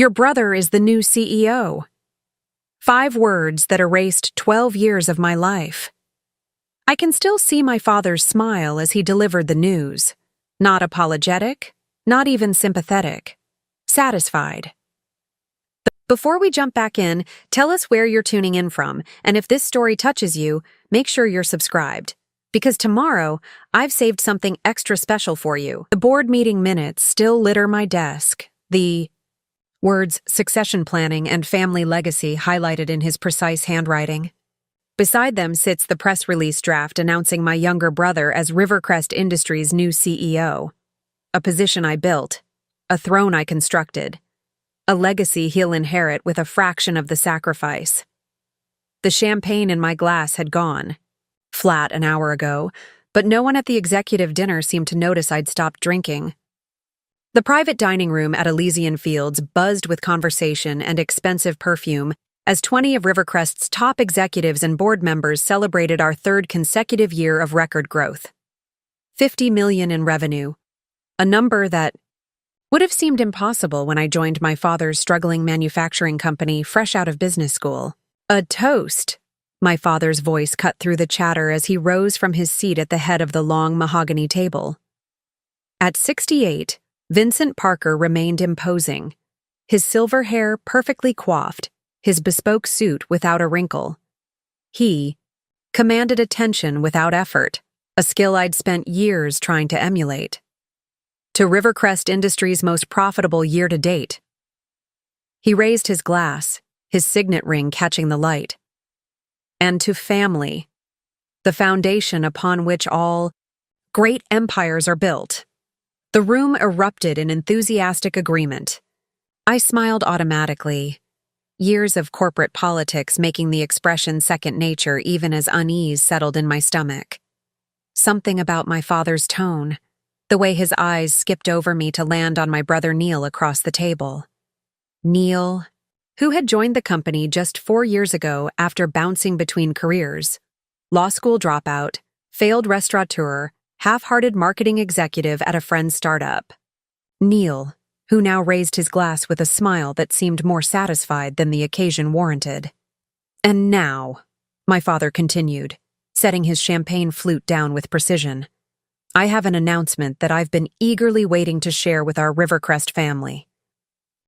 Your brother is the new CEO. 5 words that erased 12 years of my life. I can still see my father's smile as he delivered the news. Not apologetic, not even sympathetic. Satisfied. Before we jump back in, tell us where you're tuning in from, and if this story touches you, make sure you're subscribed. Because tomorrow, I've saved something extra special for you. The board meeting minutes still litter my desk. The words succession planning and family legacy highlighted in his precise handwriting. Beside them sits the press release draft announcing my younger brother as Rivercrest Industries' new CEO. A position I built, a throne I constructed, a legacy he'll inherit with a fraction of the sacrifice. The champagne in my glass had gone, flat an hour ago, but no one at the executive dinner seemed to notice I'd stopped drinking. The private dining room at Elysian Fields buzzed with conversation and expensive perfume as 20 of Rivercrest's top executives and board members celebrated our 3rd consecutive year of record growth. $50 million in revenue, a number that would have seemed impossible when I joined my father's struggling manufacturing company fresh out of business school. A toast! My father's voice cut through the chatter as he rose from his seat at the head of the long mahogany table. At 68, Vincent Parker remained imposing, his silver hair perfectly coiffed, his bespoke suit without a wrinkle. He commanded attention without effort, a skill I'd spent years trying to emulate. To Rivercrest Industries' most profitable year to date. He raised his glass, his signet ring catching the light. And to family, the foundation upon which all great empires are built. The room erupted in enthusiastic agreement. I smiled automatically, years of corporate politics making the expression second nature even as unease settled in my stomach. Something about my father's tone, the way his eyes skipped over me to land on my brother Neil across the table. Neil, who had joined the company just 4 years ago after bouncing between careers, law school dropout, failed restaurateur, half-hearted marketing executive at a friend's startup. Neil, who now raised his glass with a smile that seemed more satisfied than the occasion warranted. And now, my father continued, setting his champagne flute down with precision, I have an announcement that I've been eagerly waiting to share with our Rivercrest family.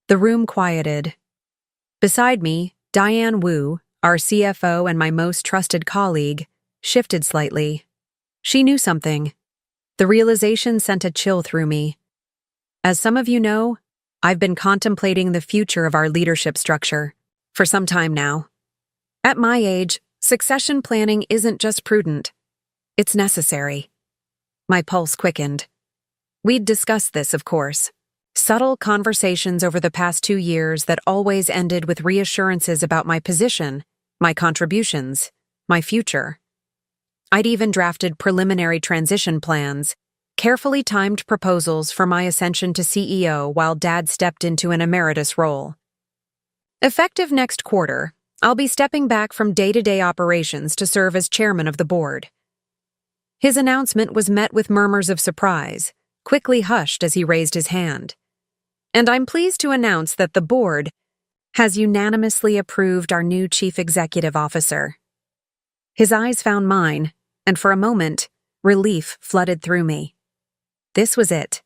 The room quieted. Beside me, Diane Wu, our CFO and my most trusted colleague, shifted slightly. She knew something. The realization sent a chill through me. As some of you know, I've been contemplating the future of our leadership structure for some time now. At my age, succession planning isn't just prudent. It's necessary. My pulse quickened. We'd discussed this, of course. Subtle conversations over the past 2 years that always ended with reassurances about my position, my contributions, my future. I'd even drafted preliminary transition plans, carefully timed proposals for my ascension to CEO while Dad stepped into an emeritus role. Effective next quarter, I'll be stepping back from day-to-day operations to serve as chairman of the board. His announcement was met with murmurs of surprise, quickly hushed as he raised his hand. And I'm pleased to announce that the board has unanimously approved our new chief executive officer. His eyes found mine, and for a moment, relief flooded through me. This was it.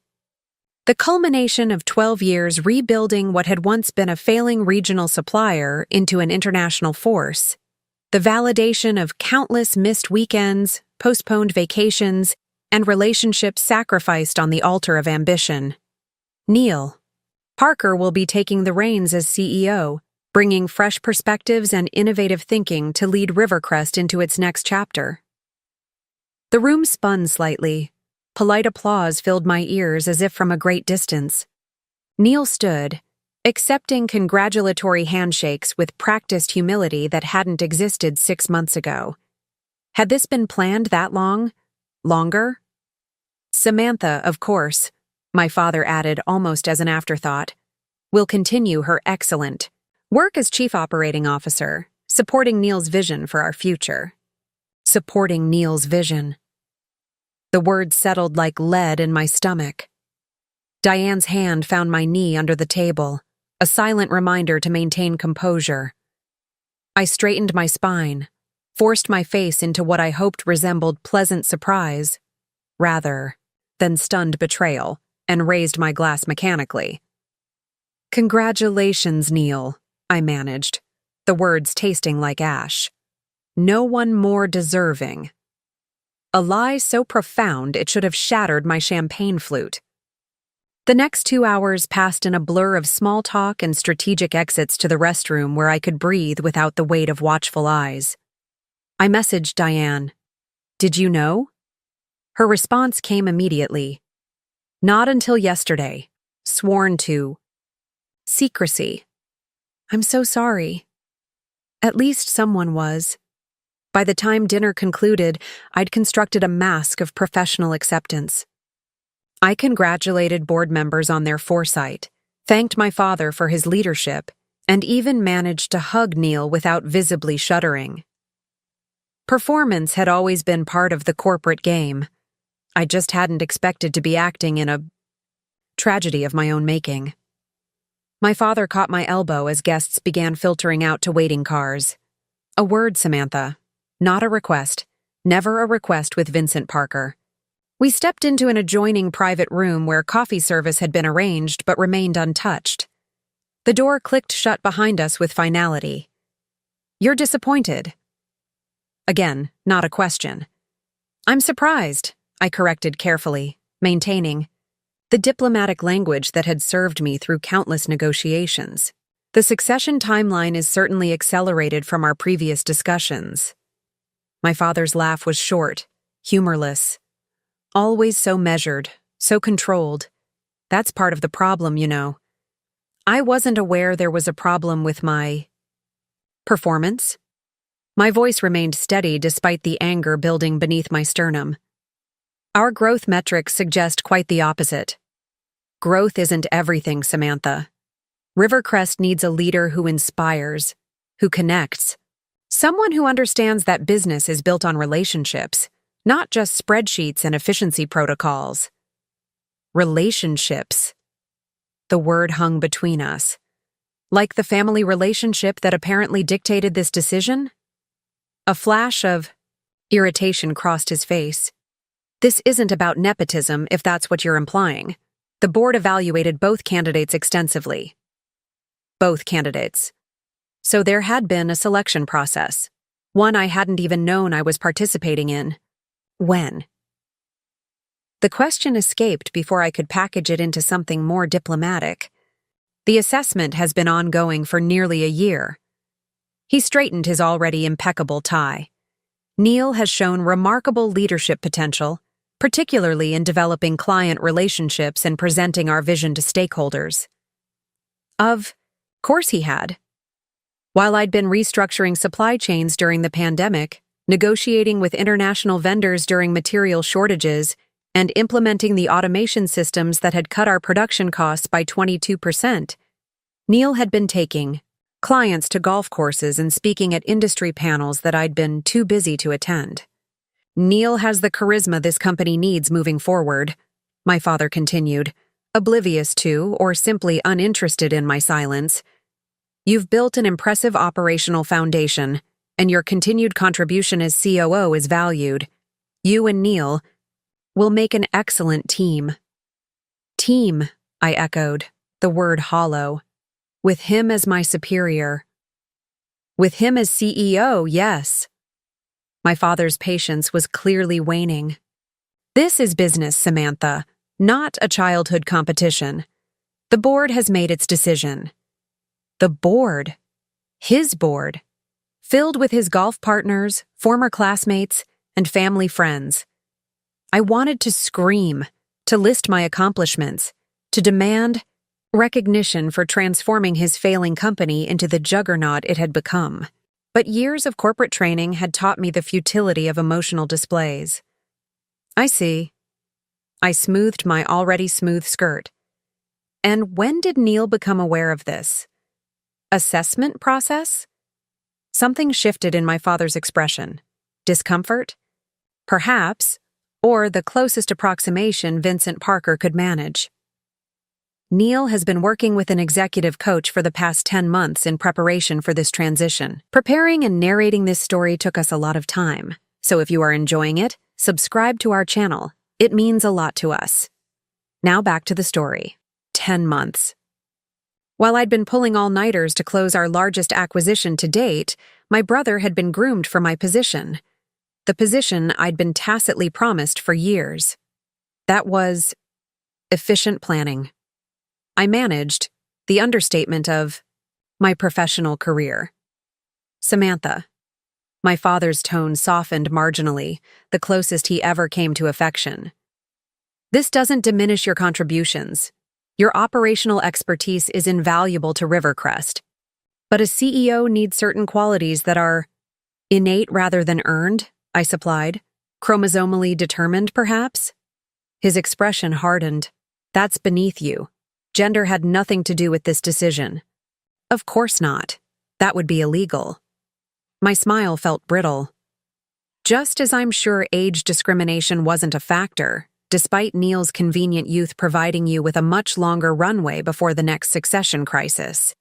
The culmination of 12 years rebuilding what had once been a failing regional supplier into an international force. The validation of countless missed weekends, postponed vacations, and relationships sacrificed on the altar of ambition. Neil Parker will be taking the reins as CEO, bringing fresh perspectives and innovative thinking to lead Rivercrest into its next chapter. The room spun slightly. Polite applause filled my ears as if from a great distance. Neil stood, accepting congratulatory handshakes with practiced humility that hadn't existed 6 months ago. Had this been planned that long? Longer? Samantha, of course, my father added almost as an afterthought, will continue her excellent work as Chief Operating Officer, supporting Neil's vision for our future. Supporting Neil's vision. The words settled like lead in my stomach. Diane's hand found my knee under the table, a silent reminder to maintain composure. I straightened my spine, forced my face into what I hoped resembled pleasant surprise, rather than stunned betrayal, and raised my glass mechanically. "Congratulations, Neil," I managed, the words tasting like ash. "No one more deserving." A lie so profound it should have shattered my champagne flute. The next 2 hours passed in a blur of small talk and strategic exits to the restroom where I could breathe without the weight of watchful eyes. I messaged Diane. "Did you know?" Her response came immediately. "Not until yesterday. Sworn to secrecy." "I'm so sorry." At least someone was. By the time dinner concluded, I'd constructed a mask of professional acceptance. I congratulated board members on their foresight, thanked my father for his leadership, and even managed to hug Neil without visibly shuddering. Performance had always been part of the corporate game. I just hadn't expected to be acting in a tragedy of my own making. My father caught my elbow as guests began filtering out to waiting cars. "A word, Samantha. Not a request. Never a request with Vincent Parker." We stepped into an adjoining private room where coffee service had been arranged but remained untouched. The door clicked shut behind us with finality. "You're disappointed." Again, not a question. "I'm surprised," I corrected carefully, maintaining the diplomatic language that had served me through countless negotiations. "The succession timeline is certainly accelerated from our previous discussions." My father's laugh was short, humorless. "Always so measured, so controlled. That's part of the problem, you know. I wasn't aware there was a problem with my performance." My voice remained steady despite the anger building beneath my sternum. "Our growth metrics suggest quite the opposite. Growth isn't everything, Samantha. Rivercrest needs a leader who inspires, who connects. Someone who understands that business is built on relationships, not just spreadsheets and efficiency protocols." Relationships. The word hung between us. Like the family relationship that apparently dictated this decision? A flash of irritation crossed his face. "This isn't about nepotism, if that's what you're implying. The board evaluated both candidates extensively." Both candidates. So there had been a selection process, one I hadn't even known I was participating in. When? The question escaped before I could package it into something more diplomatic. "The assessment has been ongoing for nearly a year." He straightened his already impeccable tie. "Neil has shown remarkable leadership potential, particularly in developing client relationships and presenting our vision to stakeholders." Of course he had. While I'd been restructuring supply chains during the pandemic, negotiating with international vendors during material shortages, and implementing the automation systems that had cut our production costs by 22%, Neil had been taking clients to golf courses and speaking at industry panels that I'd been too busy to attend. "Neil has the charisma this company needs moving forward," my father continued, oblivious to or simply uninterested in my silence. "You've built an impressive operational foundation, and your continued contribution as COO is valued. You and Neil will make an excellent team." "Team," I echoed, the word hollow. "With him as my superior." "With him as CEO, yes." My father's patience was clearly waning. "This is business, Samantha, not a childhood competition. The board has made its decision." The board? His board? Filled with his golf partners, former classmates, and family friends. I wanted to scream, to list my accomplishments, to demand recognition for transforming his failing company into the juggernaut it had become. But years of corporate training had taught me the futility of emotional displays. "I see." I smoothed my already smooth skirt. "And when did Neil become aware of this assessment process?" Something shifted in my father's expression. Discomfort? Perhaps, or the closest approximation Vincent Parker could manage. Neil has been working with an executive coach for the past 10 months in preparation for this transition. Preparing and narrating this story took us a lot of time, so if you are enjoying it, subscribe to our channel. It means a lot to us. Now back to the story. 10 months. While I'd been pulling all-nighters to close our largest acquisition to date, my brother had been groomed for my position. The position I'd been tacitly promised for years. That was efficient planning. I managed the understatement of my professional career. Samantha. My father's tone softened marginally, the closest he ever came to affection. This doesn't diminish your contributions. Your operational expertise is invaluable to Rivercrest. But a CEO needs certain qualities that are innate rather than earned, I supplied. Chromosomally determined, perhaps? His expression hardened. That's beneath you. Gender had nothing to do with this decision. Of course not. That would be illegal. My smile felt brittle. Just as I'm sure age discrimination wasn't a factor, despite Neil's convenient youth providing you with a much longer runway before the next succession crisis.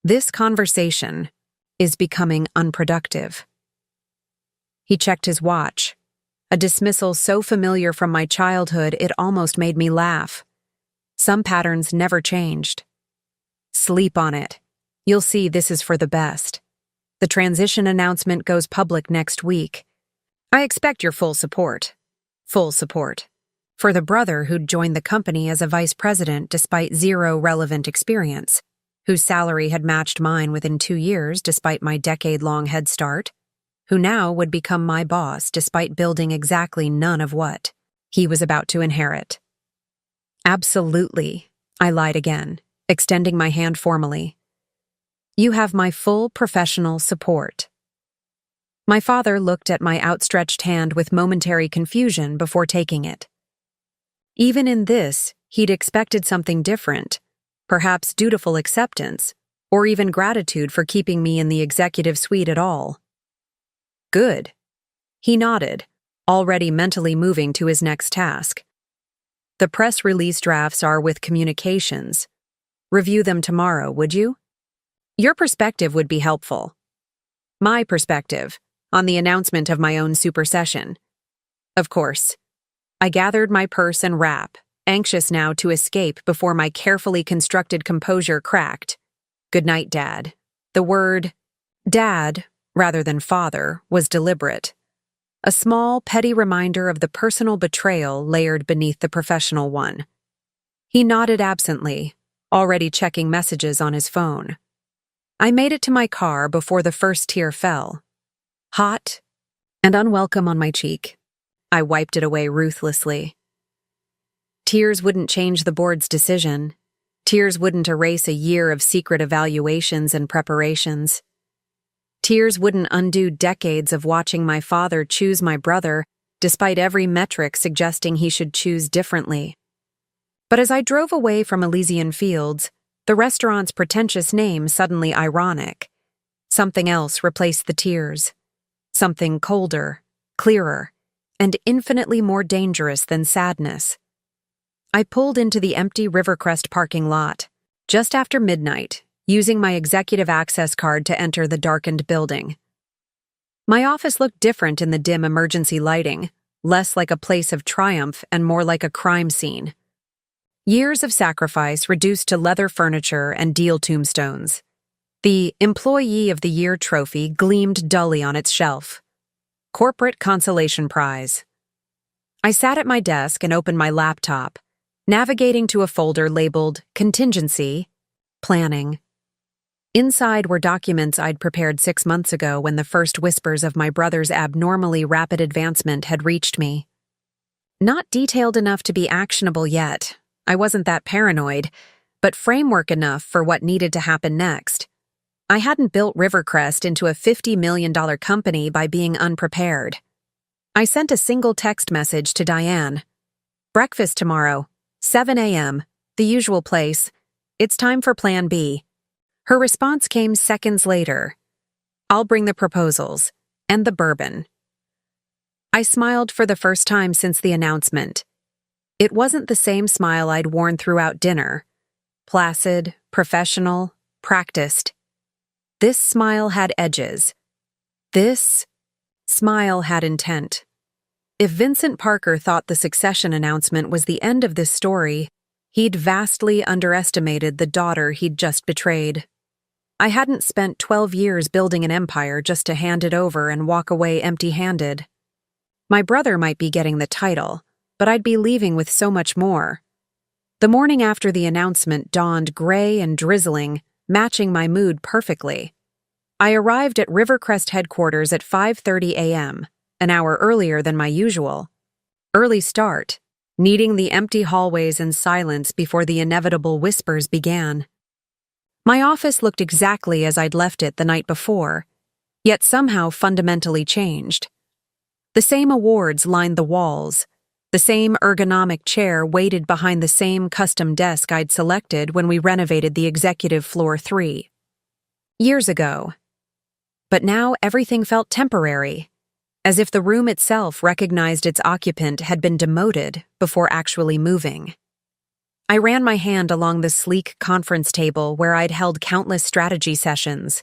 This conversation is becoming unproductive. He checked his watch, a dismissal so familiar from my childhood it almost made me laugh. Some patterns never changed. Sleep on it. You'll see this is for the best. The transition announcement goes public next week. I expect your full support. Full support. For the brother who'd joined the company as a vice president despite zero relevant experience, whose salary had matched mine within 2 years despite my decade-long head start, who now would become my boss despite building exactly none of what he was about to inherit. Absolutely, I lied again, extending my hand formally. You have my full professional support. My father looked at my outstretched hand with momentary confusion before taking it. Even in this, he'd expected something different, perhaps dutiful acceptance, or even gratitude for keeping me in the executive suite at all. Good. He nodded, already mentally moving to his next task. The press release drafts are with communications. Review them tomorrow, would you? Your perspective would be helpful. My perspective, on the announcement of my own supersession. Of course. I gathered my purse and wrap, anxious now to escape before my carefully constructed composure cracked. Good night, Dad. The word dad, rather than father, was deliberate. A small, petty reminder of the personal betrayal layered beneath the professional one. He nodded absently, already checking messages on his phone. I made it to my car before the first tear fell. Hot and unwelcome on my cheek. I wiped it away ruthlessly. Tears wouldn't change the board's decision. Tears wouldn't erase a year of secret evaluations and preparations. Tears wouldn't undo decades of watching my father choose my brother, despite every metric suggesting he should choose differently. But as I drove away from Elysian Fields, the restaurant's pretentious name suddenly ironic. Something else replaced the tears. Something colder, clearer, and infinitely more dangerous than sadness. I pulled into the empty Rivercrest parking lot, just after midnight, using my executive access card to enter the darkened building. My office looked different in the dim emergency lighting, less like a place of triumph and more like a crime scene. Years of sacrifice reduced to leather furniture and deal tombstones. The Employee of the Year trophy gleamed dully on its shelf. Corporate Consolation Prize. I sat at my desk and opened my laptop, navigating to a folder labeled Contingency, Planning. Inside were documents I'd prepared 6 months ago when the first whispers of my brother's abnormally rapid advancement had reached me. Not detailed enough to be actionable yet. I wasn't that paranoid, but framework enough for what needed to happen next. I hadn't built Rivercrest into a $50 million company by being unprepared. I sent a single text message to Diane. Breakfast tomorrow, 7 a.m., the usual place. It's time for Plan B. Her response came seconds later. I'll bring the proposals and the bourbon. I smiled for the first time since the announcement. It wasn't the same smile I'd worn throughout dinner, placid, professional, practiced. This smile had edges. This smile had intent. If Vincent Parker thought the succession announcement was the end of this story, he'd vastly underestimated the daughter he'd just betrayed. I hadn't spent 12 years building an empire just to hand it over and walk away empty-handed. My brother might be getting the title, but I'd be leaving with so much more. The morning after the announcement dawned gray and drizzling, matching my mood perfectly. I arrived at Rivercrest headquarters at 5:30 a.m., an hour earlier than my usual. Early start, needing the empty hallways and silence before the inevitable whispers began. My office looked exactly as I'd left it the night before, yet somehow fundamentally changed. The same awards lined the walls, the same ergonomic chair waited behind the same custom desk I'd selected when we renovated the executive floor 3. Years ago. But now everything felt temporary, as if the room itself recognized its occupant had been demoted before actually moving. I ran my hand along the sleek conference table where I'd held countless strategy sessions,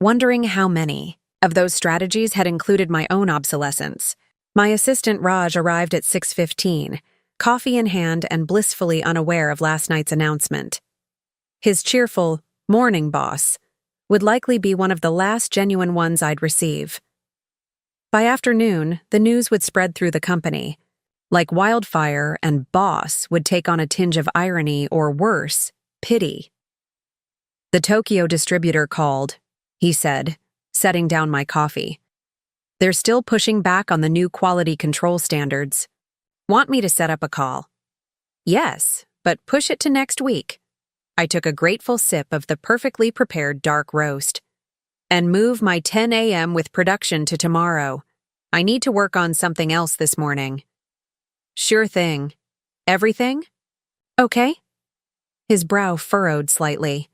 wondering how many of those strategies had included my own obsolescence. My assistant Raj arrived at 6:15, coffee in hand and blissfully unaware of last night's announcement. His cheerful, "Morning, boss," would likely be one of the last genuine ones I'd receive. By afternoon, the news would spread through the company. Like wildfire, and boss would take on a tinge of irony or worse, pity. The Tokyo distributor called, he said, setting down my coffee. They're still pushing back on the new quality control standards. Want me to set up a call? Yes, but push it to next week. I took a grateful sip of the perfectly prepared dark roast. And move my 10 a.m. with production to tomorrow. I need to work on something else this morning. Sure thing. Everything? Okay? His brow furrowed slightly.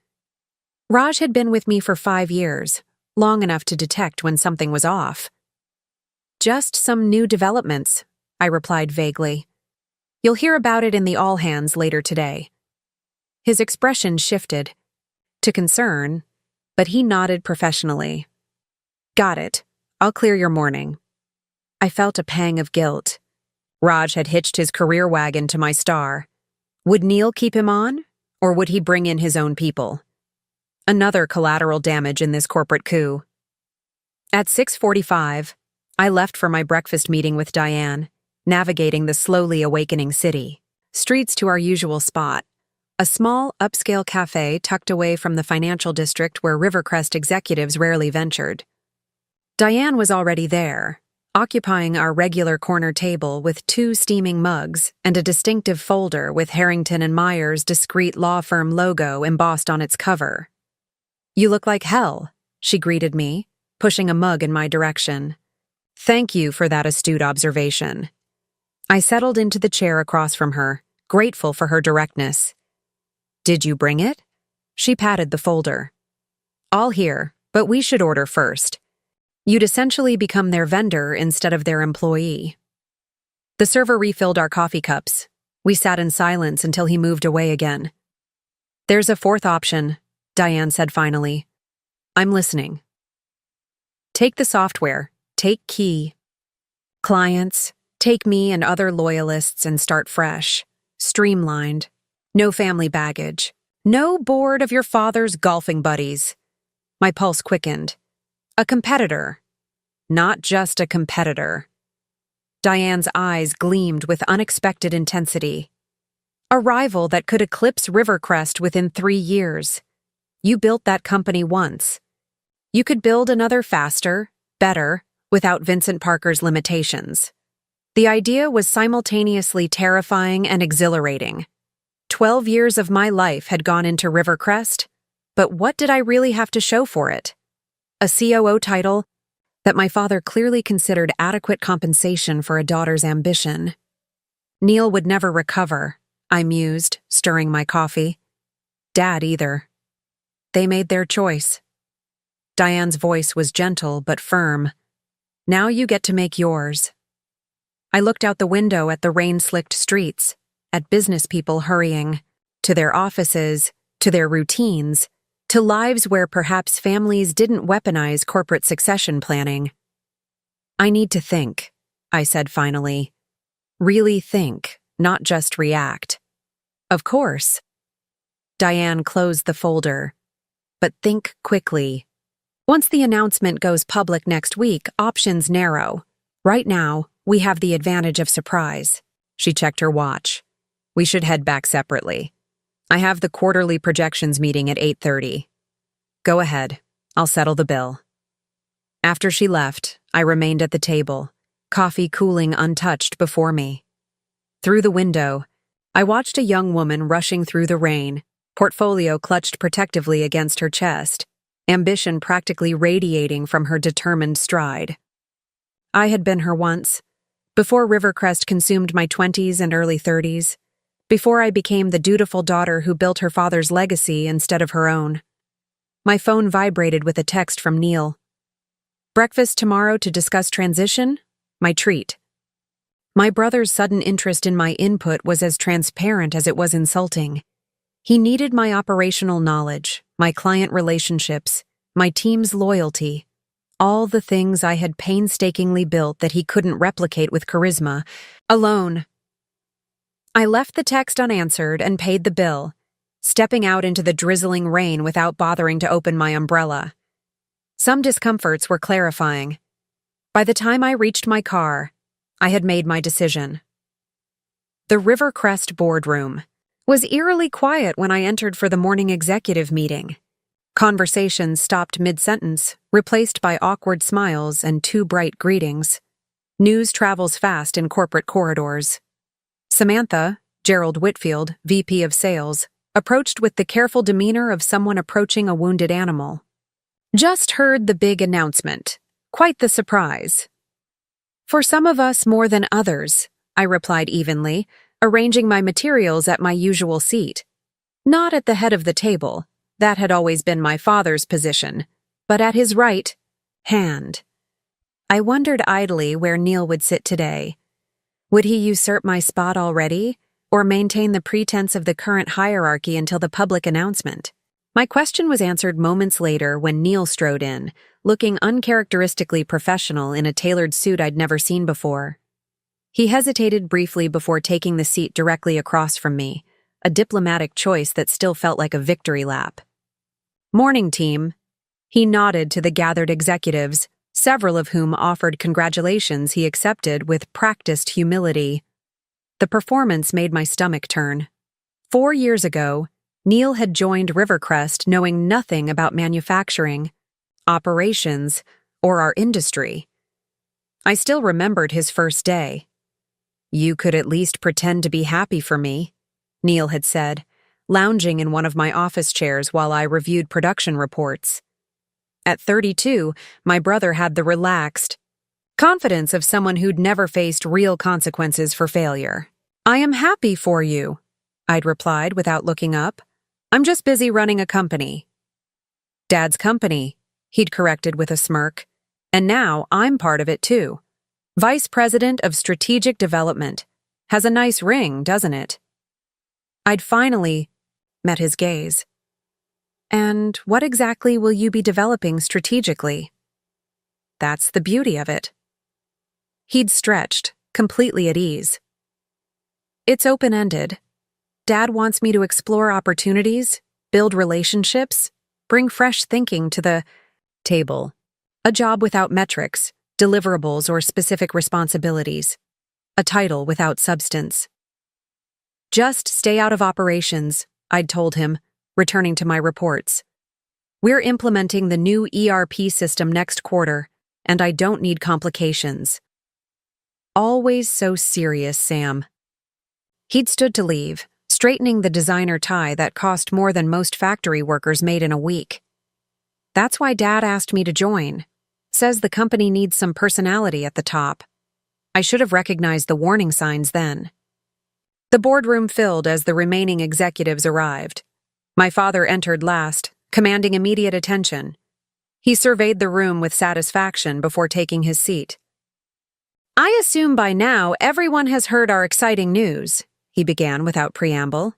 Raj had been with me for 5 years, long enough to detect when something was off. Just some new developments, I replied vaguely. You'll hear about it in the all-hands later today. His expression shifted to concern, but he nodded professionally. Got it. I'll clear your morning. I felt a pang of guilt. Raj had hitched his career wagon to my star. Would Neil keep him on, or would he bring in his own people? Another collateral damage in this corporate coup. At 6:45, I left for my breakfast meeting with Diane, navigating the slowly awakening city. Streets to our usual spot. A small, upscale cafe tucked away from the financial district where Rivercrest executives rarely ventured. Diane was already there, occupying our regular corner table with 2 steaming mugs and a distinctive folder with Harrington and Myers' discreet law firm logo embossed on its cover. You look like hell, she greeted me, pushing a mug in my direction. Thank you for that astute observation. I settled into the chair across from her, grateful for her directness. Did you bring it? She patted the folder. All here, but we should order first. You'd essentially become their vendor instead of their employee. The server refilled our coffee cups. We sat in silence until he moved away again. There's a 4th option, Diane said finally. I'm listening. Take the software. Take Key. Clients, take me and other loyalists and start fresh. Streamlined. No family baggage. No board of your father's golfing buddies. My pulse quickened. A competitor. Not just a competitor. Diane's eyes gleamed with unexpected intensity. A rival that could eclipse Rivercrest within 3 years. You built that company once. You could build another faster, better, without Vincent Parker's limitations. The idea was simultaneously terrifying and exhilarating. 12 years of my life had gone into Rivercrest, but what did I really have to show for it? A COO title that my father clearly considered adequate compensation for a daughter's ambition. Neil would never recover, I mused, stirring my coffee. Dad either. They made their choice. Diane's voice was gentle but firm. Now you get to make yours. I looked out the window at the rain-slicked streets, at business people hurrying. to their offices, to their routines, to lives where perhaps families didn't weaponize corporate succession planning. "I need to think," I said finally. "Really think, not just react." "Of course." Diane closed the folder. "But think quickly. Once the announcement goes public next week, options narrow. Right now, we have the advantage of surprise." She checked her watch. "We should head back separately. I have the quarterly projections meeting at 8:30. Go ahead. I'll settle the bill." After she left, I remained at the table, coffee cooling untouched before me. Through the window, I watched a young woman rushing through the rain, portfolio clutched protectively against her chest, ambition practically radiating from her determined stride. I had been her once, before Rivercrest consumed my 20s and early 30s, before I became the dutiful daughter who built her father's legacy instead of her own. My phone vibrated with a text from Neil. "Breakfast tomorrow to discuss transition? My treat." My brother's sudden interest in my input was as transparent as it was insulting. He needed my operational knowledge, my client relationships, my team's loyalty, all the things I had painstakingly built that he couldn't replicate with charisma, alone. I left the text unanswered and paid the bill, stepping out into the drizzling rain without bothering to open my umbrella. Some discomforts were clarifying. By the time I reached my car, I had made my decision. The Rivercrest boardroom was eerily quiet when I entered for the morning executive meeting. Conversations stopped mid-sentence, replaced by awkward smiles and too bright greetings. News travels fast in corporate corridors. Samantha, Gerald Whitfield, VP of Sales, approached with the careful demeanor of someone approaching a wounded animal. "Just heard the big announcement. Quite the surprise." "For some of us more than others," I replied evenly, arranging my materials at my usual seat. Not at the head of the table, that had always been my father's position, but at his right hand. I wondered idly where Neil would sit today. Would he usurp my spot already, or maintain the pretense of the current hierarchy until the public announcement? My question was answered moments later when Neil strode in, looking uncharacteristically professional in a tailored suit I'd never seen before. He hesitated briefly before taking the seat directly across from me, a diplomatic choice that still felt like a victory lap. "Morning, team." He nodded to the gathered executives, several of whom offered congratulations he accepted with practiced humility. The performance made my stomach turn. 4 years ago, Neil had joined Rivercrest knowing nothing about manufacturing, operations, or our industry. I still remembered his first day. "You could at least pretend to be happy for me," Neil had said, lounging in one of my office chairs while I reviewed production reports. At 32, my brother had the relaxed confidence of someone who'd never faced real consequences for failure. "I am happy for you," I'd replied without looking up. "I'm just busy running a company." "Dad's company," he'd corrected with a smirk. "And now I'm part of it too. Vice President of Strategic Development. Has a nice ring, doesn't it?" I'd finally met his gaze. "And what exactly will you be developing strategically?" "That's the beauty of it." He'd stretched, completely at ease. "It's open-ended. Dad wants me to explore opportunities, build relationships, bring fresh thinking to the table. A job without metrics, deliverables, or specific responsibilities. A title without substance." "Just stay out of operations," I'd told him, returning to my reports. "We're implementing the new ERP system next quarter, and I don't need complications." Always so serious, Sam. He'd stood to leave, straightening the designer tie that cost more than most factory workers made in a week. "That's why Dad asked me to join. Says the company needs some personality at the top." I should have recognized the warning signs then. The boardroom filled as the remaining executives arrived. My father entered last, commanding immediate attention. He surveyed the room with satisfaction before taking his seat. "I assume by now everyone has heard our exciting news," he began without preamble.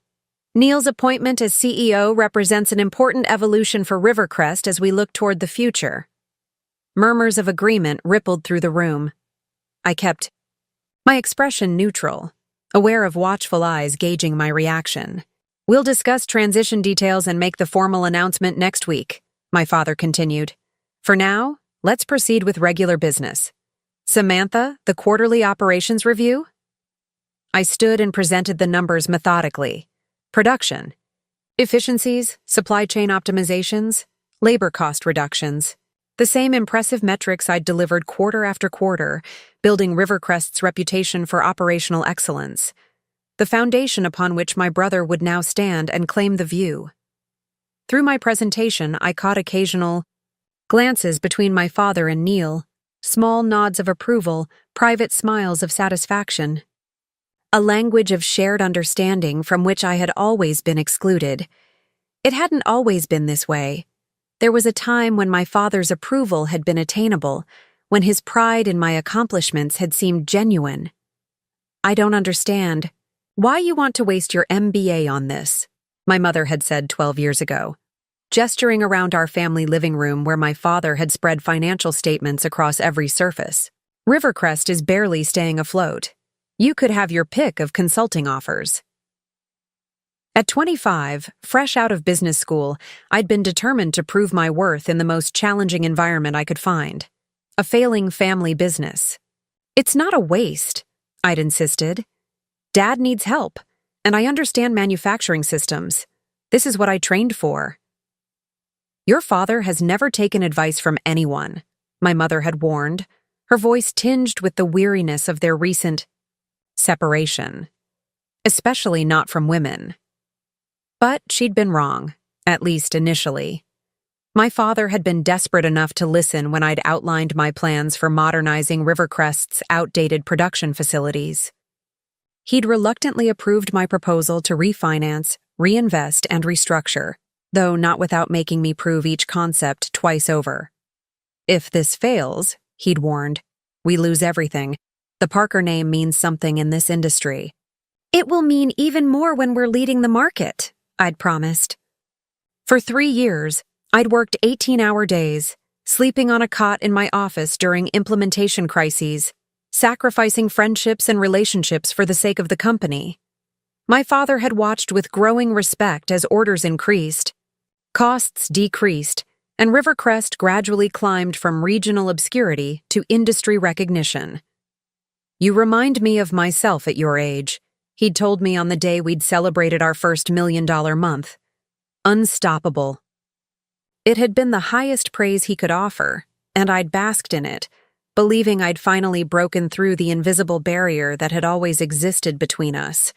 Neil's appointment as CEO represents an important evolution for Rivercrest as we look toward the future. Murmurs of agreement rippled through the room. I kept my expression neutral, aware of watchful eyes gauging my reaction. We'll discuss transition details and make the formal announcement next week, my father continued. For now, let's proceed with regular business. Samantha, the quarterly operations review? I stood and presented the numbers methodically. Production, efficiencies, supply chain optimizations, labor cost reductions. The same impressive metrics I'd delivered quarter after quarter, building Rivercrest's reputation for operational excellence. The foundation upon which my brother would now stand and claim the view. Through my presentation, I caught occasional glances between my father and Neil, small nods of approval, private smiles of satisfaction. A language of shared understanding from which I had always been excluded. It hadn't always been this way. There was a time when my father's approval had been attainable, when his pride in my accomplishments had seemed genuine. I don't understand why you want to waste your MBA on this, my mother had said 12 years ago, gesturing around our family living room where my father had spread financial statements across every surface. Rivercrest is barely staying afloat. You could have your pick of consulting offers. At 25, fresh out of business school, I'd been determined to prove my worth in the most challenging environment I could find. A failing family business. It's not a waste, I'd insisted. Dad needs help, and I understand manufacturing systems. This is what I trained for. Your father has never taken advice from anyone, my mother had warned, her voice tinged with the weariness of their recent separation. Especially not from women. But she'd been wrong, at least initially. My father had been desperate enough to listen when I'd outlined my plans for modernizing Rivercrest's outdated production facilities. He'd reluctantly approved my proposal to refinance, reinvest, and restructure, though not without making me prove each concept twice over. If this fails, he'd warned, we lose everything. The Parker name means something in this industry. It will mean even more when we're leading the market, I'd promised. For 3 years, I'd worked 18-hour days, sleeping on a cot in my office during implementation crises, sacrificing friendships and relationships for the sake of the company. My father had watched with growing respect as orders increased, costs decreased, and Rivercrest gradually climbed from regional obscurity to industry recognition. You remind me of myself at your age, he'd told me on the day we'd celebrated our first $1 million month. Unstoppable. It had been the highest praise he could offer, and I'd basked in it, believing I'd finally broken through the invisible barrier that had always existed between us.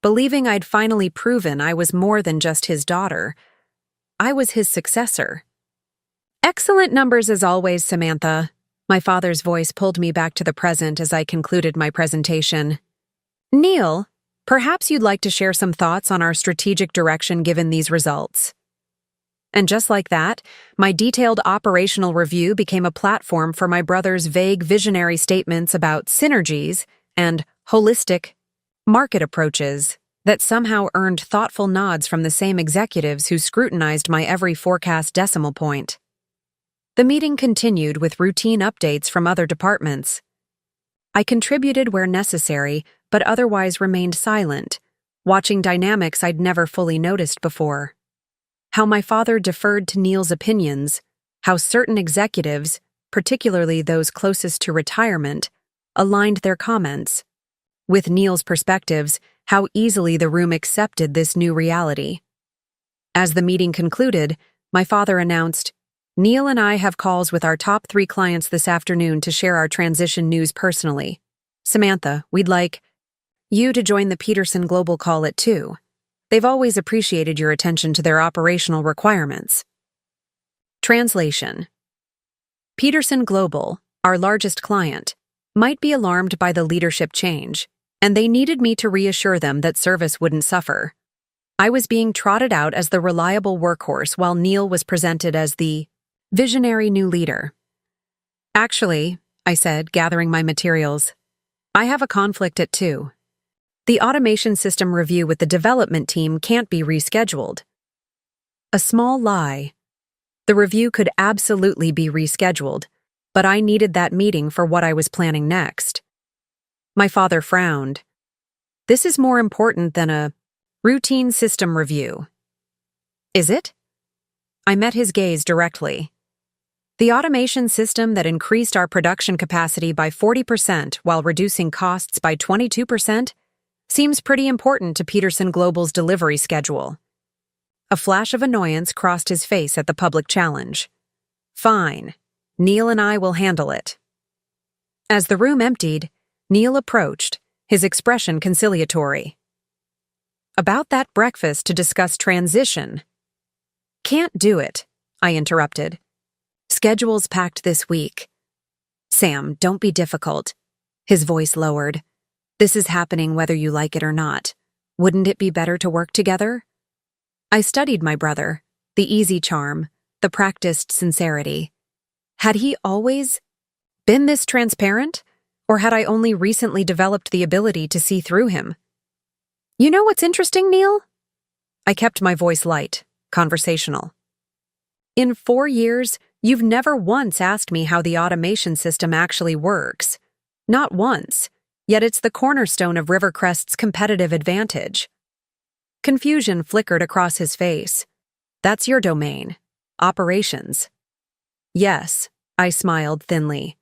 Believing I'd finally proven I was more than just his daughter. I was his successor. Excellent numbers as always, Samantha. My father's voice pulled me back to the present as I concluded my presentation. Neil, perhaps you'd like to share some thoughts on our strategic direction given these results. And just like that, my detailed operational review became a platform for my brother's vague visionary statements about synergies and holistic market approaches that somehow earned thoughtful nods from the same executives who scrutinized my every forecast decimal point. The meeting continued with routine updates from other departments. I contributed where necessary, but otherwise remained silent, watching dynamics I'd never fully noticed before. How my father deferred to Neil's opinions, how certain executives, particularly those closest to retirement, aligned their comments. With Neil's perspectives, how easily the room accepted this new reality. As the meeting concluded, my father announced, Neil and I have calls with our top 3 clients this afternoon to share our transition news personally. Samantha, we'd like you to join the Peterson Global call at 2. They've always appreciated your attention to their operational requirements. Translation. Peterson Global, our largest client, might be alarmed by the leadership change, and they needed me to reassure them that service wouldn't suffer. I was being trotted out as the reliable workhorse while Neil was presented as the visionary new leader. Actually, I said, gathering my materials, I have a conflict at 2. The automation system review with the development team can't be rescheduled. A small lie. The review could absolutely be rescheduled, but I needed that meeting for what I was planning next. My father frowned. This is more important than a routine system review. Is it? I met his gaze directly. The automation system that increased our production capacity by 40% while reducing costs by 22% seems pretty important to Peterson Global's delivery schedule. A flash of annoyance crossed his face at the public challenge. Fine. Neil and I will handle it. As the room emptied, Neil approached, his expression conciliatory. About that breakfast to discuss transition. Can't do it, I interrupted. Schedule's packed this week. Sam, don't be difficult. His voice lowered. This is happening whether you like it or not. Wouldn't it be better to work together? I studied my brother, the easy charm, the practiced sincerity. Had he always been this transparent, or had I only recently developed the ability to see through him? You know what's interesting, Neil? I kept my voice light, conversational. In 4 years, you've never once asked me how the automation system actually works. Not once, yet it's the cornerstone of Rivercrest's competitive advantage. Confusion flickered across his face. That's your domain. Operations. Yes, I smiled thinly.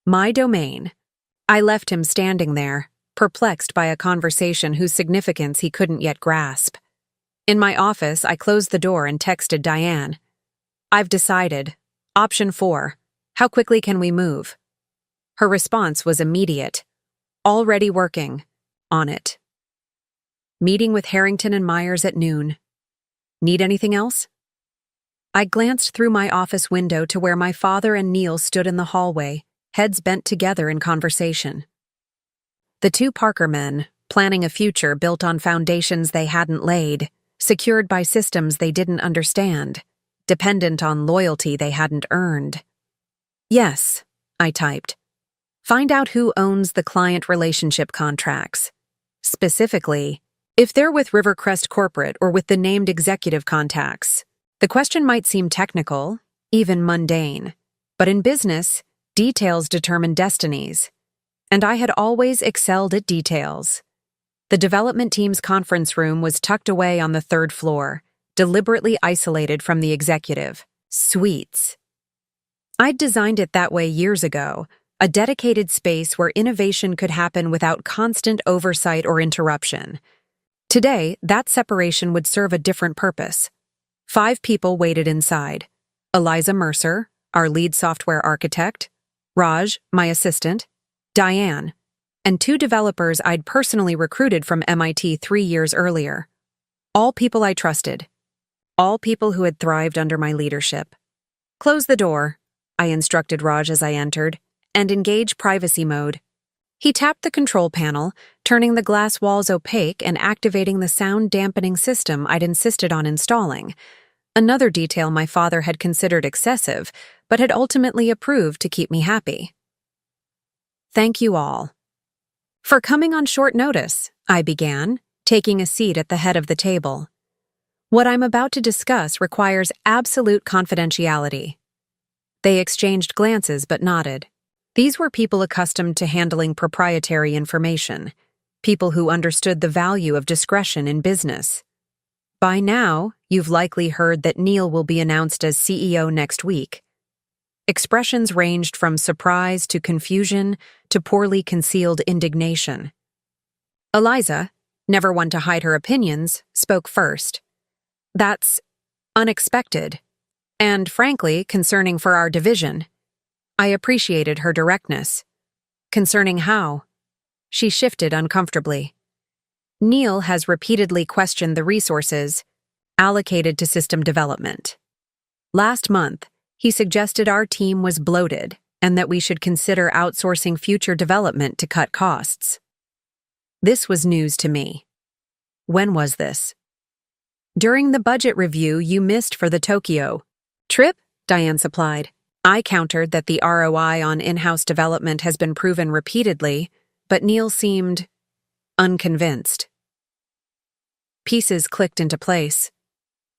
My domain. I left him standing there, perplexed by a conversation whose significance he couldn't yet grasp. In my office, I closed the door and texted Diane. I've decided. Option 4. How quickly can we move? Her response was immediate. Already working. On it. Meeting with Harrington and Myers at noon. Need anything else? I glanced through my office window to where my father and Neil stood in the hallway, heads bent together in conversation. The two Parker men, planning a future built on foundations they hadn't laid, secured by systems they didn't understand, dependent on loyalty they hadn't earned. Yes, I typed. Find out who owns the client relationship contracts. Specifically, if they're with Rivercrest Corporate or with the named executive contacts. The question might seem technical, even mundane, but in business, details determine destinies. And I had always excelled at details. The development team's conference room was tucked away on the 3rd floor, deliberately isolated from the executive. Suites. I'd designed it that way years ago, a dedicated space where innovation could happen without constant oversight or interruption. Today, that separation would serve a different purpose. 5 people waited inside. Eliza Mercer, our lead software architect, Raj, my assistant, Diane, and 2 developers I'd personally recruited from MIT 3 years earlier. All people I trusted. All people who had thrived under my leadership. Close the door, I instructed Raj as I entered, and engage privacy mode. He tapped the control panel, turning the glass walls opaque and activating the sound-dampening system I'd insisted on installing, another detail my father had considered excessive, but had ultimately approved to keep me happy. Thank you all. For coming on short notice, I began, taking a seat at the head of the table. What I'm about to discuss requires absolute confidentiality. They exchanged glances but nodded. These were people accustomed to handling proprietary information, people who understood the value of discretion in business. By now, you've likely heard that Neil will be announced as CEO next week. Expressions ranged from surprise to confusion to poorly concealed indignation. Eliza, never one to hide her opinions, spoke first. That's unexpected, and frankly, concerning for our division. I appreciated her directness. Concerning how? She shifted uncomfortably. Neil has repeatedly questioned the resources allocated to system development. Last month, he suggested our team was bloated and that we should consider outsourcing future development to cut costs. This was news to me. When was this? During the budget review you missed for the Tokyo trip, Diane supplied. I countered that the ROI on in-house development has been proven repeatedly, but Neil seemed unconvinced. Pieces clicked into place.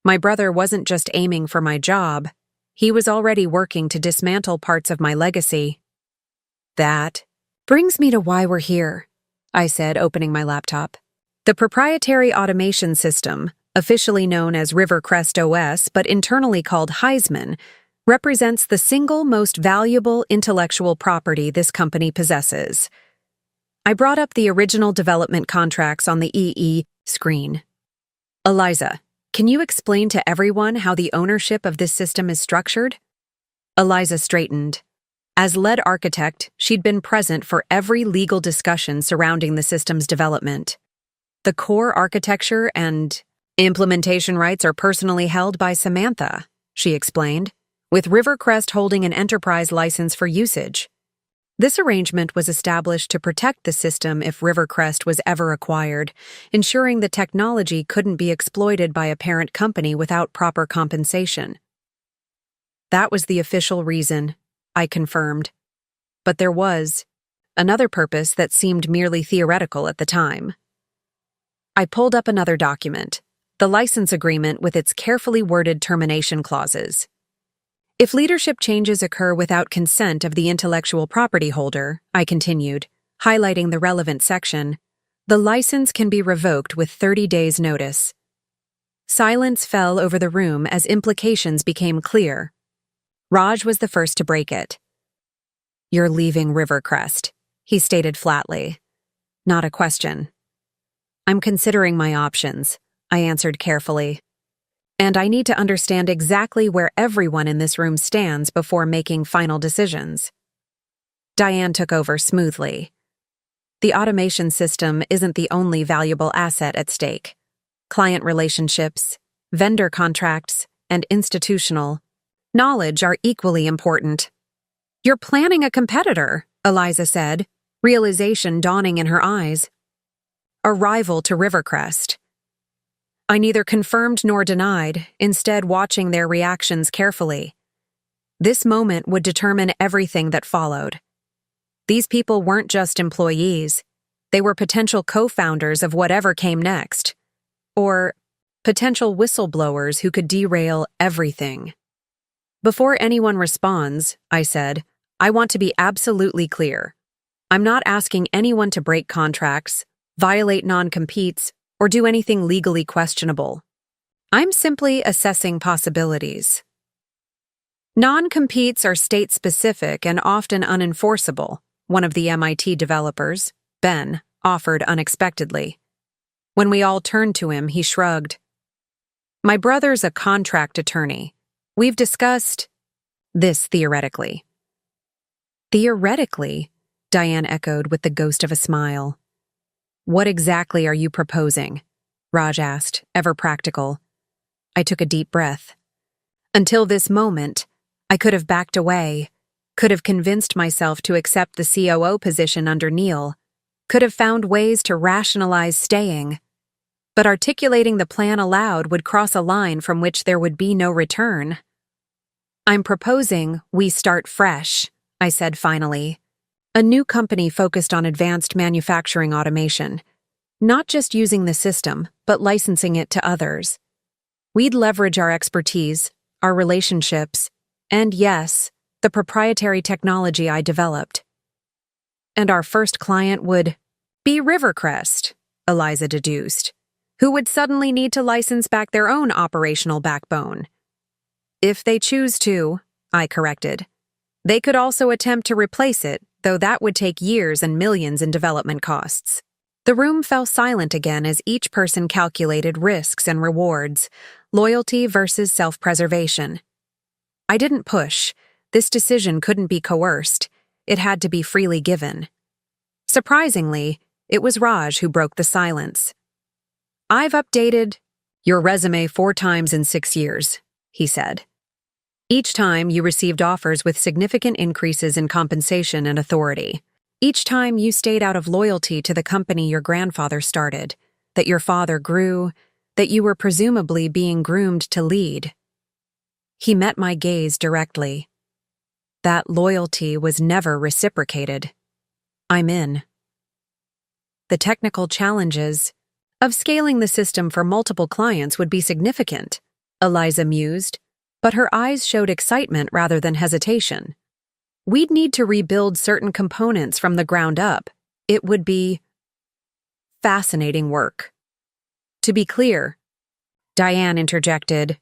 My brother wasn't just aiming for my job, he was already working to dismantle parts of my legacy. That brings me to why we're here, I said, opening my laptop. The proprietary automation system, officially known as Rivercrest OS but internally called Heisman, represents the single most valuable intellectual property this company possesses. I brought up the original development contracts on the EE screen. Eliza, can you explain to everyone how the ownership of this system is structured? Eliza straightened. As lead architect, she'd been present for every legal discussion surrounding the system's development. The core architecture and implementation rights are personally held by Samantha, she explained, with Rivercrest holding an enterprise license for usage. This arrangement was established to protect the system if Rivercrest was ever acquired, ensuring the technology couldn't be exploited by a parent company without proper compensation. That was the official reason, I confirmed. But there was another purpose that seemed merely theoretical at the time. I pulled up another document, the license agreement with its carefully worded termination clauses. If leadership changes occur without consent of the intellectual property holder, I continued, highlighting the relevant section, the license can be revoked with 30 days' notice. Silence fell over the room as implications became clear. Raj was the first to break it. You're leaving Rivercrest, he stated flatly. Not a question. I'm considering my options, I answered carefully. And I need to understand exactly where everyone in this room stands before making final decisions. Diane took over smoothly. The automation system isn't the only valuable asset at stake. Client relationships, vendor contracts, and institutional knowledge are equally important. You're planning a competitor, Eliza said, realization dawning in her eyes. A rival to Rivercrest. I neither confirmed nor denied, instead watching their reactions carefully. This moment would determine everything that followed. These people weren't just employees. They were potential co-founders of whatever came next. Or potential whistleblowers who could derail everything. Before anyone responds, I said, I want to be absolutely clear. I'm not asking anyone to break contracts, violate non-competes, or do anything legally questionable. I'm simply assessing possibilities. Non-competes are state-specific and often unenforceable, one of the MIT developers, Ben, offered unexpectedly. When we all turned to him, he shrugged. My brother's a contract attorney. We've discussed this theoretically. Theoretically, Diane echoed with the ghost of a smile. What exactly are you proposing? Raj asked, ever practical. I took a deep breath. Until this moment, I could have backed away, could have convinced myself to accept the COO position under Neil, could have found ways to rationalize staying. But articulating the plan aloud would cross a line from which there would be no return. I'm proposing we start fresh, I said finally. A new company focused on advanced manufacturing automation. Not just using the system, but licensing it to others. We'd leverage our expertise, our relationships, and yes, the proprietary technology I developed. And our first client would be Rivercrest, Eliza deduced, who would suddenly need to license back their own operational backbone. If they choose to, I corrected. They could also attempt to replace it, though that would take years and millions in development costs. The room fell silent again as each person calculated risks and rewards, loyalty versus self-preservation. I didn't push. This decision couldn't be coerced. It had to be freely given. Surprisingly, it was Raj who broke the silence. I've updated your resume 4 times in 6 years, he said. Each time you received offers with significant increases in compensation and authority. Each time you stayed out of loyalty to the company your grandfather started, that your father grew, that you were presumably being groomed to lead. He met my gaze directly. That loyalty was never reciprocated. I'm in. the technical challenges of scaling the system for multiple clients would be significant, Eliza mused, but her eyes showed excitement rather than hesitation. We'd need to rebuild certain components from the ground up. It would be fascinating work. To be clear, Diane interjected,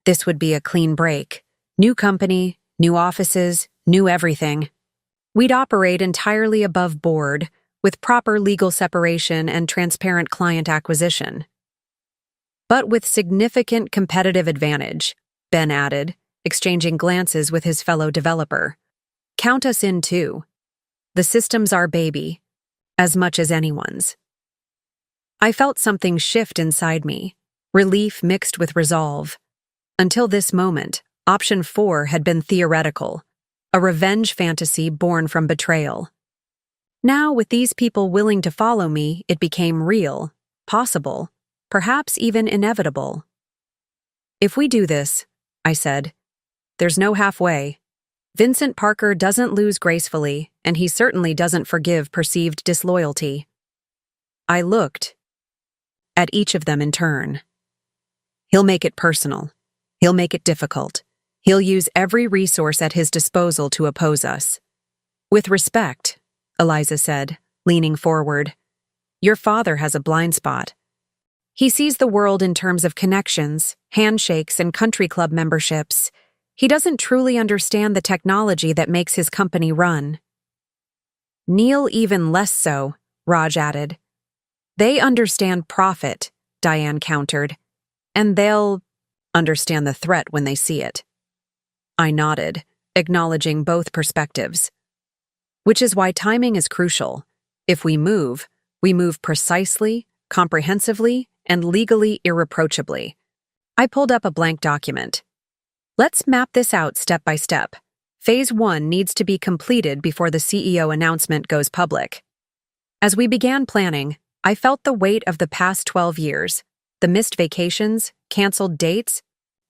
this would be a clean break. New company, new offices, new everything. We'd operate entirely above board, with proper legal separation and transparent client acquisition. But with significant competitive advantage, Ben added, exchanging glances with his fellow developer. Count us in too. The system's our baby, as much as anyone's. I felt something shift inside me, relief mixed with resolve. Until this moment, option 4 had been theoretical, a revenge fantasy born from betrayal. Now, with these people willing to follow me, it became real, possible, perhaps even inevitable. If we do this, I said, there's no halfway. Vincent Parker doesn't lose gracefully, and he certainly doesn't forgive perceived disloyalty. I looked at each of them in turn. He'll make it personal. He'll make it difficult. He'll use every resource at his disposal to oppose us. With respect, Eliza said, leaning forward, your father has a blind spot. He sees the world in terms of connections, handshakes, and country club memberships. He doesn't truly understand the technology that makes his company run. Neil even less so, Raj added. They understand profit, Diane countered, and they'll understand the threat when they see it. I nodded, acknowledging both perspectives. Which is why timing is crucial. If we move precisely, comprehensively, and legally irreproachably. I pulled up a blank document. Let's map this out step by step. Phase 1 needs to be completed before the CEO announcement goes public. As we began planning, I felt the weight of the past 12 years, the missed vacations, canceled dates,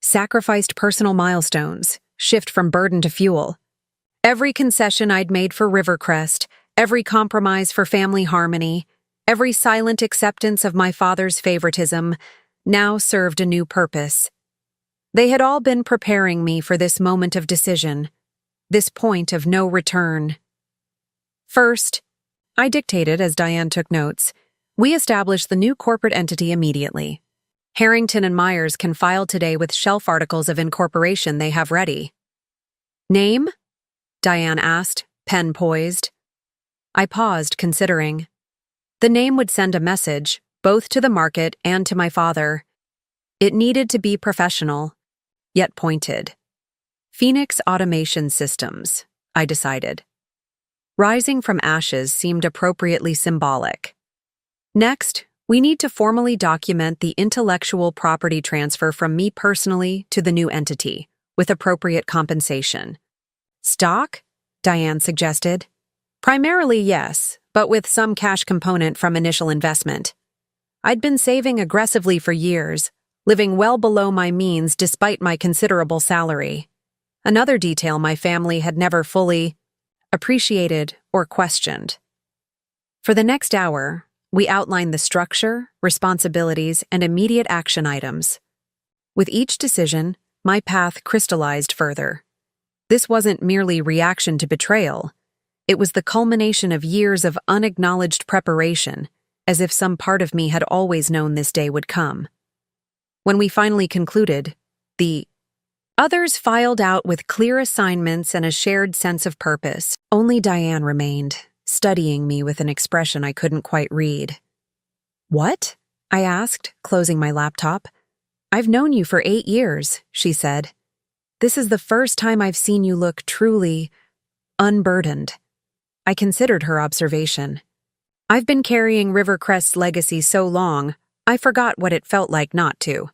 sacrificed personal milestones, shift from burden to fuel. Every concession I'd made for Rivercrest, every compromise for family harmony, every silent acceptance of my father's favoritism now served a new purpose. They had all been preparing me for this moment of decision, this point of no return. First, I dictated as Diane took notes, we established the new corporate entity immediately. Harrington and Myers can file today with shelf articles of incorporation they have ready. Name? Diane asked, pen poised. I paused, considering. The name would send a message, both to the market and to my father. It needed to be professional, yet pointed. Phoenix Automation Systems, I decided. Rising from ashes seemed appropriately symbolic. Next, we need to formally document the intellectual property transfer from me personally to the new entity, with appropriate compensation. Stock? Diane suggested. Primarily, yes, but with some cash component from initial investment. I'd been saving aggressively for years, living well below my means despite my considerable salary. Another detail my family had never fully appreciated or questioned. For the next hour, we outlined the structure, responsibilities, and immediate action items. With each decision, my path crystallized further. This wasn't merely reaction to betrayal. It was the culmination of years of unacknowledged preparation, as if some part of me had always known this day would come. When we finally concluded, the others filed out with clear assignments and a shared sense of purpose. Only Diane remained, studying me with an expression I couldn't quite read. What? I asked, closing my laptop. I've known you for 8 years, she said. This is the first time I've seen you look truly unburdened. I considered her observation. I've been carrying Rivercrest's legacy so long, I forgot what it felt like not to.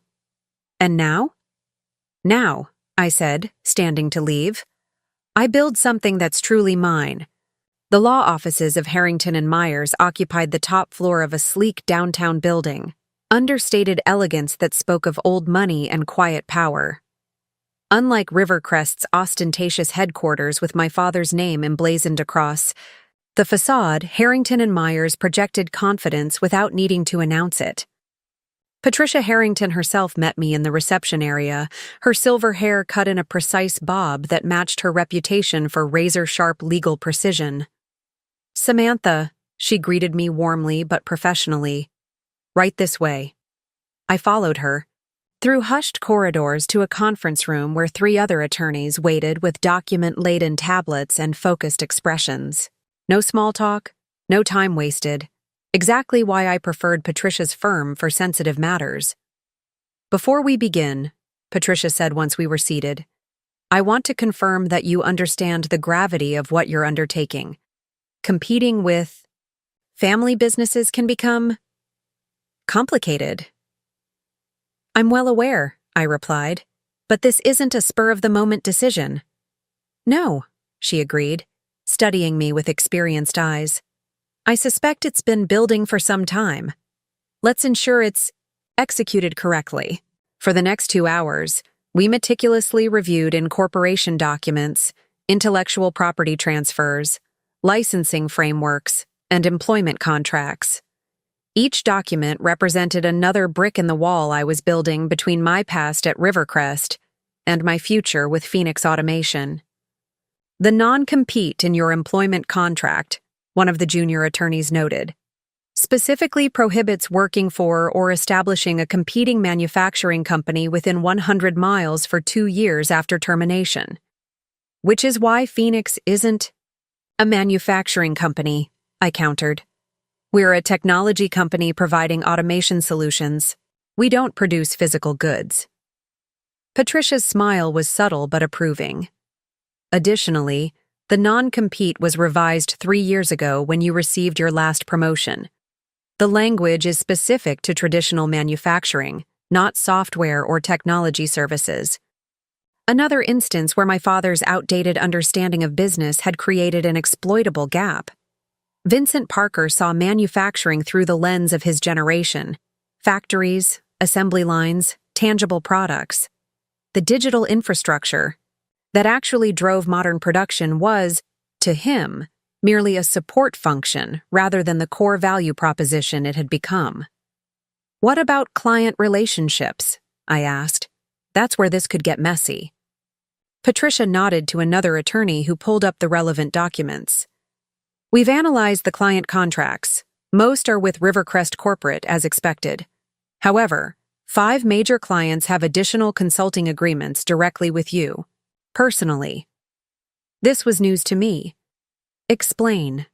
And now? Now, I said, standing to leave. I build something that's truly mine. The law offices of Harrington and Myers occupied the top floor of a sleek downtown building, understated elegance that spoke of old money and quiet power. Unlike Rivercrest's ostentatious headquarters with my father's name emblazoned across, The facade, Harrington and Myers projected confidence without needing to announce it. Patricia Harrington herself met me in the reception area, her silver hair cut in a precise bob that matched her reputation for razor-sharp legal precision. "Samantha," she greeted me warmly but professionally. "Right this way." I followed her, through hushed corridors to a conference room where 3 other attorneys waited with document-laden tablets and focused expressions. No small talk, no time wasted. Exactly why I preferred Patricia's firm for sensitive matters. "Before we begin," Patricia said once we were seated, "I want to confirm that you understand the gravity of what you're undertaking. Competing with family businesses can become complicated." "I'm well aware," I replied, "but this isn't a spur-of-the-moment decision." "No," she agreed, studying me with experienced eyes. "I suspect it's been building for some time. Let's ensure it's executed correctly." For the next 2 hours, we meticulously reviewed incorporation documents, intellectual property transfers, licensing frameworks, and employment contracts. Each document represented another brick in the wall I was building between my past at Rivercrest and my future with Phoenix Automation. "The non-compete in your employment contract," one of the junior attorneys noted, "specifically prohibits working for or establishing a competing manufacturing company within 100 miles for 2 years after termination. Which is why Phoenix isn't a manufacturing company," I countered. "We're a technology company providing automation solutions. We don't produce physical goods." Patricia's smile was subtle but approving. "Additionally, the non-compete was revised 3 years ago when you received your last promotion. The language is specific to traditional manufacturing, not software or technology services. Another instance where my father's outdated understanding of business had created an exploitable gap. Vincent Parker saw manufacturing through the lens of his generation: factories, assembly lines, tangible products. The digital infrastructure that actually drove modern production was, to him, merely a support function rather than the core value proposition it had become." "What about client relationships?" I asked. "That's where this could get messy." Patricia nodded to another attorney who pulled up the relevant documents. "We've analyzed the client contracts. Most are with Rivercrest Corporate, as expected. However, 5 major clients have additional consulting agreements directly with you, personally." This was news to me. "Explain."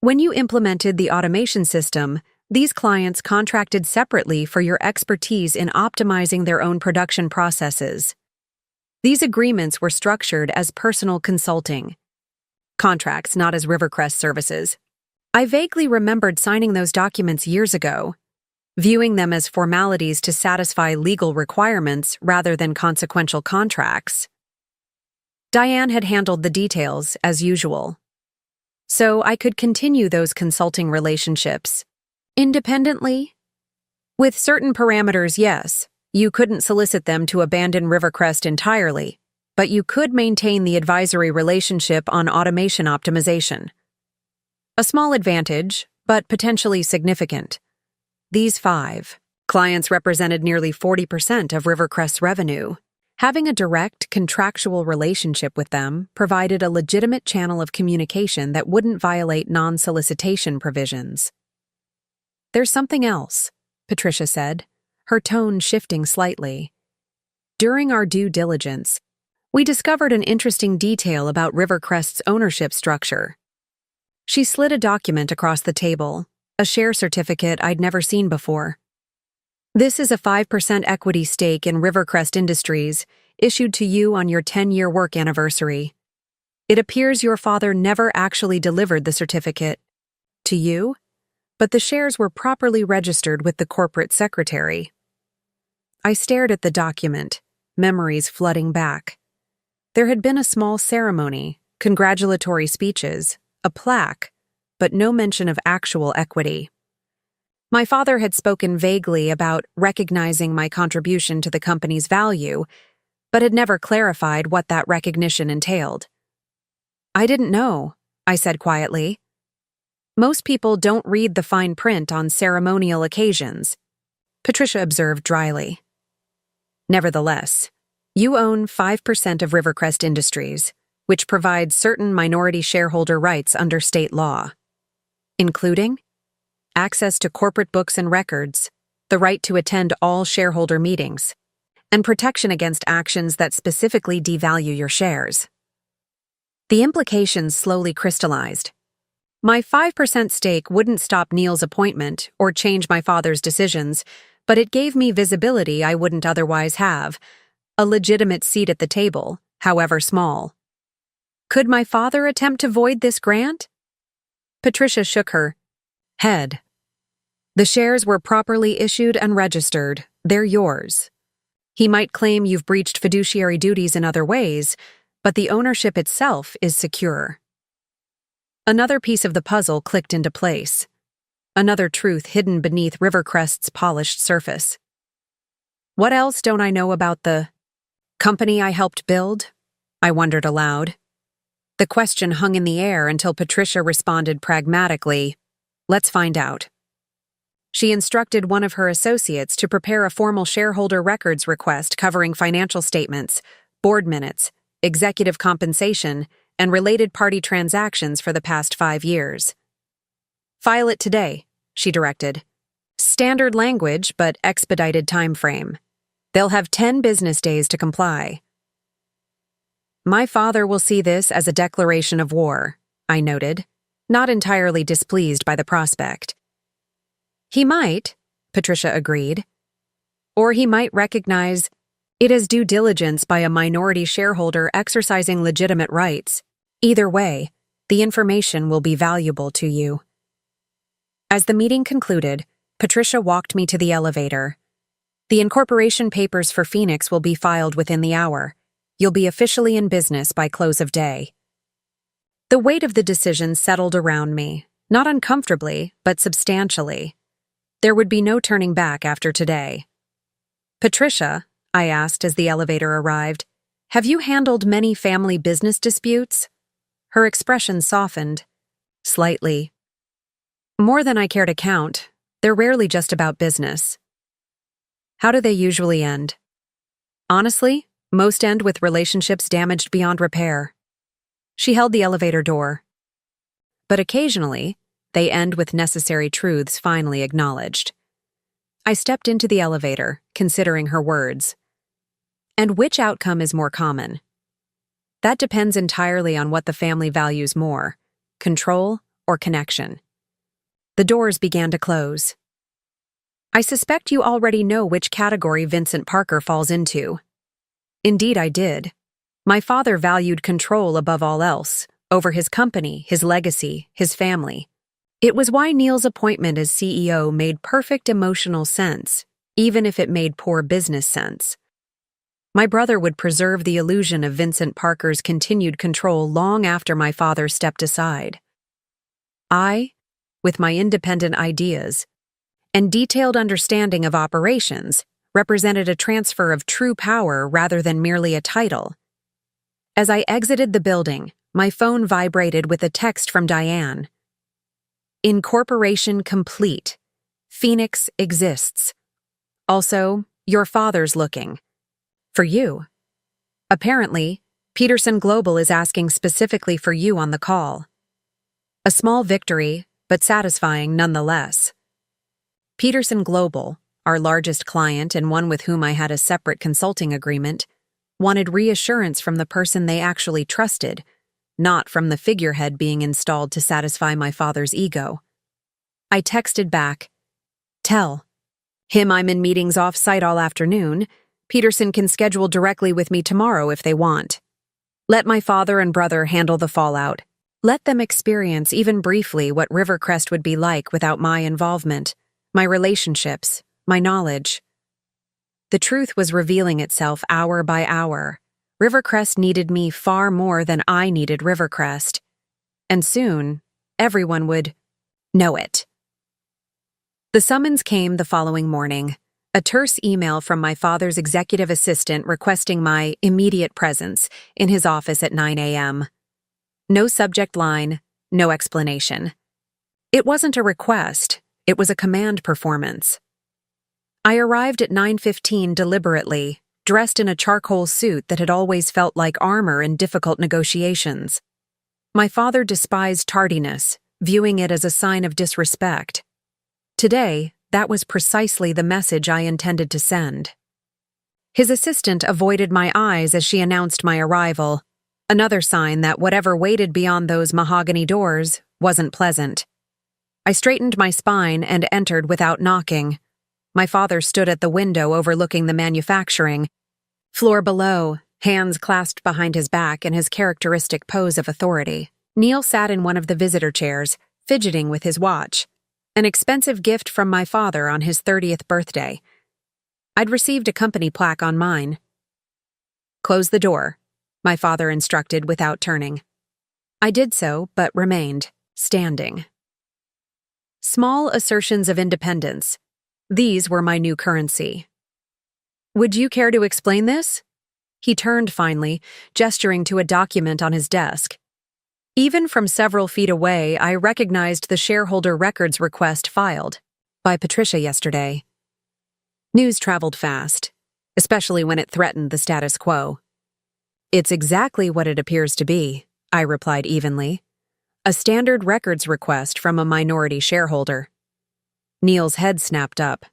"When you implemented the automation system, these clients contracted separately for your expertise in optimizing their own production processes. These agreements were structured as personal consulting contracts, not as Rivercrest services. I vaguely remembered signing those documents years ago, viewing them as formalities to satisfy legal requirements rather than consequential contracts. Diane had handled the details, as usual. So I could continue those consulting relationships independently? With certain parameters, yes. You couldn't solicit them to abandon Rivercrest entirely, but you could maintain the advisory relationship on automation optimization. A small advantage, but potentially significant. These 5 clients represented nearly 40% of Rivercrest's revenue. Having a direct, contractual relationship with them provided a legitimate channel of communication that wouldn't violate non-solicitation provisions. "There's something else," Patricia said, her tone shifting slightly. "During our due diligence, we discovered an interesting detail about Rivercrest's ownership structure." She slid a document across the table, a share certificate I'd never seen before. "This is a 5% equity stake in Rivercrest Industries, issued to you on your 10-year work anniversary. It appears your father never actually delivered the certificate to you, but the shares were properly registered with the corporate secretary." I stared at the document, memories flooding back. There had been a small ceremony, congratulatory speeches, a plaque, but no mention of actual equity. My father had spoken vaguely about recognizing my contribution to the company's value, but had never clarified what that recognition entailed. "I didn't know," I said quietly. Most people don't read the fine print on ceremonial occasions, Patricia observed dryly. Nevertheless, you own 5% of Rivercrest Industries, which provides certain minority shareholder rights under state law, including access to corporate books and records, the right to attend all shareholder meetings, and protection against actions that specifically devalue your shares. The implications slowly crystallized. My 5% stake wouldn't stop Neil's appointment or change my father's decisions, but it gave me visibility I wouldn't otherwise have, a legitimate seat at the table, however small. Could my father attempt to void this grant? Patricia shook her head. The shares were properly issued and registered. They're yours. He might claim you've breached fiduciary duties in other ways, but the ownership itself is secure. Another piece of the puzzle clicked into place. Another truth hidden beneath Rivercrest's polished surface. What else don't I know about the company I helped build? I wondered aloud. The question hung in the air until Patricia responded pragmatically, "Let's find out." She instructed one of her associates to prepare a formal shareholder records request covering financial statements, board minutes, executive compensation, and related party transactions for the past 5 years. "File it today," she directed. "Standard language, but expedited time frame. They'll have 10 business days to comply." "My father will see this as a declaration of war," I noted, not entirely displeased by the prospect. "He might," Patricia agreed. "Or he might recognize it as due diligence by a minority shareholder exercising legitimate rights. Either way, the information will be valuable to you." As the meeting concluded, Patricia walked me to the elevator. "The incorporation papers for Phoenix will be filed within the hour. You'll be officially in business by close of day." The weight of the decision settled around me, not uncomfortably, but substantially. There would be no turning back after today. "Patricia," I asked as the elevator arrived, "have you handled many family business disputes?" Her expression softened. Slightly. "More than I care to count. They're rarely just about business." "How do they usually end?" "Honestly, most end with relationships damaged beyond repair." She held the elevator door. "But occasionally, they end with necessary truths finally acknowledged." I stepped into the elevator, considering her words. "And which outcome is more common?" "That depends entirely on what the family values more, control or connection." The doors began to close. "I suspect you already know which category Vincent Parker falls into." Indeed, I did. My father valued control above all else, over his company, his legacy, his family. It was why Neil's appointment as CEO made perfect emotional sense, even if it made poor business sense. My brother would preserve the illusion of Vincent Parker's continued control long after my father stepped aside. I, with my independent ideas and detailed understanding of operations, represented a transfer of true power rather than merely a title. As I exited the building, my phone vibrated with a text from Diane. "Incorporation complete. Phoenix exists. Also, your father's looking. For you. Apparently, Peterson Global is asking specifically for you on the call." A small victory, but satisfying nonetheless. Peterson Global, our largest client and one with whom I had a separate consulting agreement, wanted reassurance from the person they actually trusted, not from the figurehead being installed to satisfy my father's ego. I texted back, "Tell him I'm in meetings off-site all afternoon. Peterson can schedule directly with me tomorrow if they want. Let my father and brother handle the fallout. Let them experience even briefly what Rivercrest would be like without my involvement, my relationships, my knowledge." The truth was revealing itself hour by hour. Rivercrest needed me far more than I needed Rivercrest. And soon, everyone would know it. The summons came the following morning. A terse email from my father's executive assistant requesting my immediate presence in his office at 9 a.m. No subject line, no explanation. It wasn't a request, it was a command performance. I arrived at 9:15 deliberately, dressed in a charcoal suit that had always felt like armor in difficult negotiations. My father despised tardiness, viewing it as a sign of disrespect. Today, that was precisely the message I intended to send. His assistant avoided my eyes as she announced my arrival, another sign that whatever waited beyond those mahogany doors wasn't pleasant. I straightened my spine and entered without knocking. My father stood at the window overlooking the manufacturing floor below, hands clasped behind his back in his characteristic pose of authority. Neil sat in one of the visitor chairs, fidgeting with his watch, an expensive gift from my father on his 30th birthday. I'd received a company plaque on mine. "Close the door," my father instructed without turning. I did so, but remained, standing. Small assertions of independence. These were my new currency. "Would you care to explain this?" He turned finally, gesturing to a document on his desk. Even from several feet away, I recognized the shareholder records request filed by Patricia yesterday. News traveled fast, especially when it threatened the status quo. "It's exactly what it appears to be," I replied evenly. "A standard records request from a minority shareholder." Neil's head snapped up.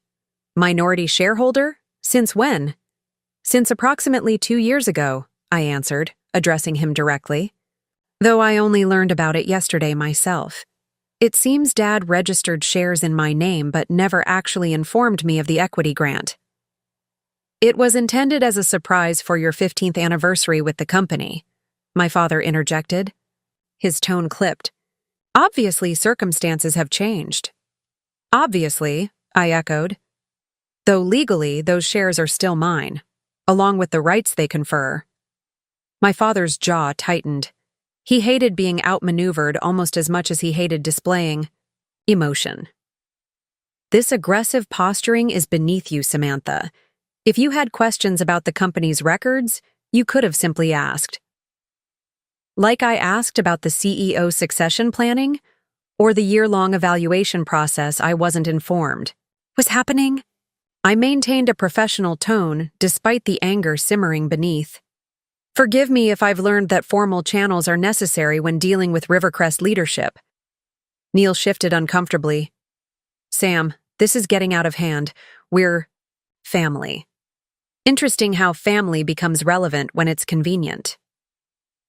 "Minority shareholder? Since when?" "Since approximately 2 years ago," I answered, addressing him directly. "Though I only learned about it yesterday myself. It seems Dad registered shares in my name but never actually informed me of the equity grant." "It was intended as a surprise for your 15th anniversary with the company," my father interjected. His tone clipped. "Obviously, circumstances have changed." "Obviously," I echoed. "Though legally, those shares are still mine, along with the rights they confer." My father's jaw tightened. He hated being outmaneuvered almost as much as he hated displaying emotion. "This aggressive posturing is beneath you, Samantha. If you had questions about the company's records, you could have simply asked." Like I asked about the CEO succession planning, or the year-long evaluation process I wasn't informed was happening. I maintained a professional tone despite the anger simmering beneath. "Forgive me if I've learned that formal channels are necessary when dealing with Rivercrest leadership." Neil shifted uncomfortably. "Sam, this is getting out of hand. We're family." Interesting how family becomes relevant when it's convenient.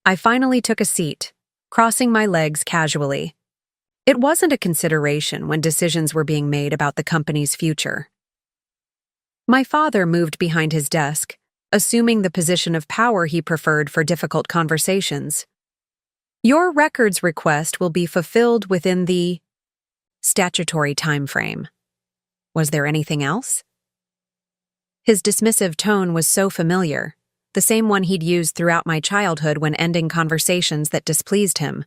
I finally took a seat, crossing my legs casually. It wasn't a consideration when decisions were being made about the company's future. My father moved behind his desk, assuming the position of power he preferred for difficult conversations. "Your records request will be fulfilled within the statutory time frame." Was there anything else? His dismissive tone was so familiar, the same one he'd used throughout my childhood when ending conversations that displeased him.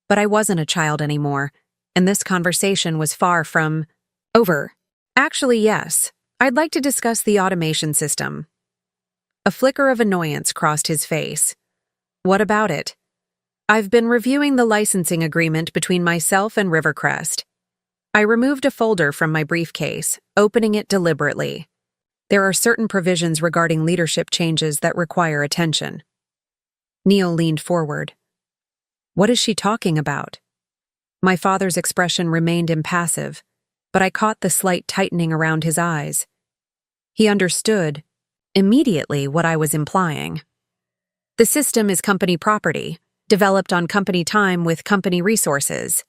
But I wasn't a child anymore, and this conversation was far from over. "Actually, yes. I'd like to discuss the automation system." A flicker of annoyance crossed his face. "What about it?" "I've been reviewing the licensing agreement between myself and Rivercrest." I removed a folder from my briefcase, opening it deliberately. There are certain provisions regarding leadership changes that require attention. Neil leaned forward. "What is she talking about?" My father's expression remained impassive, but I caught the slight tightening around his eyes. He understood immediately what I was implying. "The system is company property, developed on company time with company resources.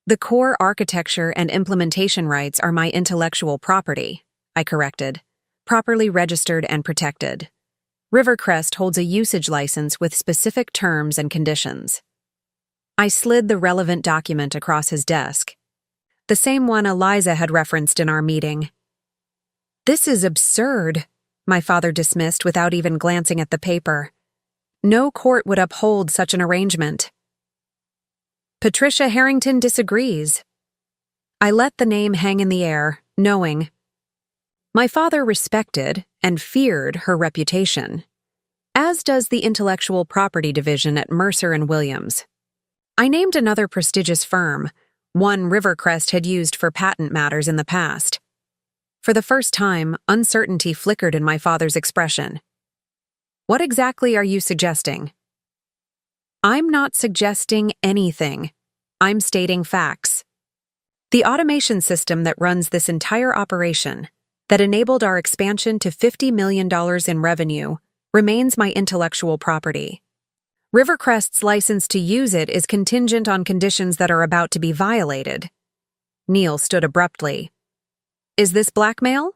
The core architecture and implementation rights are my intellectual property," I corrected, "properly registered and protected. Rivercrest holds a usage license with specific terms and conditions." I slid the relevant document across his desk, the same one Eliza had referenced in our meeting. "This is absurd," my father dismissed without even glancing at the paper. "No court would uphold such an arrangement." "Patricia Harrington disagrees." I let the name hang in the air, knowing my father respected and feared her reputation, as does the intellectual property division at Mercer and Williams. I named another prestigious firm, one Rivercrest had used for patent matters in the past. For the first time, uncertainty flickered in my father's expression. What exactly are you suggesting? I'm not suggesting anything. I'm stating facts. The automation system that runs this entire operation, that enabled our expansion to $50 million in revenue, remains my intellectual property. Rivercrest's license to use it is contingent on conditions that are about to be violated. Neil stood abruptly. Is this blackmail?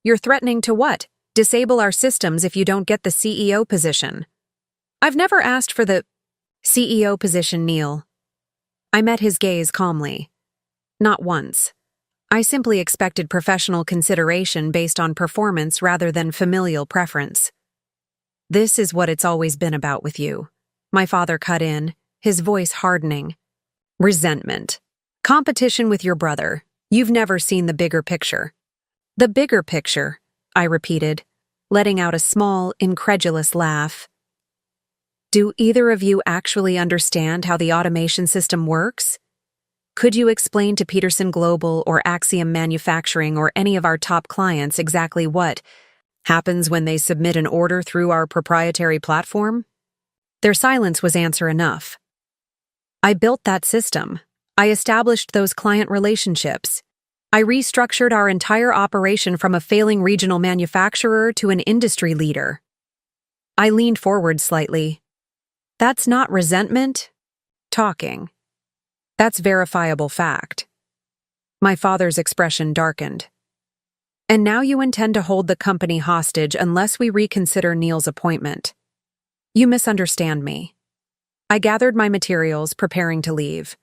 You're threatening to what? Disable our systems if you don't get the CEO position. I've never asked for the CEO position, Neil. I met his gaze calmly. Not once. I simply expected professional consideration based on performance rather than familial preference. This is what it's always been about with you. My father cut in, his voice hardening. Resentment. Competition with your brother. You've never seen the bigger picture. The bigger picture, I repeated, letting out a small, incredulous laugh. Do either of you actually understand how the automation system works? Could you explain to Peterson Global or Axiom Manufacturing or any of our top clients exactly what happens when they submit an order through our proprietary platform? Their silence was answer enough. I built that system. I established those client relationships. I restructured our entire operation from a failing regional manufacturer to an industry leader. I leaned forward slightly. That's not resentment. Talking. That's verifiable fact. My father's expression darkened. And now you intend to hold the company hostage unless we reconsider Neil's appointment. You misunderstand me. I gathered my materials, preparing to leave.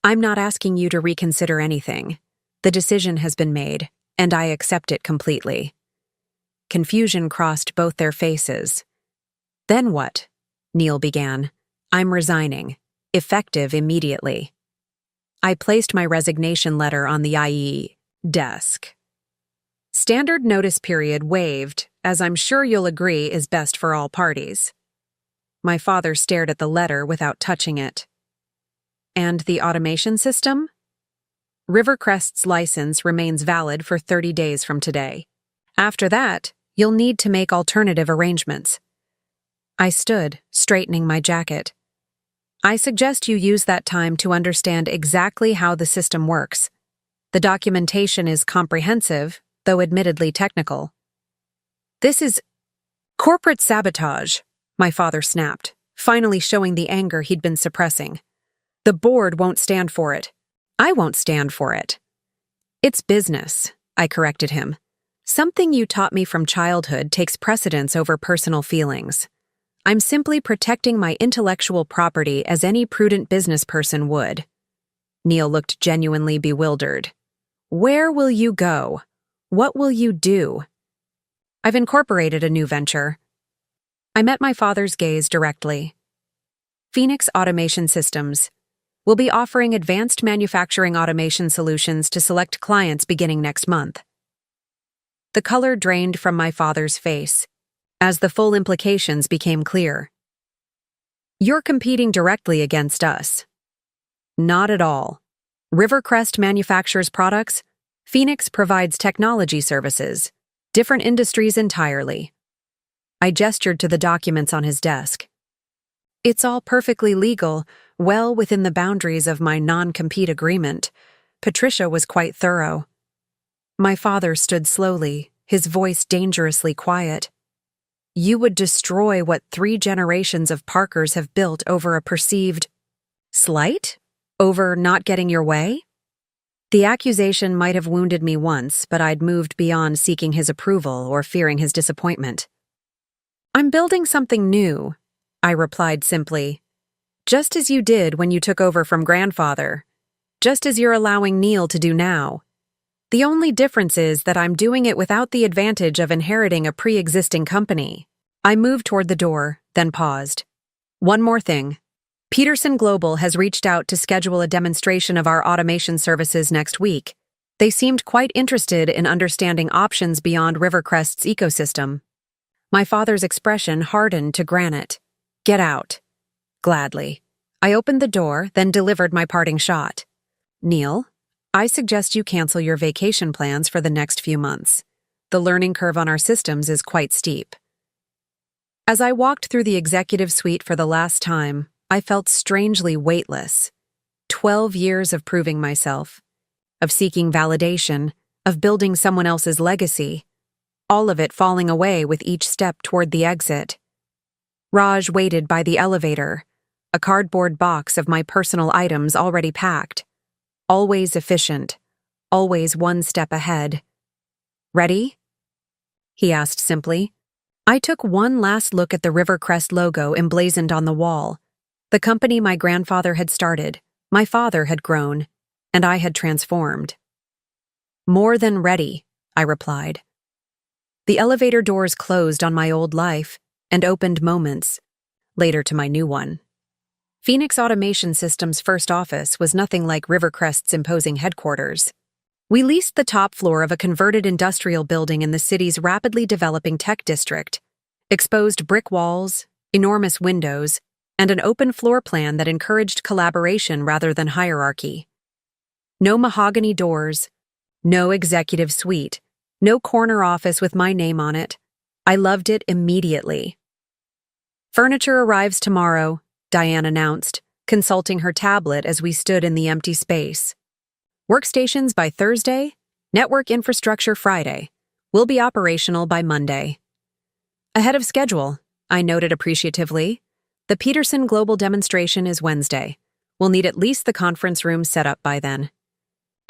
I'm not asking you to reconsider anything. The decision has been made, and I accept it completely. Confusion crossed both their faces. Then what? Neil began. I'm resigning. Effective immediately. I placed my resignation letter on the IE desk. Standard notice period waived, as I'm sure you'll agree is best for all parties. My father stared at the letter without touching it. And the automation system? Rivercrest's license remains valid for 30 days from today. After that, you'll need to make alternative arrangements. I stood, straightening my jacket. I suggest you use that time to understand exactly how the system works. The documentation is comprehensive, though admittedly technical. This is corporate sabotage, my father snapped, finally showing the anger he'd been suppressing. The board won't stand for it. I won't stand for it. It's business, I corrected him. Something you taught me from childhood takes precedence over personal feelings. I'm simply protecting my intellectual property as any prudent business person would. Neil looked genuinely bewildered. Where will you go? What will you do? I've incorporated a new venture. I met my father's gaze directly. Phoenix Automation Systems. We'll be offering advanced manufacturing automation solutions to select clients beginning next month. The color drained from my father's face, as the full implications became clear. You're competing directly against us. Not at all. Rivercrest manufactures products. Phoenix provides technology services. Different industries entirely. I gestured to the documents on his desk. It's all perfectly legal, well within the boundaries of my non-compete agreement. Patricia was quite thorough. My father stood slowly, his voice dangerously quiet. You would destroy what 3 generations of Parkers have built over a perceived slight? Over not getting your way? The accusation might have wounded me once, but I'd moved beyond seeking his approval or fearing his disappointment. I'm building something new, I replied simply. Just as you did when you took over from grandfather. Just as you're allowing Neil to do now. The only difference is that I'm doing it without the advantage of inheriting a pre-existing company. I moved toward the door, then paused. One more thing. Peterson Global has reached out to schedule a demonstration of our automation services next week. They seemed quite interested in understanding options beyond Rivercrest's ecosystem. My father's expression hardened to granite. Get out. Gladly. I opened the door, then delivered my parting shot. Neil, I suggest you cancel your vacation plans for the next few months. The learning curve on our systems is quite steep. As I walked through the executive suite for the last time, I felt strangely weightless. 12 years of proving myself, of seeking validation, of building someone else's legacy, all of it falling away with each step toward the exit. Raj waited by the elevator, a cardboard box of my personal items already packed. Always efficient, always one step ahead. Ready? He asked simply. I took one last look at the Rivercrest logo emblazoned on the wall. The company my grandfather had started, my father had grown, and I had transformed. More than ready, I replied. The elevator doors closed on my old life and opened moments later to my new one. Phoenix Automation Systems' first office was nothing like Rivercrest's imposing headquarters. We leased the top floor of a converted industrial building in the city's rapidly developing tech district, exposed brick walls, enormous windows, and an open floor plan that encouraged collaboration rather than hierarchy. No mahogany doors, no executive suite, no corner office with my name on it. I loved it immediately. Furniture arrives tomorrow, Diane announced, consulting her tablet as we stood in the empty space. Workstations by Thursday, network infrastructure Friday. We'll be operational by Monday. Ahead of schedule, I noted appreciatively. The Peterson Global Demonstration is Wednesday. We'll need at least the conference room set up by then.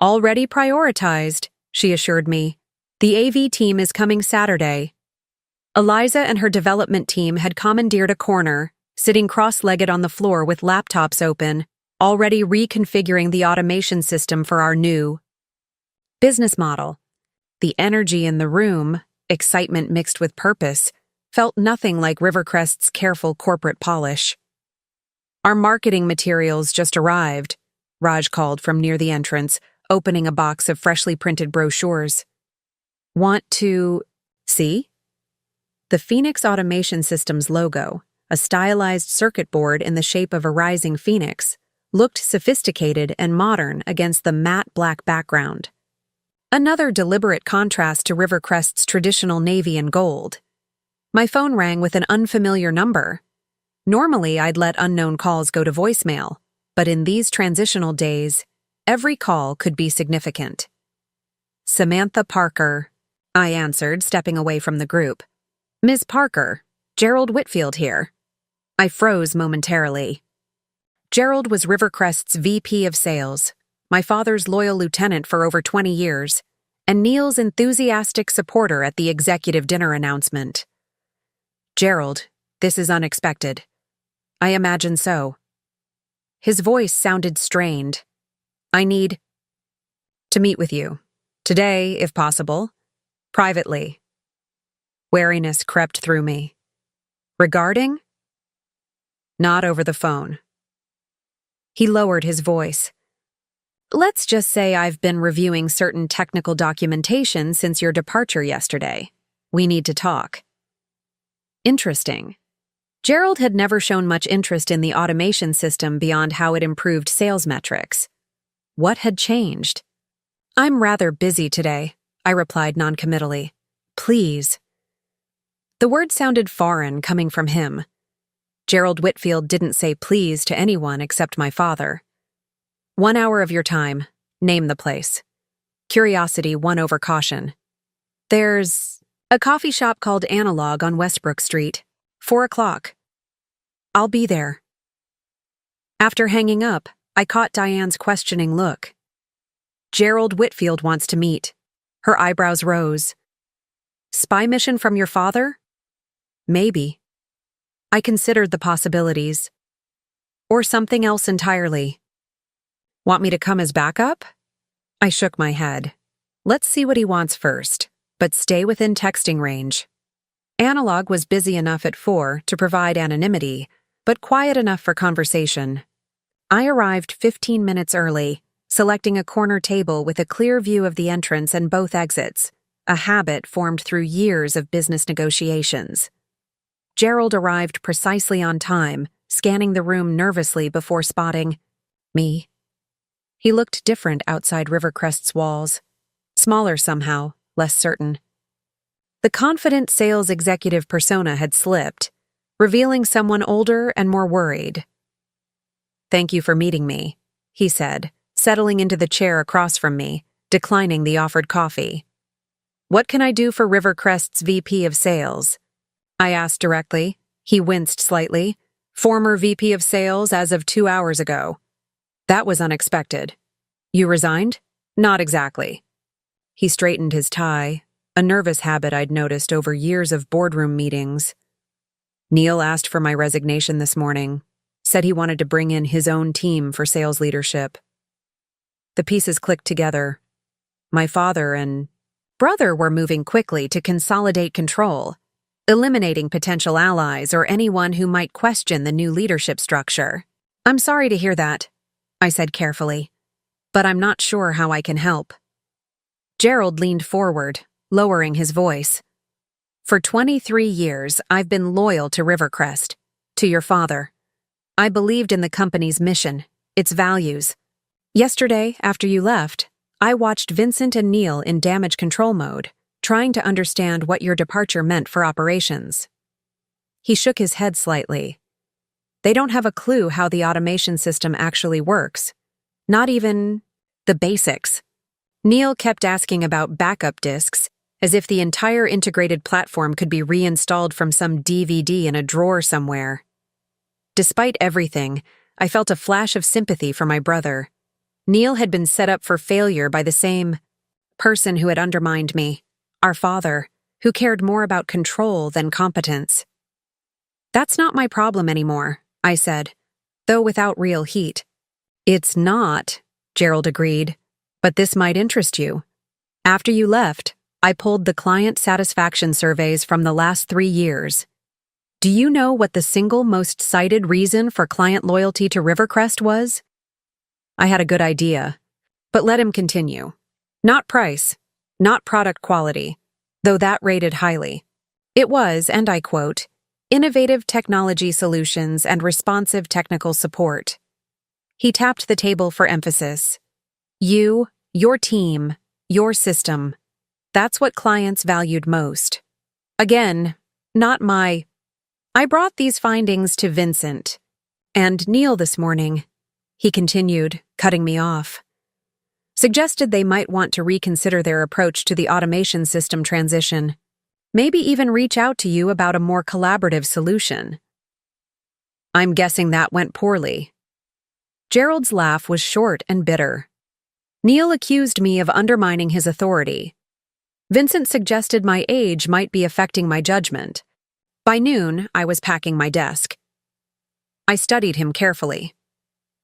Already prioritized, she assured me. The AV team is coming Saturday. Eliza and her development team had commandeered a corner, sitting cross-legged on the floor with laptops open, already reconfiguring the automation system for our new business model. The energy in the room, excitement mixed with purpose, felt nothing like Rivercrest's careful corporate polish. Our marketing materials just arrived, Raj called from near the entrance, opening a box of freshly printed brochures. Want to see? The Phoenix Automation Systems logo, a stylized circuit board in the shape of a rising phoenix, looked sophisticated and modern against the matte black background. Another deliberate contrast to Rivercrest's traditional navy and gold. My phone rang with an unfamiliar number. Normally, I'd let unknown calls go to voicemail, but in these transitional days, every call could be significant. Samantha Parker, I answered, stepping away from the group. Ms. Parker, Gerald Whitfield here. I froze momentarily. Gerald was Rivercrest's VP of Sales, my father's loyal lieutenant for over 20 years, and Neil's enthusiastic supporter at the executive dinner announcement. Gerald, this is unexpected. I imagine so. His voice sounded strained. I need to meet with you. Today, if possible. Privately. Wariness crept through me. Regarding? Not over the phone. He lowered his voice. Let's just say I've been reviewing certain technical documentation since your departure yesterday. We need to talk. Interesting. Gerald had never shown much interest in the automation system beyond how it improved sales metrics. What had changed? I'm rather busy today, I replied noncommittally. Please. The word sounded foreign coming from him. Gerald Whitfield didn't say please to anyone except my father. 1 hour of your time. Name the place. Curiosity won over caution. There's a coffee shop called Analog on Westbrook Street. 4 o'clock. I'll be there. After hanging up, I caught Diane's questioning look. Gerald Whitfield wants to meet. Her eyebrows rose. Spy mission from your father? Maybe. I considered the possibilities. Or something else entirely. Want me to come as backup? I shook my head. Let's see what he wants first, but stay within texting range. Analog was busy enough at 4 to provide anonymity, but quiet enough for conversation. I arrived 15 minutes early, selecting a corner table with a clear view of the entrance and both exits, a habit formed through years of business negotiations. Gerald arrived precisely on time, scanning the room nervously before spotting me. He looked different outside Rivercrest's walls. Smaller somehow, less certain. The confident sales executive persona had slipped, revealing someone older and more worried. "Thank you for meeting me," he said, settling into the chair across from me, declining the offered coffee. "What can I do for Rivercrest's VP of Sales?" I asked directly. He winced slightly. "Former VP of Sales as of 2 hours ago." That was unexpected. "You resigned?" "Not exactly." He straightened his tie, a nervous habit I'd noticed over years of boardroom meetings. "Neil asked for my resignation this morning, said he wanted to bring in his own team for sales leadership." The pieces clicked together. My father and brother were moving quickly to consolidate control, eliminating potential allies or anyone who might question the new leadership structure. "I'm sorry to hear that," I said carefully, "but I'm not sure how I can help." Gerald leaned forward, lowering his voice. "For 23 years, I've been loyal to Rivercrest, to your father. I believed in the company's mission, its values. Yesterday, after you left, I watched Vincent and Neil in damage control mode, trying to understand what your departure meant for operations." He shook his head slightly. "They don't have a clue how the automation system actually works. Not even the basics." Neil kept asking about backup disks, as if the entire integrated platform could be reinstalled from some DVD in a drawer somewhere. Despite everything, I felt a flash of sympathy for my brother. Neil had been set up for failure by the same person who had undermined me, our father, who cared more about control than competence. "That's not my problem anymore," I said, though without real heat. "It's not," Gerald agreed, "but this might interest you. After you left, I pulled the client satisfaction surveys from the last 3 years. Do you know what the single most cited reason for client loyalty to Rivercrest was?" I had a good idea, but let him continue. "Not price, not product quality, though that rated highly. It was, and I quote, innovative technology solutions and responsive technical support." He tapped the table for emphasis. "You, your team, your system. That's what clients valued most. Again, not my..." I brought these findings to Vincent and Neil this morning. He continued, cutting me off. "Suggested they might want to reconsider their approach to the automation system transition. Maybe even reach out to you about a more collaborative solution." "I'm guessing that went poorly." Gerald's laugh was short and bitter. "Neil accused me of undermining his authority. Vincent suggested my age might be affecting my judgment. By noon, I was packing my desk." I studied him carefully.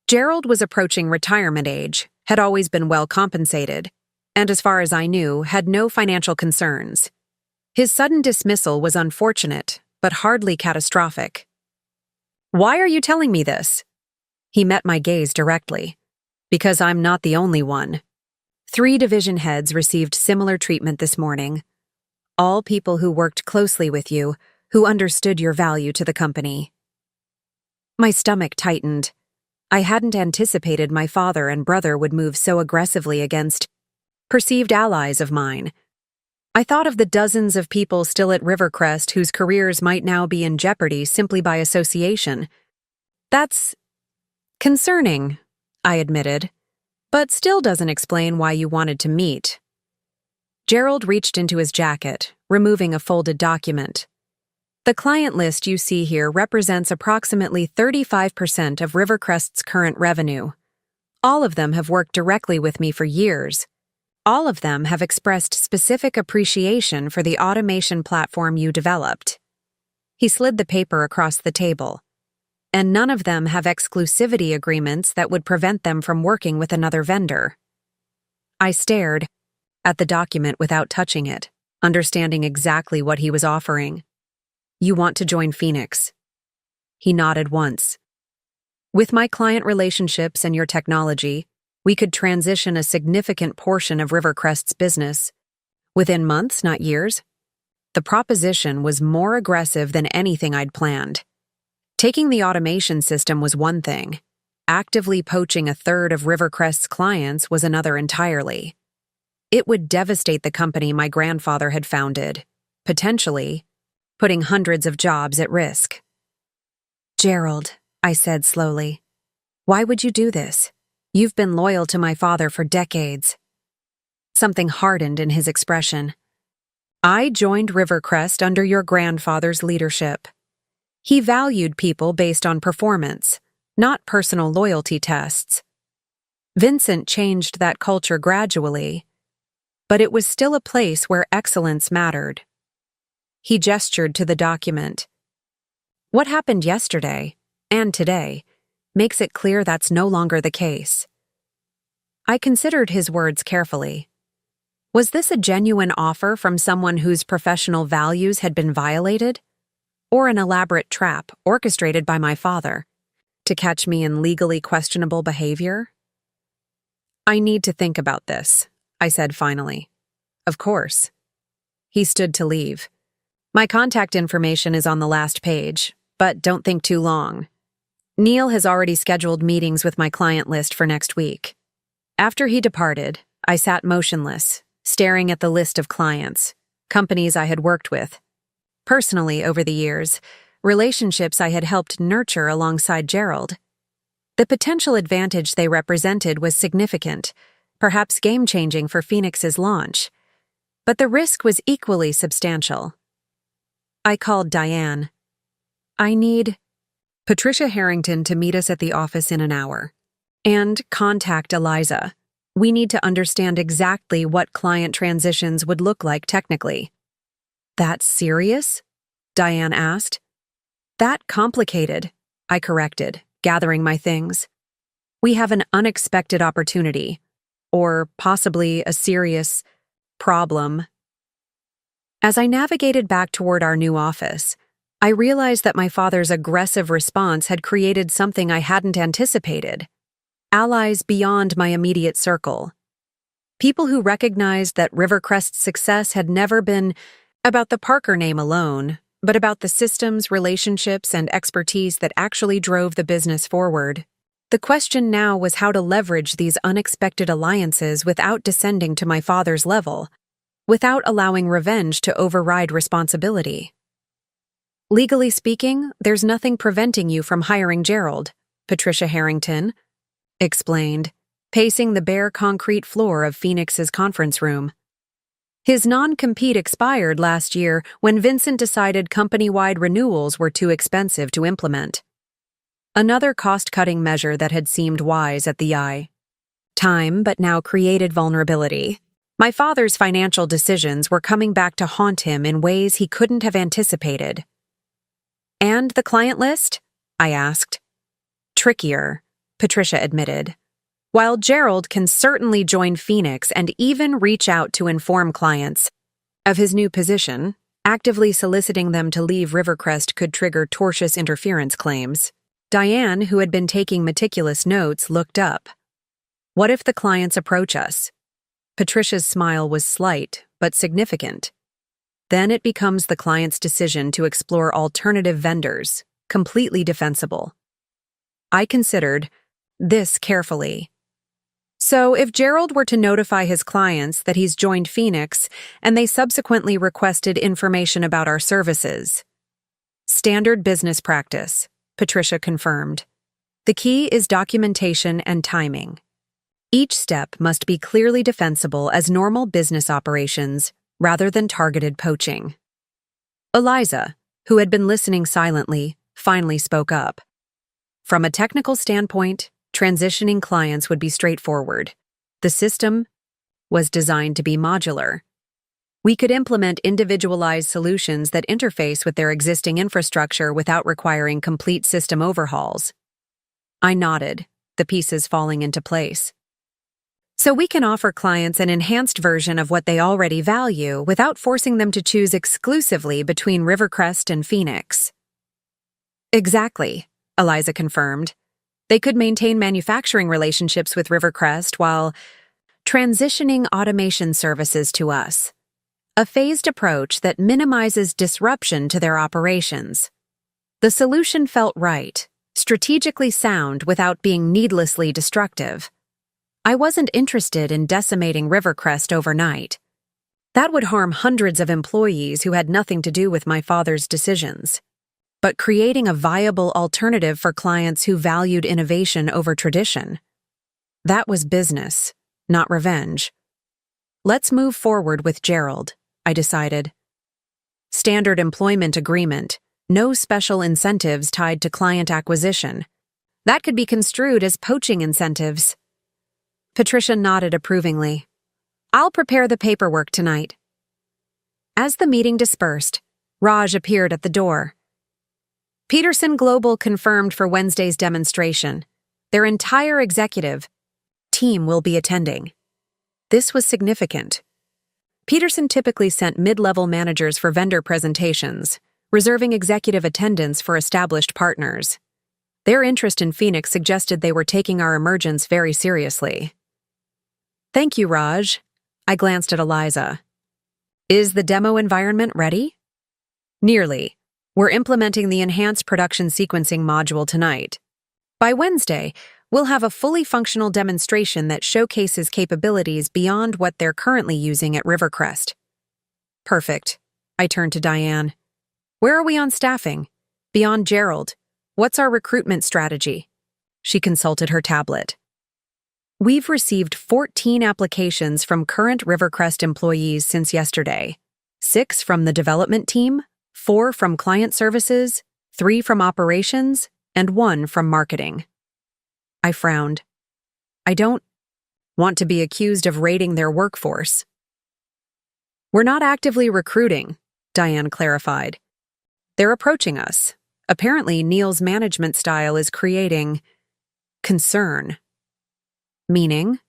Gerald was approaching retirement age, had always been well compensated, and as far as I knew, had no financial concerns. His sudden dismissal was unfortunate, but hardly catastrophic. "Why are you telling me this?" He met my gaze directly. "Because I'm not the only one. 3 division heads received similar treatment this morning. All people who worked closely with you, who understood your value to the company." My stomach tightened. I hadn't anticipated my father and brother would move so aggressively against perceived allies of mine. I thought of the dozens of people still at Rivercrest whose careers might now be in jeopardy simply by association. "That's concerning," I admitted, "but still doesn't explain why you wanted to meet." Gerald reached into his jacket, removing a folded document. "The client list you see here represents approximately 35% of Rivercrest's current revenue. All of them have worked directly with me for years. All of them have expressed specific appreciation for the automation platform you developed." He slid the paper across the table. "And none of them have exclusivity agreements that would prevent them from working with another vendor." I stared at the document without touching it, understanding exactly what he was offering. "You want to join Phoenix?" He nodded once. "With my client relationships and your technology, we could transition a significant portion of Rivercrest's business. Within months, not years." The proposition was more aggressive than anything I'd planned. Taking the automation system was one thing. Actively poaching a third of Rivercrest's clients was another entirely. It would devastate the company my grandfather had founded, potentially putting hundreds of jobs at risk. "Gerald," I said slowly, "why would you do this? You've been loyal to my father for decades." Something hardened in his expression. "I joined Rivercrest under your grandfather's leadership. He valued people based on performance, not personal loyalty tests. Vincent changed that culture gradually, but it was still a place where excellence mattered." He gestured to the document. "What happened yesterday, and today, makes it clear that's no longer the case." I considered his words carefully. Was this a genuine offer from someone whose professional values had been violated? Or an elaborate trap orchestrated by my father to catch me in legally questionable behavior? "I need to think about this," I said finally. "Of course." He stood to leave. "My contact information is on the last page, but don't think too long. Neil has already scheduled meetings with my client list for next week." After he departed, I sat motionless, staring at the list of clients, companies I had worked with. Personally, over the years, relationships I had helped nurture alongside Gerald. The potential advantage they represented was significant, perhaps game-changing for Phoenix's launch. But the risk was equally substantial. I called Diane. "I need Patricia Harrington to meet us at the office in an hour. And contact Eliza. We need to understand exactly what client transitions would look like technically." "That's serious?" Diane asked. "That complicated," I corrected, gathering my things. "We have an unexpected opportunity, or possibly a serious problem." As I navigated back toward our new office, I realized that my father's aggressive response had created something I hadn't anticipated. Allies beyond my immediate circle. People who recognized that Rivercrest's success had never been about the Parker name alone, but about the systems, relationships, and expertise that actually drove the business forward. The question now was how to leverage these unexpected alliances without descending to my father's level, without allowing revenge to override responsibility. "Legally speaking, there's nothing preventing you from hiring Gerald," Patricia Harrington explained, pacing the bare concrete floor of Phoenix's conference room. "His non-compete expired last year when Vincent decided company-wide renewals were too expensive to implement. Another cost-cutting measure that had seemed wise at the time but now created vulnerability. My father's financial decisions were coming back to haunt him in ways he couldn't have anticipated." "And the client list?" I asked. "Trickier," Patricia admitted. "While Gerald can certainly join Phoenix and even reach out to inform clients of his new position, actively soliciting them to leave Rivercrest could trigger tortious interference claims." Diane, who had been taking meticulous notes, looked up. "What if the clients approach us?" Patricia's smile was slight, but significant. "Then it becomes the client's decision to explore alternative vendors, completely defensible." I considered this carefully. "So if Gerald were to notify his clients that he's joined Phoenix and they subsequently requested information about our services?" "Standard business practice," Patricia confirmed. "The key is documentation and timing. Each step must be clearly defensible as normal business operations rather than targeted poaching." Eliza, who had been listening silently, finally spoke up. "From a technical standpoint, transitioning clients would be straightforward. The system was designed to be modular. We could implement individualized solutions that interface with their existing infrastructure without requiring complete system overhauls." I nodded, the pieces falling into place. "So we can offer clients an enhanced version of what they already value without forcing them to choose exclusively between Rivercrest and Phoenix." "Exactly," Eliza confirmed. "They could maintain manufacturing relationships with Rivercrest while transitioning automation services to us. A phased approach that minimizes disruption to their operations." The solution felt right, strategically sound without being needlessly destructive. I wasn't interested in decimating Rivercrest overnight. That would harm hundreds of employees who had nothing to do with my father's decisions. But creating a viable alternative for clients who valued innovation over tradition. That was business, not revenge. Let's move forward with Gerald, I decided. Standard employment agreement, no special incentives tied to client acquisition. That could be construed as poaching incentives. Patricia nodded approvingly. I'll prepare the paperwork tonight. As the meeting dispersed, Raj appeared at the door. Peterson Global confirmed for Wednesday's demonstration. Their entire executive team will be attending. This was significant. Peterson typically sent mid-level managers for vendor presentations, reserving executive attendance for established partners. Their interest in Phoenix suggested they were taking our emergence very seriously. Thank you, Raj. I glanced at Eliza. Is the demo environment ready? Nearly. We're implementing the enhanced production sequencing module tonight. By Wednesday, we'll have a fully functional demonstration that showcases capabilities beyond what they're currently using at Rivercrest. Perfect. I turned to Diane. Where are we on staffing? Beyond Gerald, what's our recruitment strategy? She consulted her tablet. We've received 14 applications from current Rivercrest employees since yesterday. 6 from the development team, 4 from client services, 3 from operations, and 1 from marketing. I frowned. I don't want to be accused of raiding their workforce. We're not actively recruiting, Diane clarified. They're approaching us. Apparently, Neil's management style is creating concern. Meaning?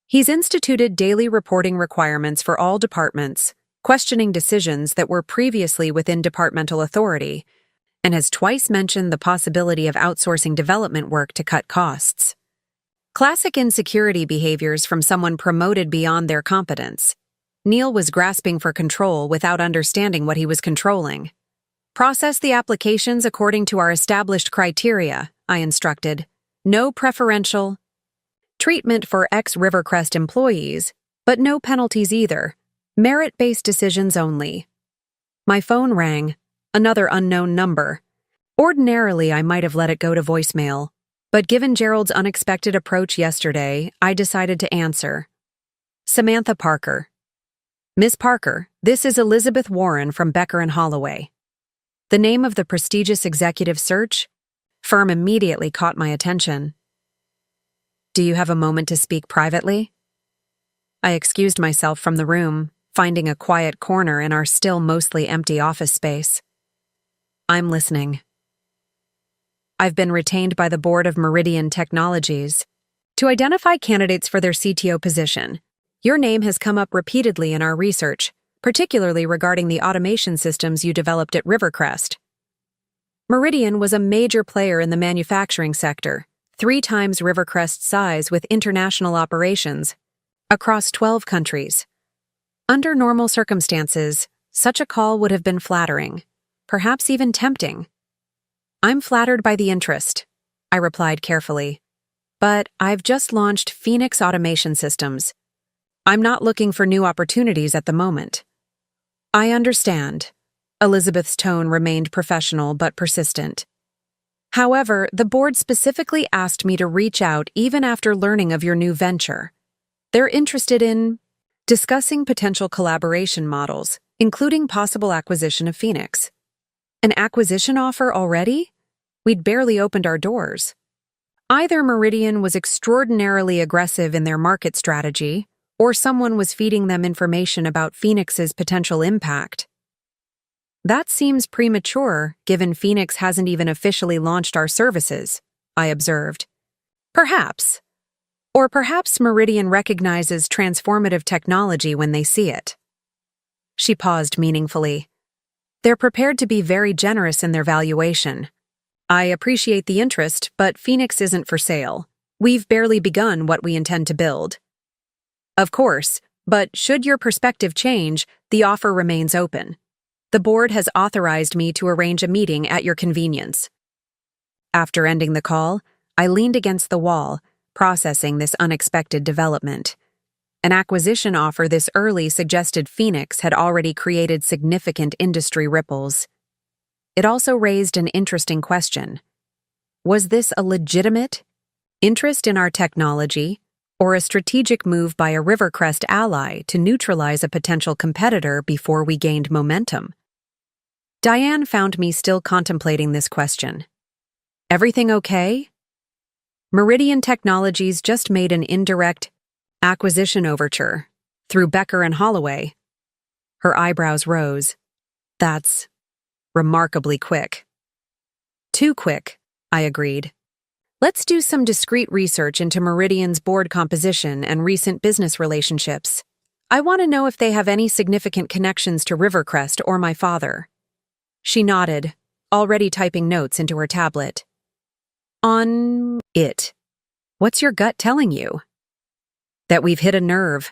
He's instituted daily reporting requirements for all departments, questioning decisions that were previously within departmental authority, and has twice mentioned the possibility of outsourcing development work to cut costs. Classic insecurity behaviors from someone promoted beyond their competence. Neil was grasping for control without understanding what he was controlling. Process the applications according to our established criteria, I instructed. No preferential treatment for ex-Rivercrest employees, but no penalties either. Merit-based decisions only. My phone rang. Another unknown number. Ordinarily, I might have let it go to voicemail, but given Gerald's unexpected approach yesterday, I decided to answer. Samantha Parker. Miss Parker, this is Elizabeth Warren from Becker and Holloway. The name of the prestigious executive search firm immediately caught my attention. Do you have a moment to speak privately? I excused myself from the room, finding a quiet corner in our still mostly empty office space. I'm listening. I've been retained by the board of Meridian Technologies to identify candidates for their CTO position. Your name has come up repeatedly in our research, particularly regarding the automation systems you developed at Rivercrest. Meridian was a major player in the manufacturing sector, 3 times Rivercrest's size with international operations across 12 countries. Under normal circumstances, such a call would have been flattering, perhaps even tempting. I'm flattered by the interest, I replied carefully, but I've just launched Phoenix Automation Systems. I'm not looking for new opportunities at the moment. I understand. Elizabeth's tone remained professional but persistent. However, the board specifically asked me to reach out even after learning of your new venture. They're interested in discussing potential collaboration models, including possible acquisition of Phoenix. An acquisition offer already? We'd barely opened our doors. Either Meridian was extraordinarily aggressive in their market strategy, or someone was feeding them information about Phoenix's potential impact. That seems premature, given Phoenix hasn't even officially launched our services, I observed. Perhaps. Or perhaps Meridian recognizes transformative technology when they see it. She paused meaningfully. They're prepared to be very generous in their valuation. I appreciate the interest, but Phoenix isn't for sale. We've barely begun what we intend to build. Of course, but should your perspective change, the offer remains open. The board has authorized me to arrange a meeting at your convenience. After ending the call, I leaned against the wall, processing this unexpected development. An acquisition offer this early suggested Phoenix had already created significant industry ripples. It also raised an interesting question. Was this a legitimate interest in our technology, or a strategic move by a Rivercrest ally to neutralize a potential competitor before we gained momentum? Diane found me still contemplating this question. Everything okay? Meridian Technologies just made an indirect acquisition overture through Becker and Holloway. Her eyebrows rose. That's remarkably quick. Too quick, I agreed. Let's do some discrete research into Meridian's board composition and recent business relationships. I want to know if they have any significant connections to Rivercrest or my father. She nodded, already typing notes into her tablet. On it. What's your gut telling you? That we've hit a nerve,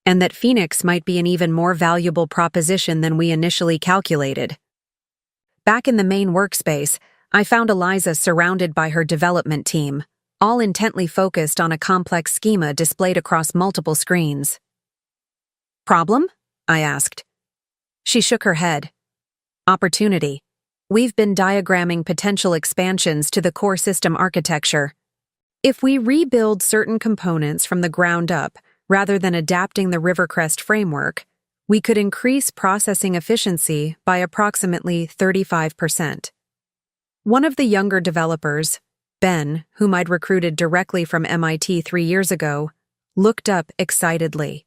and that Phoenix might be an even more valuable proposition than we initially calculated. Back in the main workspace, I found Eliza surrounded by her development team, all intently focused on a complex schema displayed across multiple screens. Problem? I asked. She shook her head. Opportunity. We've been diagramming potential expansions to the core system architecture. If we rebuild certain components from the ground up, rather than adapting the Rivercrest framework, we could increase processing efficiency by approximately 35%. One of the younger developers, Ben, whom I'd recruited directly from MIT 3 years ago, looked up excitedly.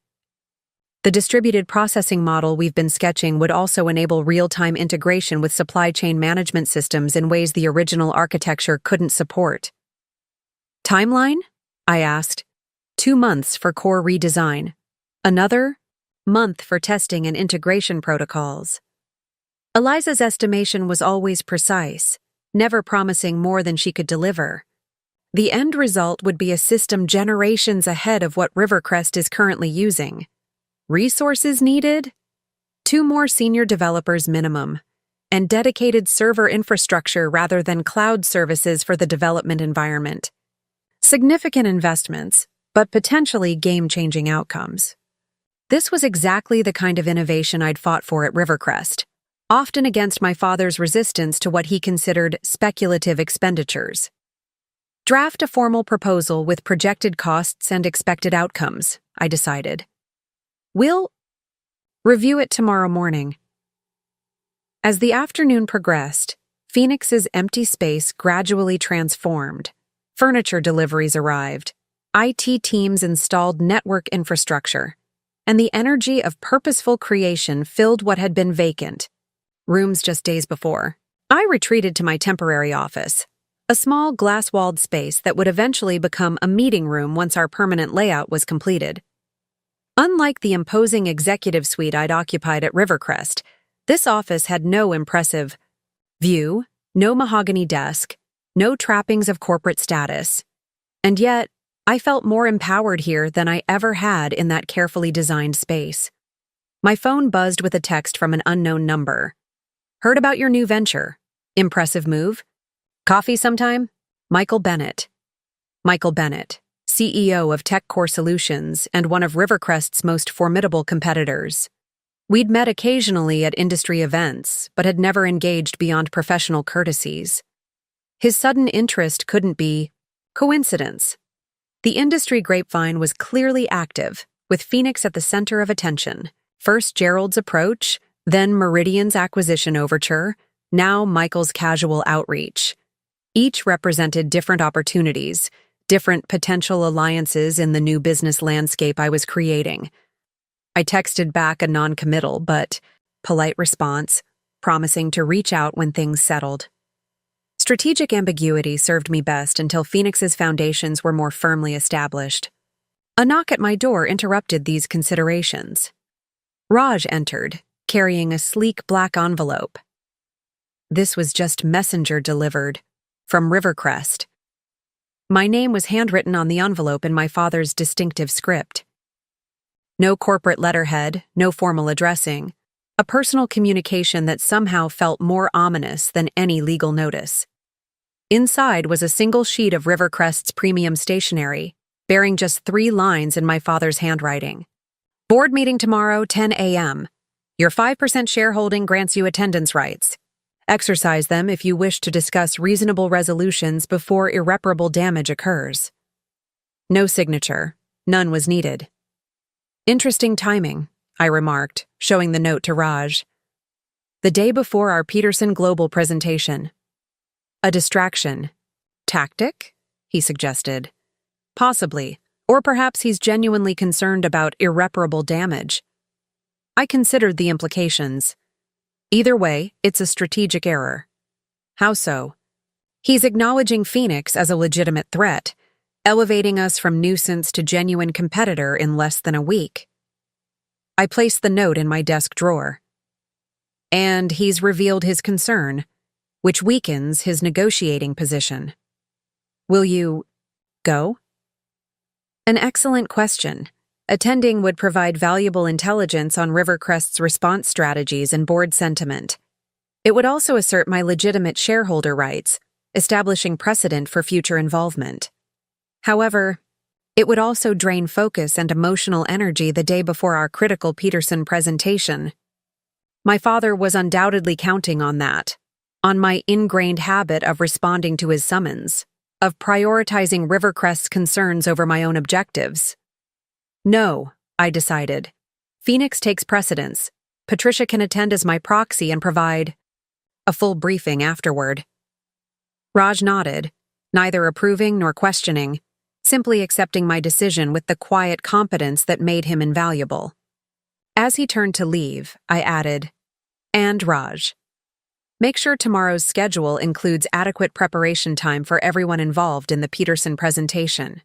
The distributed processing model we've been sketching would also enable real-time integration with supply chain management systems in ways the original architecture couldn't support. Timeline? I asked. 2 months for core redesign. Another month for testing and integration protocols. Eliza's estimation was always precise, never promising more than she could deliver. The end result would be a system generations ahead of what Rivercrest is currently using. Resources needed? 2 more senior developers minimum, and dedicated server infrastructure rather than cloud services for the development environment. Significant investments, but potentially game-changing outcomes. This was exactly the kind of innovation I'd fought for at Rivercrest, often against my father's resistance to what he considered speculative expenditures. Draft a formal proposal with projected costs and expected outcomes, I decided. We'll review it tomorrow morning. As the afternoon progressed, Phoenix's empty space gradually transformed. Furniture deliveries arrived, IT teams installed network infrastructure, and the energy of purposeful creation filled what had been vacant. Rooms just days before. I retreated to my temporary office, a small glass-walled space that would eventually become a meeting room once our permanent layout was completed. Unlike the imposing executive suite I'd occupied at Rivercrest, this office had no impressive view, no mahogany desk, no trappings of corporate status. And yet, I felt more empowered here than I ever had in that carefully designed space. My phone buzzed with a text from an unknown number. Heard about your new venture. Impressive move. Coffee sometime? Michael Bennett. Michael Bennett, CEO of TechCore Solutions and one of Rivercrest's most formidable competitors. We'd met occasionally at industry events, but had never engaged beyond professional courtesies. His sudden interest couldn't be coincidence. The industry grapevine was clearly active, with Phoenix at the center of attention. First Gerald's approach, then Meridian's acquisition overture, now Michael's casual outreach. Each represented different opportunities, different potential alliances in the new business landscape I was creating. I texted back a non-committal but polite response, promising to reach out when things settled. Strategic ambiguity served me best until Phoenix's foundations were more firmly established. A knock at my door interrupted these considerations. Raj entered, carrying a sleek black envelope. This was just messenger delivered, from Rivercrest. My name was handwritten on the envelope in my father's distinctive script. No corporate letterhead, no formal addressing, a personal communication that somehow felt more ominous than any legal notice. Inside was a single sheet of Rivercrest's premium stationery, bearing just 3 lines in my father's handwriting. Board meeting tomorrow, 10 a.m. Your 5% shareholding grants you attendance rights. Exercise them if you wish to discuss reasonable resolutions before irreparable damage occurs. No signature. None was needed. Interesting timing, I remarked, showing the note to Raj. The day before our Peterson Global presentation. A distraction. Tactic? He suggested. Possibly. Or perhaps he's genuinely concerned about irreparable damage. I considered the implications. Either way, it's a strategic error. How so? He's acknowledging Phoenix as a legitimate threat, elevating us from nuisance to genuine competitor in less than a week. I placed the note in my desk drawer. And he's revealed his concern, which weakens his negotiating position. Will you go? An excellent question. Attending would provide valuable intelligence on Rivercrest's response strategies and board sentiment. It would also assert my legitimate shareholder rights, establishing precedent for future involvement. However, it would also drain focus and emotional energy the day before our critical Peterson presentation. My father was undoubtedly counting on that, on my ingrained habit of responding to his summons, of prioritizing Rivercrest's concerns over my own objectives. No, I decided. Phoenix takes precedence. Patricia can attend as my proxy and provide a full briefing afterward. Raj nodded, neither approving nor questioning, simply accepting my decision with the quiet competence that made him invaluable. As he turned to leave, I added, "And Raj, make sure tomorrow's schedule includes adequate preparation time for everyone involved in the Peterson presentation.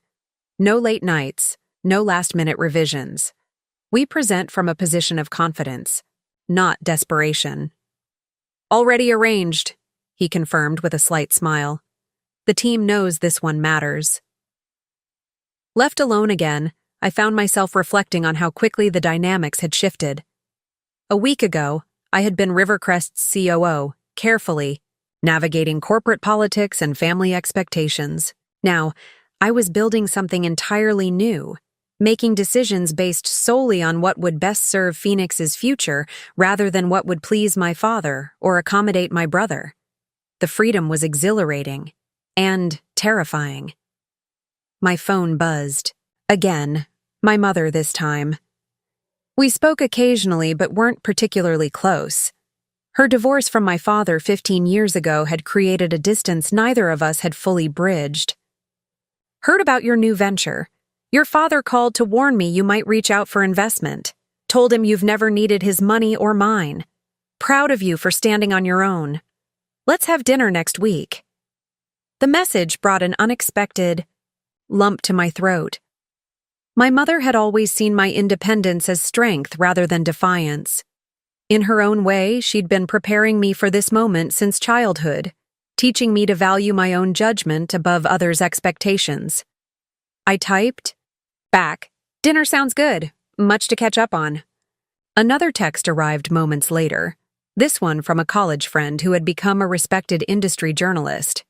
No late nights, no last-minute revisions. We present from a position of confidence, not desperation." "Already arranged," he confirmed with a slight smile. "The team knows this one matters." Left alone again, I found myself reflecting on how quickly the dynamics had shifted. A week ago, I had been Rivercrest's COO, carefully, navigating corporate politics and family expectations. Now, I was building something entirely new, making decisions based solely on what would best serve Phoenix's future rather than what would please my father or accommodate my brother. The freedom was exhilarating and terrifying. My phone buzzed. Again, my mother this time. We spoke occasionally but weren't particularly close. Her divorce from my father 15 years ago had created a distance neither of us had fully bridged. "Heard about your new venture. Your father called to warn me you might reach out for investment. Told him you've never needed his money or mine. Proud of you for standing on your own. Let's have dinner next week." The message brought an unexpected lump to my throat. My mother had always seen my independence as strength rather than defiance. In her own way, she'd been preparing me for this moment since childhood, teaching me to value my own judgment above others' expectations. I typed back, "Dinner sounds good. Much to catch up on." Another text arrived moments later, this one from a college friend who had become a respected industry journalist.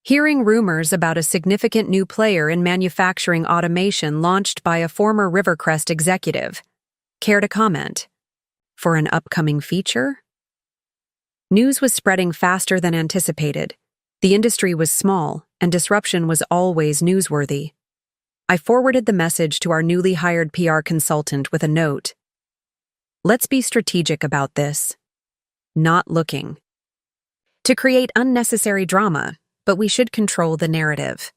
Hearing rumors about a significant new player in manufacturing automation launched by a former Rivercrest executive. Care to comment? For an upcoming feature? News was spreading faster than anticipated. The industry was small, and disruption was always newsworthy. I forwarded the message to our newly hired PR consultant with a note. "Let's be strategic about this. Not looking to create unnecessary drama, but we should control the narrative."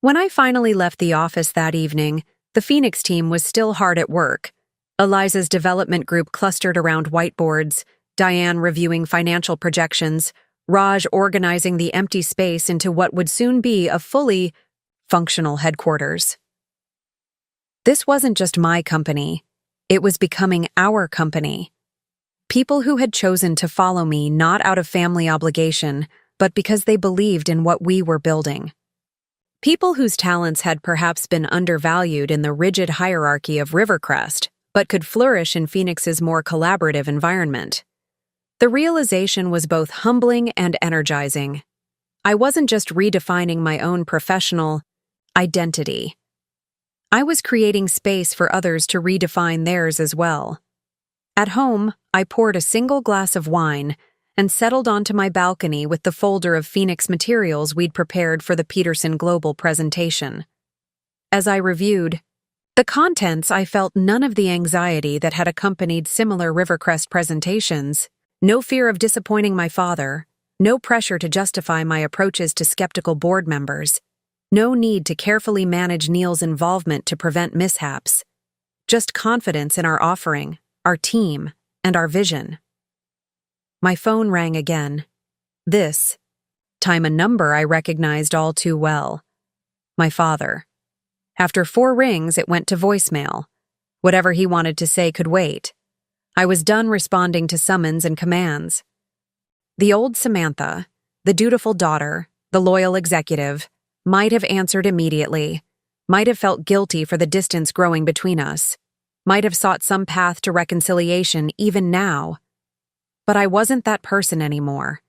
When I finally left the office that evening, the Phoenix team was still hard at work. Eliza's development group clustered around whiteboards, Diane reviewing financial projections, Raj organizing the empty space into what would soon be a fully functional headquarters. This wasn't just my company. It was becoming our company. People who had chosen to follow me not out of family obligation, but because they believed in what we were building. People whose talents had perhaps been undervalued in the rigid hierarchy of Rivercrest, but could flourish in Phoenix's more collaborative environment. The realization was both humbling and energizing. I wasn't just redefining my own professional identity. I was creating space for others to redefine theirs as well. At home, I poured a single glass of wine and settled onto my balcony with the folder of Phoenix materials we'd prepared for the Peterson Global presentation. As I reviewed the contents, I felt none of the anxiety that had accompanied similar Rivercrest presentations, no fear of disappointing my father, no pressure to justify my approaches to skeptical board members, no need to carefully manage Neil's involvement to prevent mishaps, just confidence in our offering, our team, and our vision. My phone rang again. This time a number I recognized all too well. My father. After 4 rings, it went to voicemail. Whatever he wanted to say could wait. I was done responding to summons and commands. The old Samantha, the dutiful daughter, the loyal executive, might have answered immediately, might have felt guilty for the distance growing between us, might have sought some path to reconciliation even now. But I wasn't that person anymore.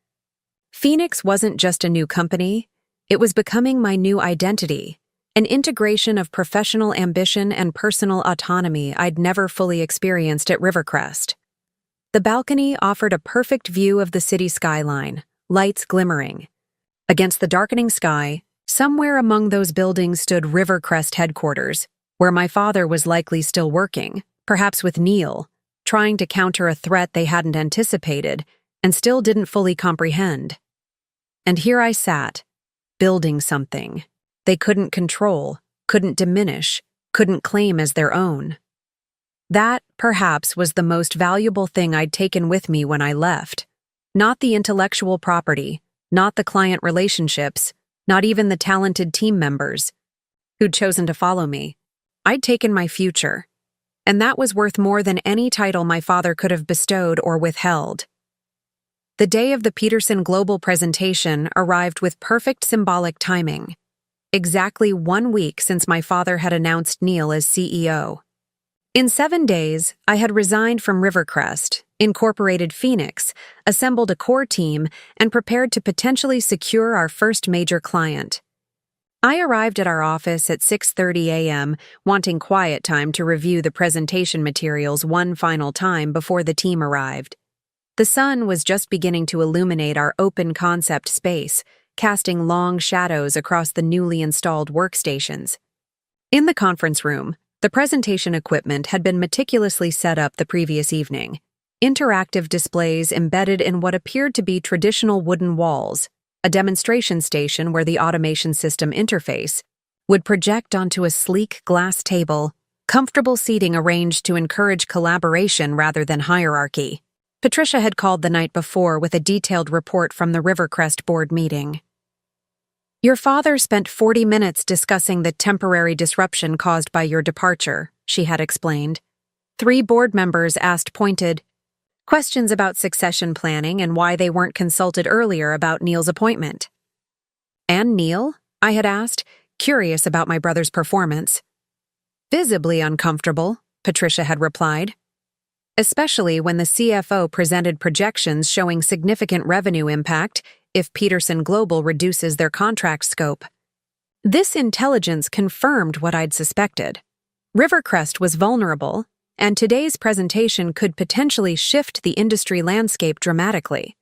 Phoenix wasn't just a new company, it was becoming my new identity, an integration of professional ambition and personal autonomy I'd never fully experienced at Rivercrest. The balcony offered a perfect view of the city skyline, lights glimmering. Against the darkening sky, somewhere among those buildings stood Rivercrest headquarters, where my father was likely still working, perhaps with Neil, trying to counter a threat they hadn't anticipated and still didn't fully comprehend. And here I sat, building something they couldn't control, couldn't diminish, couldn't claim as their own. That, perhaps, was the most valuable thing I'd taken with me when I left. Not the intellectual property, not the client relationships, not even the talented team members who'd chosen to follow me. I'd taken my future, and that was worth more than any title my father could have bestowed or withheld. The day of the Peterson Global presentation arrived with perfect symbolic timing. Exactly 1 week since my father had announced Neil as CEO. In 7 days, I had resigned from Rivercrest, incorporated Phoenix, assembled a core team, and prepared to potentially secure our first major client. I arrived at our office at 6:30 a.m., wanting quiet time to review the presentation materials one final time before the team arrived. The sun was just beginning to illuminate our open concept space, casting long shadows across the newly installed workstations. In the conference room, the presentation equipment had been meticulously set up the previous evening. Interactive displays embedded in what appeared to be traditional wooden walls, a demonstration station where the automation system interface would project onto a sleek glass table, comfortable seating arranged to encourage collaboration rather than hierarchy. Patricia had called the night before with a detailed report from the Rivercrest board meeting. Your father spent 40 minutes discussing the temporary disruption caused by your departure, she had explained. 3 board members asked pointed questions about succession planning and why they weren't consulted earlier about Neil's appointment. And Neil? I had asked, curious about my brother's performance. Visibly uncomfortable, Patricia had replied. Especially when the CFO presented projections showing significant revenue impact if Peterson Global reduces their contract scope. This intelligence confirmed what I'd suspected. Rivercrest was vulnerable, and today's presentation could potentially shift the industry landscape dramatically.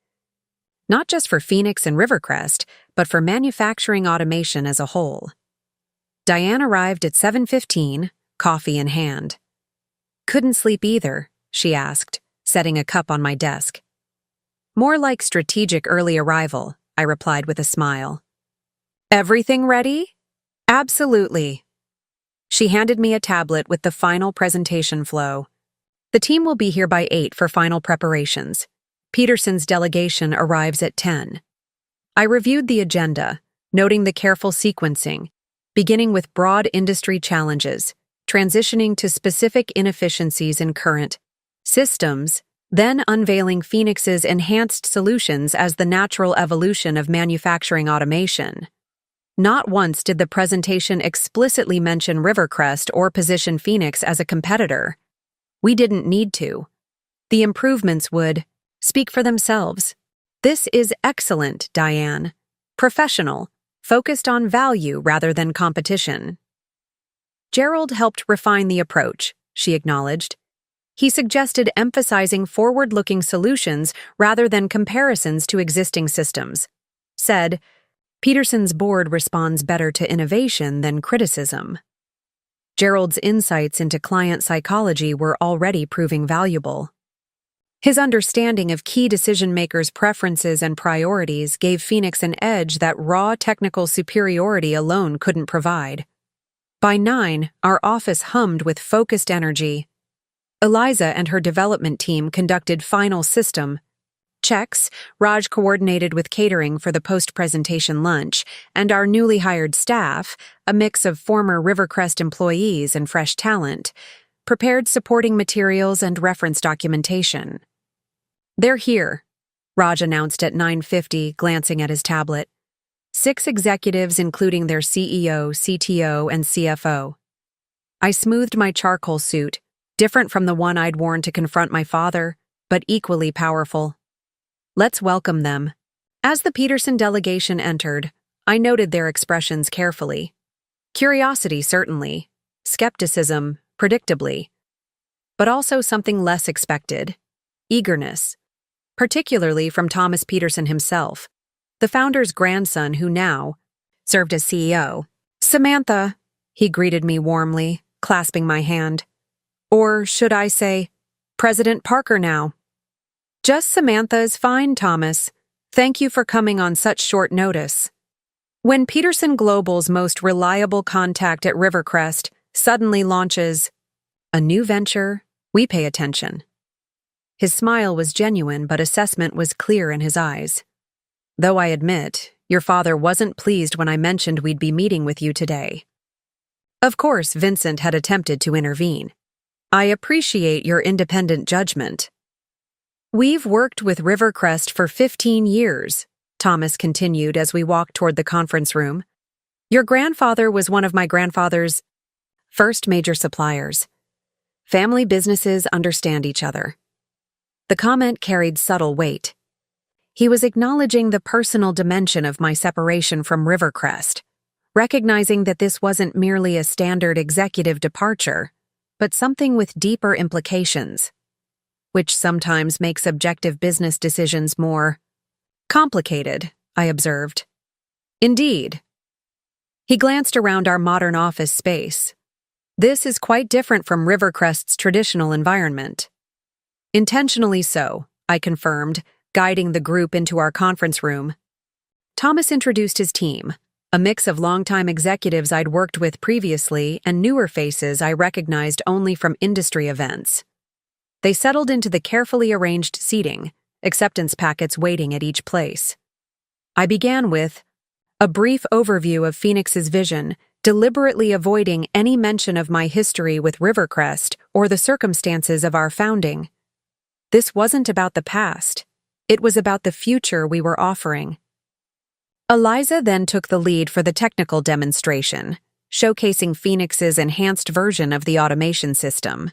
Not just for Phoenix and Rivercrest, but for manufacturing automation as a whole. Diane arrived at 7:15, coffee in hand. Couldn't sleep either, she asked, setting a cup on my desk. More like strategic early arrival, I replied with a smile. Everything ready? Absolutely. She handed me a tablet with the final presentation flow. The team will be here by 8 for final preparations. Peterson's delegation arrives at 10. I reviewed the agenda, noting the careful sequencing, beginning with broad industry challenges, transitioning to specific inefficiencies in current systems, then unveiling Phoenix's enhanced solutions as the natural evolution of manufacturing automation. Not once did the presentation explicitly mention Rivercrest or position Phoenix as a competitor. We didn't need to. The improvements would speak for themselves. This is excellent, Diane. Professional, focused on value rather than competition. Gerald helped refine the approach, she acknowledged. He suggested emphasizing forward-looking solutions rather than comparisons to existing systems. Said, Peterson's board responds better to innovation than criticism. Gerald's insights into client psychology were already proving valuable. His understanding of key decision-makers' preferences and priorities gave Phoenix an edge that raw technical superiority alone couldn't provide. By 9, our office hummed with focused energy. Eliza and her development team conducted final system checks, Raj coordinated with catering for the post-presentation lunch, and our newly hired staff, a mix of former Rivercrest employees and fresh talent, prepared supporting materials and reference documentation. They're here, Raj announced at 9:50, glancing at his tablet. 6 executives including their CEO, CTO, and CFO. I smoothed my charcoal suit, different from the one I'd worn to confront my father, but equally powerful. Let's welcome them. As the Peterson delegation entered, I noted their expressions carefully. Curiosity, certainly. Skepticism, predictably. But also something less expected. Eagerness. Particularly from Thomas Peterson himself, the founder's grandson who now served as CEO. Samantha, he greeted me warmly, clasping my hand. Or should I say, President Parker now. Just Samantha is fine, Thomas. Thank you for coming on such short notice. When Peterson Global's most reliable contact at Rivercrest suddenly launches a new venture, we pay attention. His smile was genuine, but assessment was clear in his eyes. Though I admit, your father wasn't pleased when I mentioned we'd be meeting with you today. Of course, Vincent had attempted to intervene. I appreciate your independent judgment. We've worked with Rivercrest for 15 years, Thomas continued as we walked toward the conference room. Your grandfather was one of my grandfather's first major suppliers. Family businesses understand each other. The comment carried subtle weight. He was acknowledging the personal dimension of my separation from Rivercrest, recognizing that this wasn't merely a standard executive departure, but something with deeper implications, which sometimes makes objective business decisions more complicated, I observed. Indeed. He glanced around our modern office space. This is quite different from Rivercrest's traditional environment. Intentionally so, I confirmed, guiding the group into our conference room. Thomas introduced his team, a mix of longtime executives I'd worked with previously and newer faces I recognized only from industry events. They settled into the carefully arranged seating, acceptance packets waiting at each place. I began with a brief overview of Phoenix's vision, deliberately avoiding any mention of my history with Rivercrest or the circumstances of our founding. This wasn't about the past. It was about the future we were offering. Eliza then took the lead for the technical demonstration, showcasing Phoenix's enhanced version of the automation system,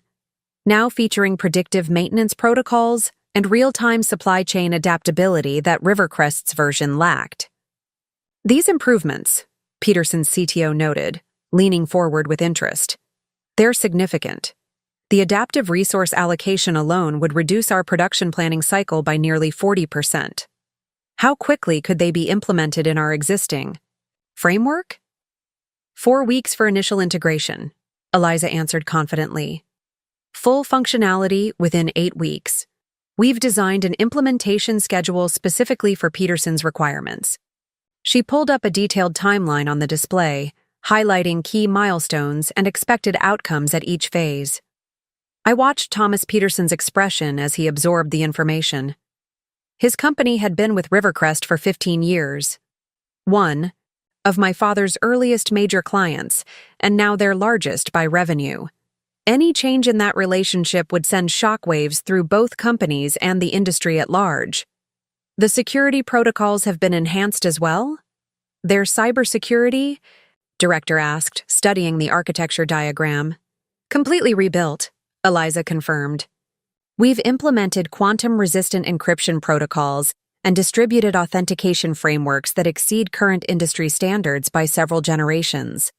now featuring predictive maintenance protocols and real-time supply chain adaptability that Rivercrest's version lacked. These improvements, Peterson's CTO noted, leaning forward with interest, they're significant. The adaptive resource allocation alone would reduce our production planning cycle by nearly 40%. How quickly could they be implemented in our existing framework? 4 weeks for initial integration, Eliza answered confidently. Full functionality within 8 weeks. We've designed an implementation schedule specifically for Peterson's requirements. She pulled up a detailed timeline on the display, highlighting key milestones and expected outcomes at each phase. I watched Thomas Peterson's expression as he absorbed the information. His company had been with Rivercrest for 15 years. One of my father's earliest major clients, and now their largest by revenue. Any change in that relationship would send shockwaves through both companies and the industry at large. The security protocols have been enhanced as well? Their cybersecurity? Director asked, studying the architecture diagram. Completely rebuilt, Eliza confirmed. We've implemented quantum-resistant encryption protocols and distributed authentication frameworks that exceed current industry standards by several generations.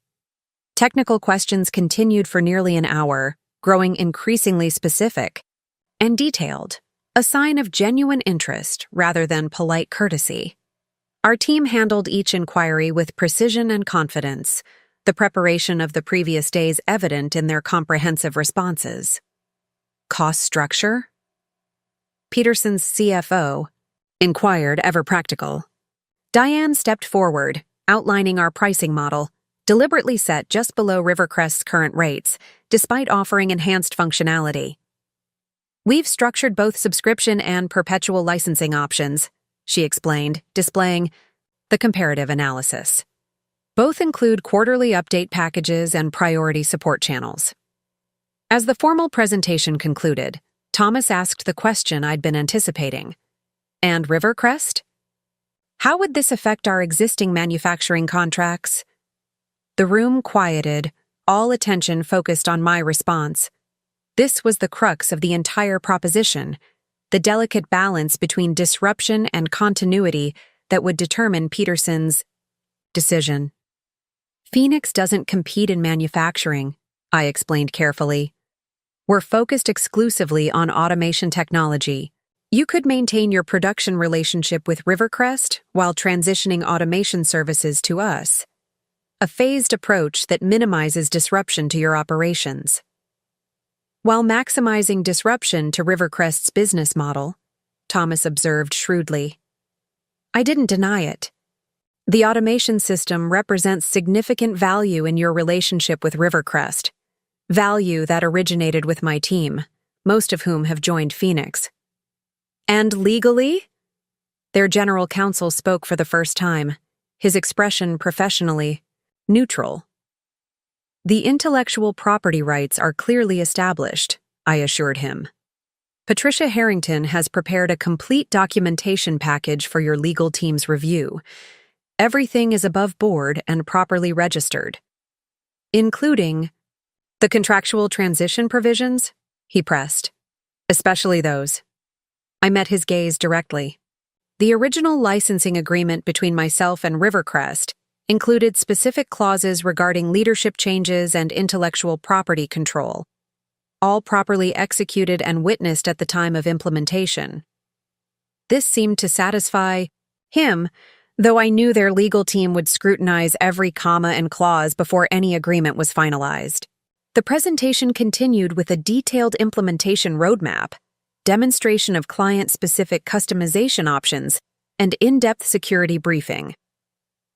Technical questions continued for nearly an hour, growing increasingly specific and detailed, a sign of genuine interest rather than polite courtesy. Our team handled each inquiry with precision and confidence, the preparation of the previous days evident in their comprehensive responses. Cost structure? Peterson's CFO inquired, ever practical. Diane stepped forward, outlining our pricing model, deliberately set just below Rivercrest's current rates, despite offering enhanced functionality. We've structured both subscription and perpetual licensing options, she explained, displaying the comparative analysis. Both include quarterly update packages and priority support channels. As the formal presentation concluded, Thomas asked the question I'd been anticipating. And Rivercrest? How would this affect our existing manufacturing contracts? The room quieted, all attention focused on my response. This was the crux of the entire proposition, the delicate balance between disruption and continuity that would determine Peterson's decision. Phoenix doesn't compete in manufacturing, I explained carefully. We're focused exclusively on automation technology. You could maintain your production relationship with Rivercrest while transitioning automation services to us. A phased approach that minimizes disruption to your operations, while maximizing disruption to Rivercrest's business model, Thomas observed shrewdly. I didn't deny it. The automation system represents significant value in your relationship with Rivercrest, value that originated with my team, most of whom have joined Phoenix. And legally? Their general counsel spoke for the first time, his expression professionally neutral. The intellectual property rights are clearly established, I assured him. Patricia Harrington has prepared a complete documentation package for your legal team's review. Everything is above board and properly registered, including the contractual transition provisions, he pressed. Especially those. I met his gaze directly. The original licensing agreement between myself and Rivercrest included specific clauses regarding leadership changes and intellectual property control, all properly executed and witnessed at the time of implementation. This seemed to satisfy him, though I knew their legal team would scrutinize every comma and clause before any agreement was finalized. The presentation continued with a detailed implementation roadmap, demonstration of client-specific customization options, and in-depth security briefing.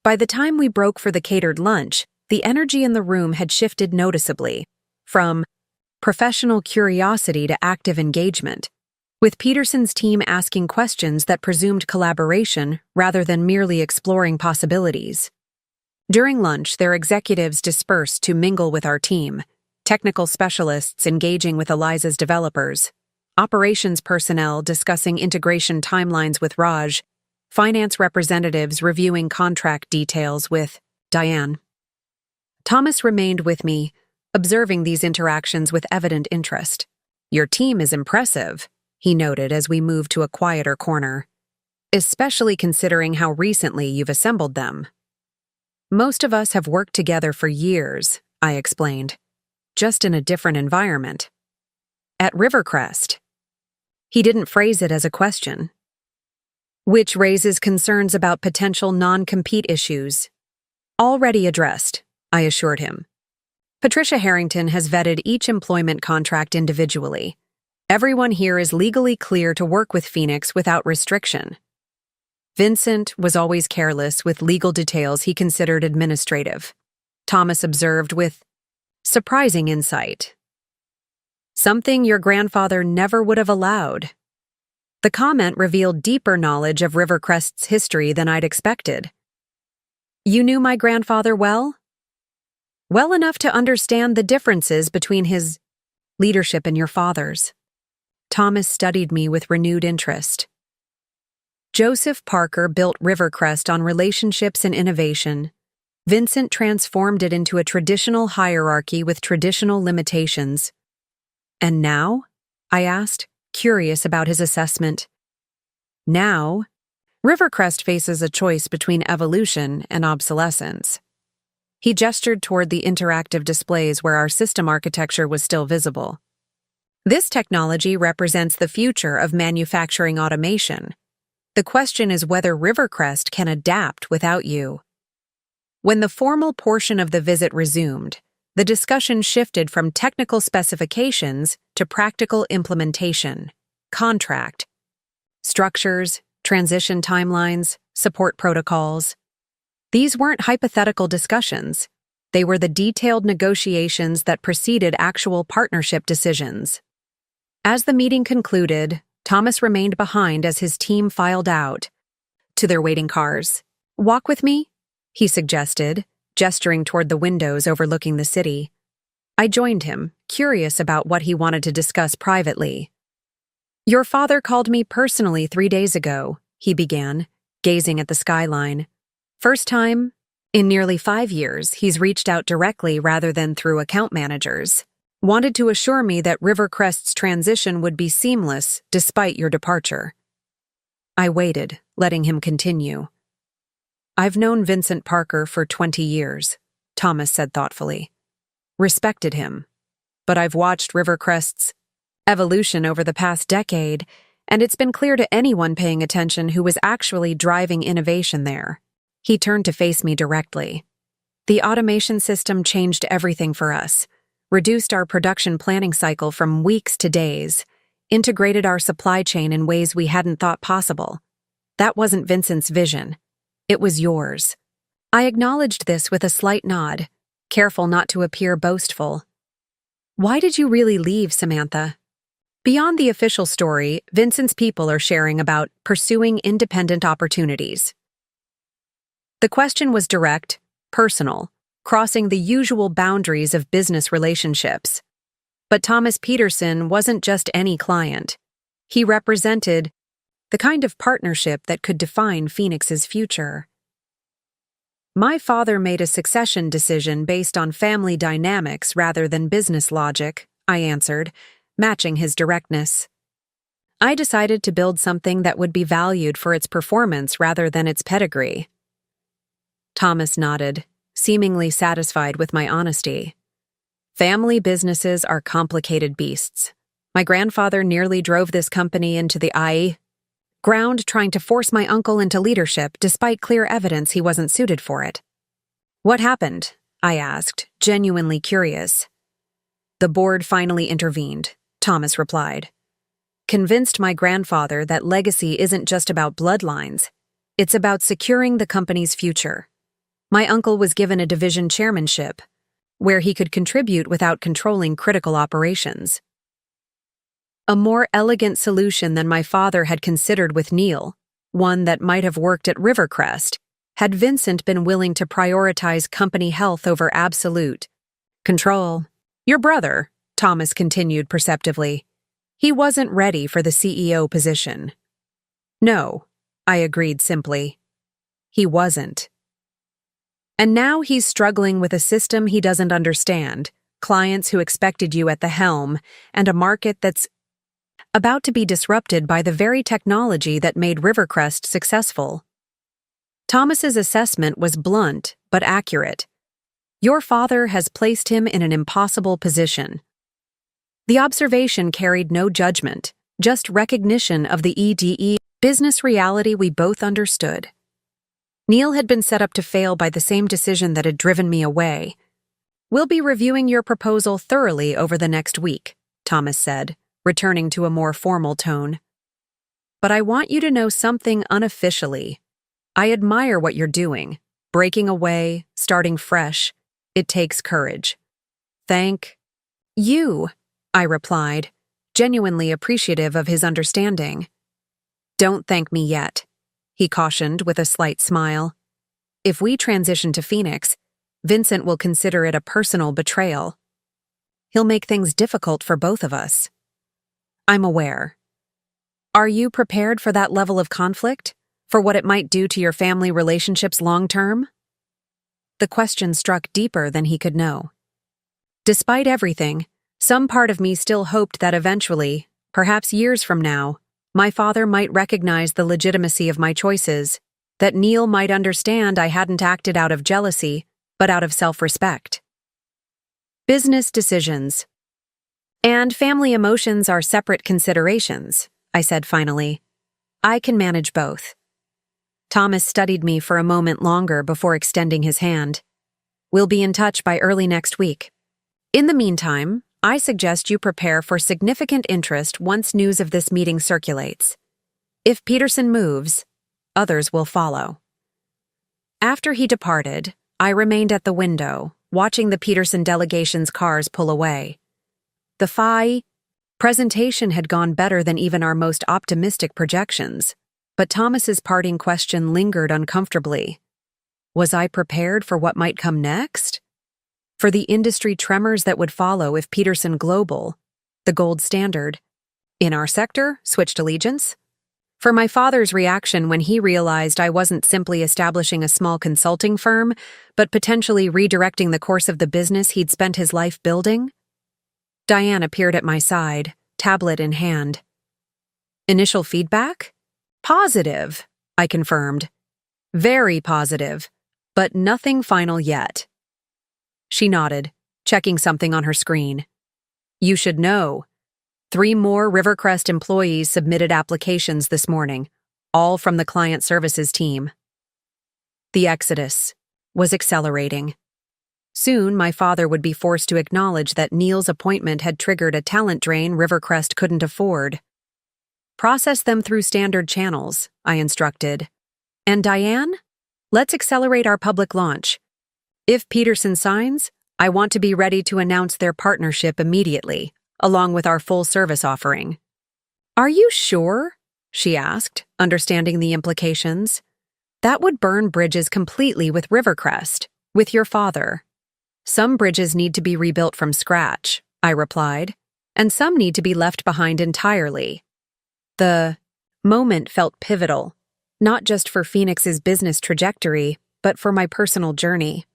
By the time we broke for the catered lunch, the energy in the room had shifted noticeably, from professional curiosity to active engagement, with Peterson's team asking questions that presumed collaboration rather than merely exploring possibilities. During lunch, their executives dispersed to mingle with our team, technical specialists engaging with Eliza's developers, operations personnel discussing integration timelines with Raj, finance representatives reviewing contract details with Diane. Thomas remained with me, observing these interactions with evident interest. Your team is impressive, he noted as we moved to a quieter corner, especially considering how recently you've assembled them. Most of us have worked together for years, I explained, just in a different environment. At Rivercrest. He didn't phrase it as a question, which raises concerns about potential non-compete issues. Already addressed, I assured him. Patricia Harrington has vetted each employment contract individually. Everyone here is legally clear to work with Phoenix without restriction. Vincent was always careless with legal details he considered administrative, Thomas observed with surprising insight. Something your grandfather never would have allowed. The comment revealed deeper knowledge of Rivercrest's history than I'd expected. You knew my grandfather well? Well enough to understand the differences between his leadership and your father's. Thomas studied me with renewed interest. Joseph Parker built Rivercrest on relationships and innovation. Vincent transformed it into a traditional hierarchy with traditional limitations. And now? I asked, curious about his assessment. Now, Rivercrest faces a choice between evolution and obsolescence. He gestured toward the interactive displays where our system architecture was still visible. This technology represents the future of manufacturing automation. The question is whether Rivercrest can adapt without you. When the formal portion of the visit resumed, the discussion shifted from technical specifications to practical implementation, contract, structures, transition timelines, support protocols. These weren't hypothetical discussions. They were the detailed negotiations that preceded actual partnership decisions. As the meeting concluded, Thomas remained behind as his team filed out to their waiting cars. "Walk with me?" he suggested, gesturing toward the windows overlooking the city. I joined him, curious about what he wanted to discuss privately. "Your father called me personally 3 days ago," he began, gazing at the skyline. "First time in nearly 5 years he's reached out directly rather than through account managers. Wanted to assure me that Rivercrest's transition would be seamless despite your departure." I waited, letting him continue. "I've known Vincent Parker for 20 years, Thomas said thoughtfully. Respected him. But I've watched Rivercrest's evolution over the past decade, and it's been clear to anyone paying attention who was actually driving innovation there." He turned to face me directly. "The automation system changed everything for us. Reduced our production planning cycle from weeks to days, integrated our supply chain in ways we hadn't thought possible. That wasn't Vincent's vision. It was yours." I acknowledged this with a slight nod, careful not to appear boastful. "Why did you really leave, Samantha?" Beyond the official story, Vincent's people are sharing about pursuing independent opportunities. The question was direct, personal, crossing the usual boundaries of business relationships. But Thomas Peterson wasn't just any client. He represented the kind of partnership that could define Phoenix's future. "My father made a succession decision based on family dynamics rather than business logic," I answered, matching his directness. "I decided to build something that would be valued for its performance rather than its pedigree." Thomas nodded, seemingly satisfied with my honesty. "Family businesses are complicated beasts. My grandfather nearly drove this company into the ground trying to force my uncle into leadership despite clear evidence he wasn't suited for it." "What happened?" I asked, genuinely curious. "The board finally intervened," Thomas replied. "Convinced my grandfather that legacy isn't just about bloodlines. It's about securing the company's future. My uncle was given a division chairmanship, where he could contribute without controlling critical operations. A more elegant solution than my father had considered with Neil, one that might have worked at Rivercrest, had Vincent been willing to prioritize company health over absolute control. "Your brother," Thomas continued perceptively. "He wasn't ready for the CEO position." "No," I agreed simply. "He wasn't. And now he's struggling with a system he doesn't understand, clients who expected you at the helm, and a market that's about to be disrupted by the very technology that made Rivercrest successful." Thomas's assessment was blunt but accurate. "Your father has placed him in an impossible position." The observation carried no judgment, just recognition of the business reality we both understood. Neil had been set up to fail by the same decision that had driven me away. "We'll be reviewing your proposal thoroughly over the next week," Thomas said, returning to a more formal tone. "But I want you to know something unofficially. I admire what you're doing. Breaking away, starting fresh. It takes courage." "Thank you," I replied, genuinely appreciative of his understanding. "Don't thank me yet," he cautioned with a slight smile. "If we transition to Phoenix, Vincent will consider it a personal betrayal. He'll make things difficult for both of us." "I'm aware. Are you prepared for that level of conflict? For what it might do to your family relationships long-term?" The question struck deeper than he could know. Despite everything, Some part of me still hoped that eventually, perhaps years from now, my father might recognize the legitimacy of my choices, that Neil might understand I hadn't acted out of jealousy, but out of self-respect. Business decisions. And family emotions are separate considerations, I said finally. I can manage both. Thomas studied me for a moment longer before extending his hand. We'll be in touch by early next week. In the meantime, I suggest you prepare for significant interest once news of this meeting circulates. If Peterson moves, others will follow. After he departed, I remained at the window, watching the Peterson delegation's cars pull away. The FI presentation had gone better than even our most optimistic projections, but Thomas's parting question lingered uncomfortably. Was I prepared for what might come next? For the industry tremors that would follow if Peterson Global, the gold standard, in our sector, switched allegiance? For my father's reaction when he realized I wasn't simply establishing a small consulting firm, but potentially redirecting the course of the business he'd spent his life building? Diane appeared at my side, tablet in hand. Initial feedback? Positive, I confirmed. Very positive, but nothing final yet. She nodded, checking something on her screen. You should know. 3 more Rivercrest employees submitted applications this morning, all from the client services team. The exodus was accelerating. Soon, my father would be forced to acknowledge that Neil's appointment had triggered a talent drain Rivercrest couldn't afford. Process them through standard channels, I instructed. And Diane? Let's accelerate our public launch. If Peterson signs, I want to be ready to announce their partnership immediately, along with our full service offering. Are you sure? She asked, understanding the implications. That would burn bridges completely with Rivercrest, with your father. Some bridges need to be rebuilt from scratch, I replied, and some need to be left behind entirely. The moment felt pivotal, not just for Phoenix's business trajectory, but for my personal journey.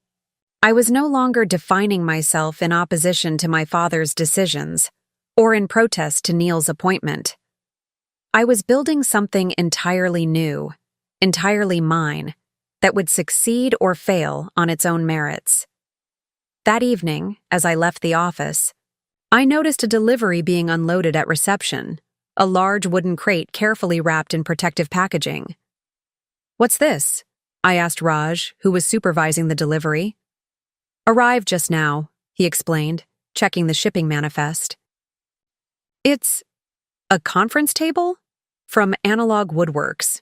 I was no longer defining myself in opposition to my father's decisions, or in protest to Neil's appointment. I was building something entirely new, entirely mine, that would succeed or fail on its own merits. That evening, as I left the office, I noticed a delivery being unloaded at reception, a large wooden crate carefully wrapped in protective packaging. What's this? I asked Raj, who was supervising the delivery. Arrived just now, he explained, checking the shipping manifest. It's a conference table? From Analog Woodworks.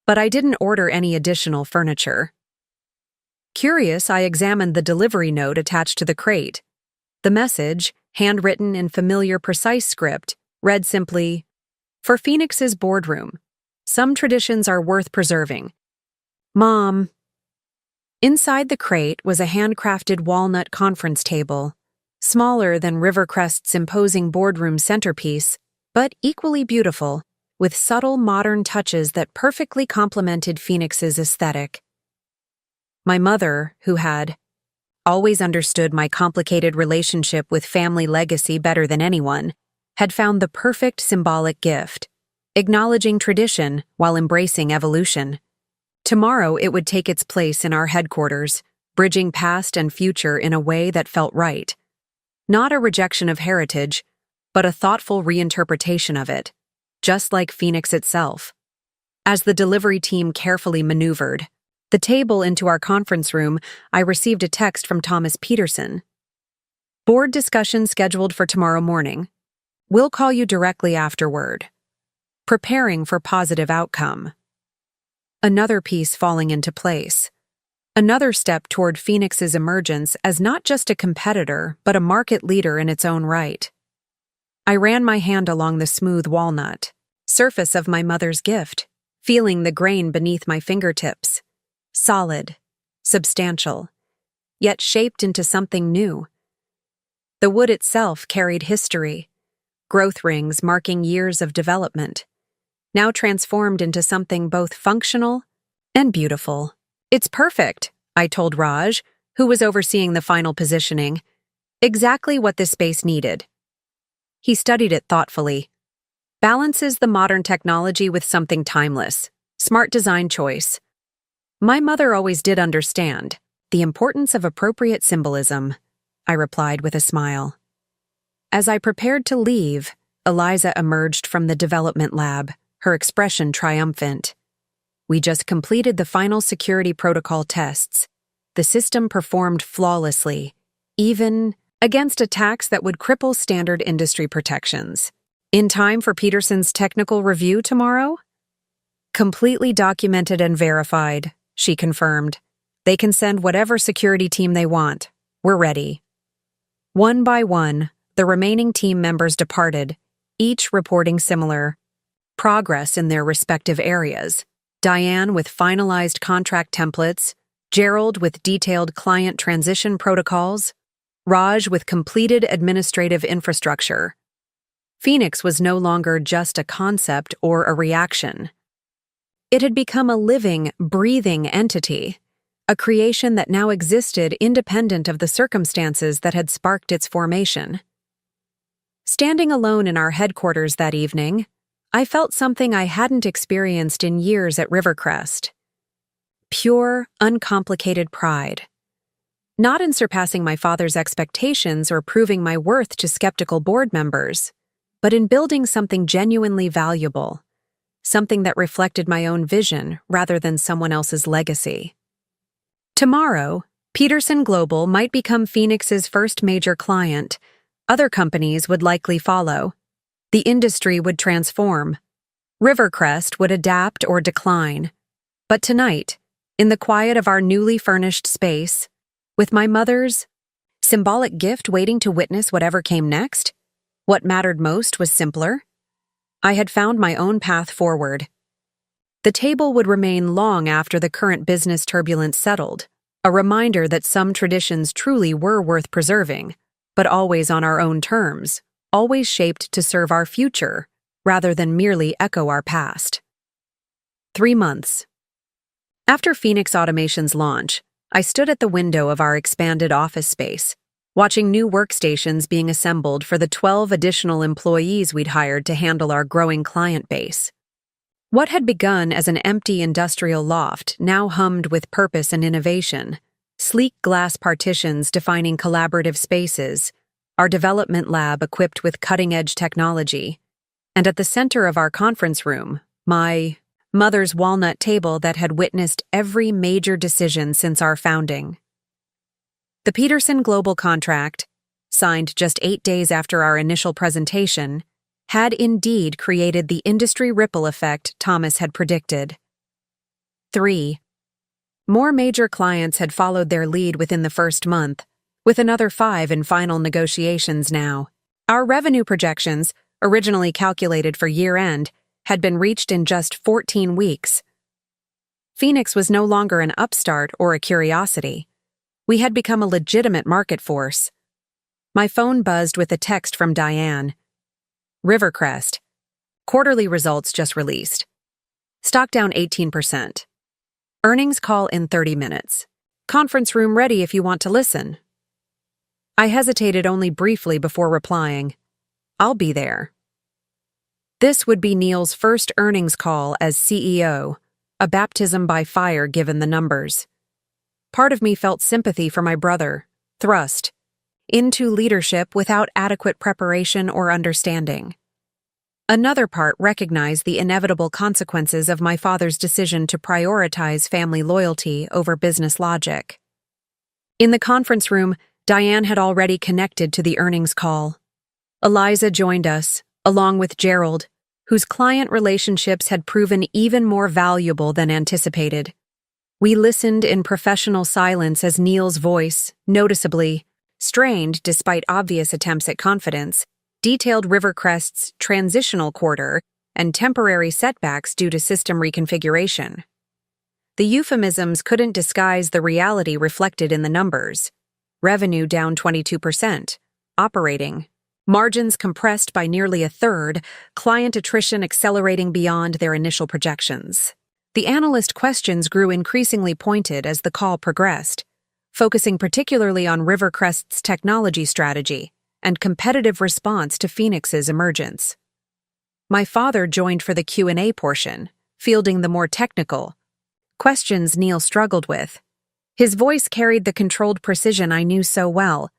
But I didn't order any additional furniture. Curious, I examined the delivery note attached to the crate. The message, handwritten in familiar precise script, read simply, "For Phoenix's boardroom. Some traditions are worth preserving. Mom." Inside the crate was a handcrafted walnut conference table, smaller than Rivercrest's imposing boardroom centerpiece, but equally beautiful, with subtle modern touches that perfectly complemented Phoenix's aesthetic. My mother, who had always understood my complicated relationship with family legacy better than anyone, had found the perfect symbolic gift, acknowledging tradition while embracing evolution. Tomorrow it would take its place in our headquarters, bridging past and future in a way that felt right. Not a rejection of heritage, but a thoughtful reinterpretation of it, just like Phoenix itself. As the delivery team carefully maneuvered the table into our conference room, I received a text from Thomas Peterson. Board discussion scheduled for tomorrow morning. We'll call you directly afterward. Preparing for positive outcome. Another piece falling into place. Another step toward Phoenix's emergence as not just a competitor, but a market leader in its own right. I ran my hand along the smooth walnut surface of my mother's gift, feeling the grain beneath my fingertips. Solid, substantial, yet shaped into something new. The wood itself carried history, growth rings marking years of development, now transformed into something both functional and beautiful. It's perfect, I told Raj, who was overseeing the final positioning. Exactly what this space needed. He studied it thoughtfully. Balances the modern technology with something timeless. Smart design choice. My mother always did understand the importance of appropriate symbolism, I replied with a smile. As I prepared to leave, Eliza emerged from the development lab, her expression triumphant. We just completed the final security protocol tests. The system performed flawlessly, even against attacks that would cripple standard industry protections. In time for Peterson's technical review tomorrow? Completely documented and verified, she confirmed. They can send whatever security team they want. We're ready. One by one, the remaining team members departed, each reporting similar progress in their respective areas. Diane with finalized contract templates, Gerald with detailed client transition protocols, Raj with completed administrative infrastructure. Phoenix was no longer just a concept or a reaction. It had become a living, breathing entity, a creation that now existed independent of the circumstances that had sparked its formation. Standing alone in our headquarters that evening, I felt something I hadn't experienced in years at Rivercrest. Pure, uncomplicated pride. Not in surpassing my father's expectations or proving my worth to skeptical board members, but in building something genuinely valuable, something that reflected my own vision rather than someone else's legacy. Tomorrow, Peterson Global might become Phoenix's first major client. Other companies would likely follow. The industry would transform. Rivercrest would adapt or decline. But tonight, in the quiet of our newly furnished space, with my mother's symbolic gift waiting to witness whatever came next, what mattered most was simpler. I had found my own path forward. The table would remain long after the current business turbulence settled, a reminder that some traditions truly were worth preserving, but always on our own terms, always shaped to serve our future, rather than merely echo our past. 3 months. After Phoenix Automation's launch, I stood at the window of our expanded office space, watching new workstations being assembled for the 12 additional employees we'd hired to handle our growing client base. What had begun as an empty industrial loft now hummed with purpose and innovation, sleek glass partitions defining collaborative spaces, our development lab equipped with cutting-edge technology, and at the center of our conference room, my mother's walnut table that had witnessed every major decision since our founding. The Peterson Global contract, signed just 8 days after our initial presentation, had indeed created the industry ripple effect Thomas had predicted. 3. More major clients had followed their lead within the first month, with another 5 in final negotiations now. Our revenue projections, originally calculated for year-end, had been reached in just 14 weeks. Phoenix was no longer an upstart or a curiosity. We had become a legitimate market force. My phone buzzed with a text from Diane. Rivercrest. Quarterly results just released. Stock down 18%. Earnings call in 30 minutes. Conference room ready if you want to listen. I hesitated only briefly before replying. I'll be there. This would be Neil's first earnings call as CEO, a baptism by fire given the numbers. Part of me felt sympathy for my brother, thrust into leadership without adequate preparation or understanding. Another part recognized the inevitable consequences of my father's decision to prioritize family loyalty over business logic. In the conference room, Diane had already connected to the earnings call. Eliza joined us, along with Gerald, whose client relationships had proven even more valuable than anticipated. We listened in professional silence as Neil's voice, noticeably strained despite obvious attempts at confidence, detailed Rivercrest's transitional quarter and temporary setbacks due to system reconfiguration. The euphemisms couldn't disguise the reality reflected in the numbers. Revenue down 22%, operating margins compressed by nearly a third, client attrition accelerating beyond their initial projections. The analyst questions grew increasingly pointed as the call progressed. focusing particularly on Rivercrest's technology strategy and competitive response to Phoenix's emergence. My father joined for the Q&A portion, fielding the more technical questions Neil struggled with. His voice carried the controlled precision I knew so well,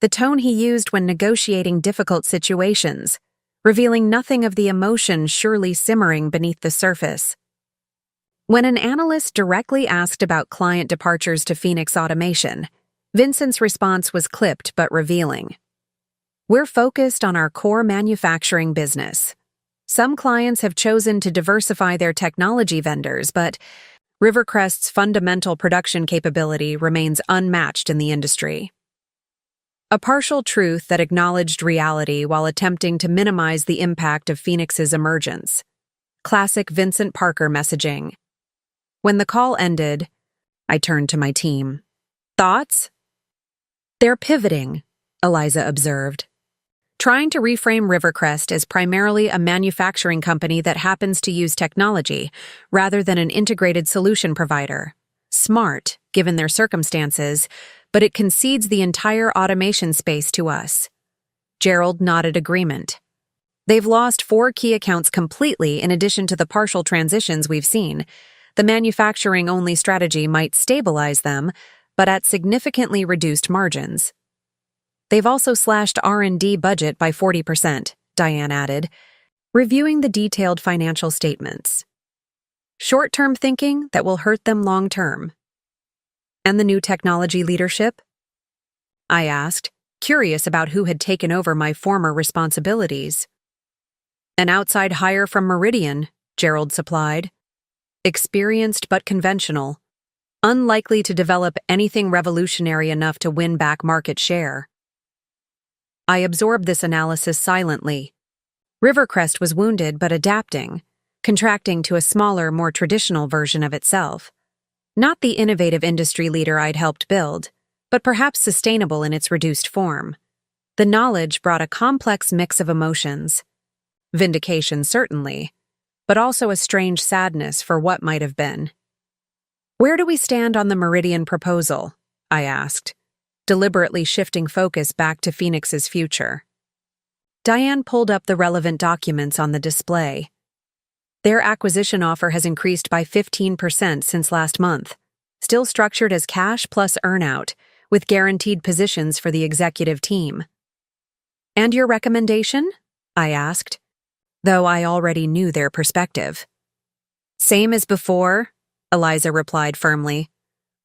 the tone he used when negotiating difficult situations, revealing nothing of the emotion surely simmering beneath the surface. When an analyst directly asked about client departures to Phoenix Automation, Vincent's response was clipped but revealing. We're focused on our core manufacturing business. Some clients have chosen to diversify their technology vendors, but Rivercrest's fundamental production capability remains unmatched in the industry. A partial truth that acknowledged reality while attempting to minimize the impact of Phoenix's emergence. Classic Vincent Parker messaging. When the call ended, I turned to my team. Thoughts? They're pivoting, Eliza observed. Trying to reframe Rivercrest as primarily a manufacturing company that happens to use technology rather than an integrated solution provider. Smart, given their circumstances, but it concedes the entire automation space to us. Gerald nodded agreement. They've lost 4 key accounts completely in addition to the partial transitions we've seen. The manufacturing-only strategy might stabilize them, but at significantly reduced margins. They've also slashed R&D budget by 40%, Diane added, reviewing the detailed financial statements. Short-term thinking that will hurt them long-term. And the new technology leadership? I asked, curious about who had taken over my former responsibilities. An outside hire from Meridian, Gerald supplied. Experienced but conventional. Unlikely to develop anything revolutionary enough to win back market share. I absorbed this analysis silently. Rivercrest was wounded but adapting, contracting to a smaller, more traditional version of itself. Not the innovative industry leader I'd helped build, but perhaps sustainable in its reduced form. The knowledge brought a complex mix of emotions. Vindication, certainly, but also a strange sadness for what might have been. Where do we stand on the Meridian proposal? I asked, deliberately shifting focus back to Phoenix's future. Diane pulled up the relevant documents on the display. Their acquisition offer has increased by 15% since last month, still structured as cash plus earnout, with guaranteed positions for the executive team. And your recommendation? I asked, though I already knew their perspective. Same as before, Eliza replied firmly.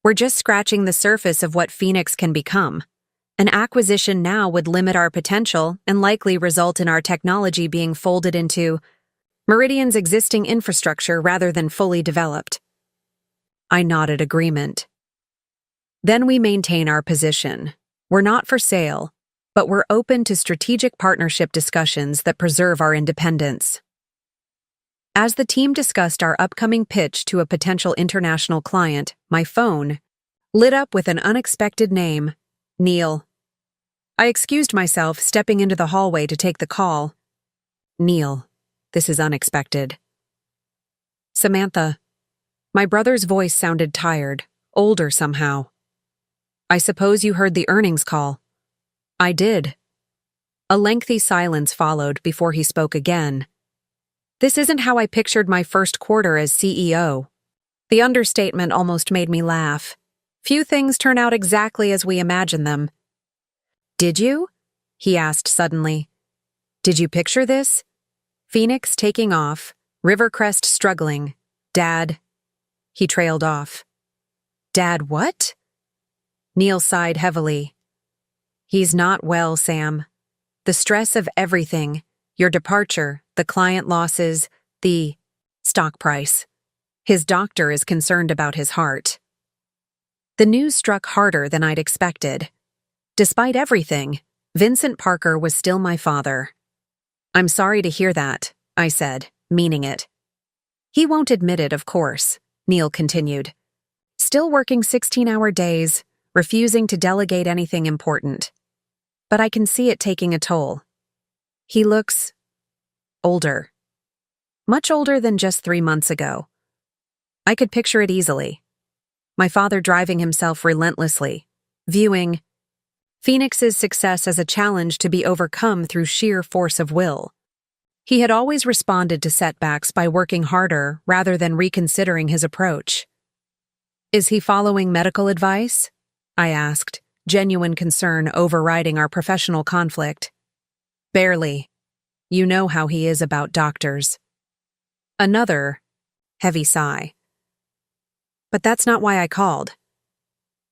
We're just scratching the surface of what Phoenix can become. An acquisition now would limit our potential and likely result in our technology being folded into Meridian's existing infrastructure rather than fully developed. I nodded agreement. Then we maintain our position. We're not for sale, but we're open to strategic partnership discussions that preserve our independence. As the team discussed our upcoming pitch to a potential international client, my phone lit up with an unexpected name, Neil. I excused myself, stepping into the hallway to take the call. Neil, this is unexpected. Samantha. My brother's voice sounded tired, older somehow. I suppose you heard the earnings call. I did. A lengthy silence followed before he spoke again. This isn't how I pictured my first quarter as CEO. The understatement almost made me laugh. Few things turn out exactly as we imagine them. Did you? He asked suddenly. Did you picture this? Phoenix taking off, Rivercrest struggling, Dad. He trailed off. Dad what? Neil sighed heavily. He's not well, Sam. The stress of everything, your departure, the client losses, the stock price. His doctor is concerned about his heart. The news struck harder than I'd expected. Despite everything, Vincent Parker was still my father. I'm sorry to hear that, I said, meaning it. He won't admit it, of course, Neil continued. Still working 16-hour days, refusing to delegate anything important. But I can see it taking a toll. He looks older. Much older than just 3 months ago. I could picture it easily. My father driving himself relentlessly, viewing Phoenix's success as a challenge to be overcome through sheer force of will. He had always responded to setbacks by working harder rather than reconsidering his approach. "Is he following medical advice?" I asked, genuine concern overriding our professional conflict. "Barely. You know how he is about doctors." Another heavy sigh. "But that's not why I called."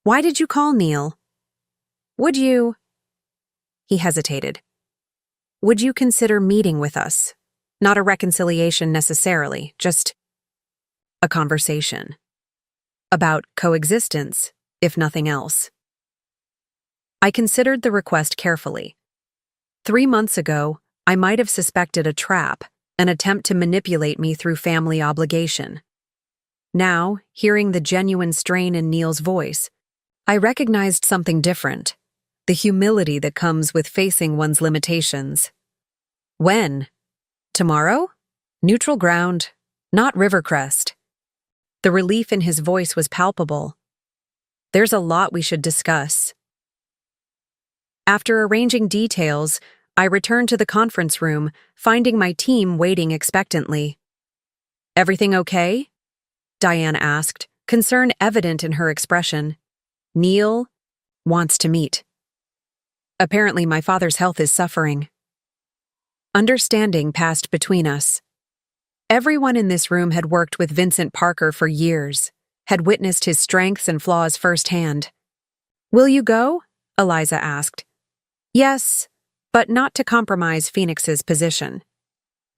"Why did you call, Neil?" "Would you—" He hesitated. "Would you consider meeting with us? Not a reconciliation necessarily, just a conversation. About coexistence, if nothing else." I considered the request carefully. 3 months ago, I might have suspected a trap, an attempt to manipulate me through family obligation. Now, hearing the genuine strain in Neil's voice, I recognized something different, the humility that comes with facing one's limitations. "When? Tomorrow? Neutral ground, not Rivercrest." The relief in his voice was palpable. "There's a lot we should discuss." After arranging details, I returned to the conference room, finding my team waiting expectantly. "Everything okay?" Diane asked, concern evident in her expression. "Neil wants to meet. Apparently my father's health is suffering." Understanding passed between us. Everyone in this room had worked with Vincent Parker for years, had witnessed his strengths and flaws firsthand. "Will you go?" Eliza asked. "Yes, but not to compromise Phoenix's position."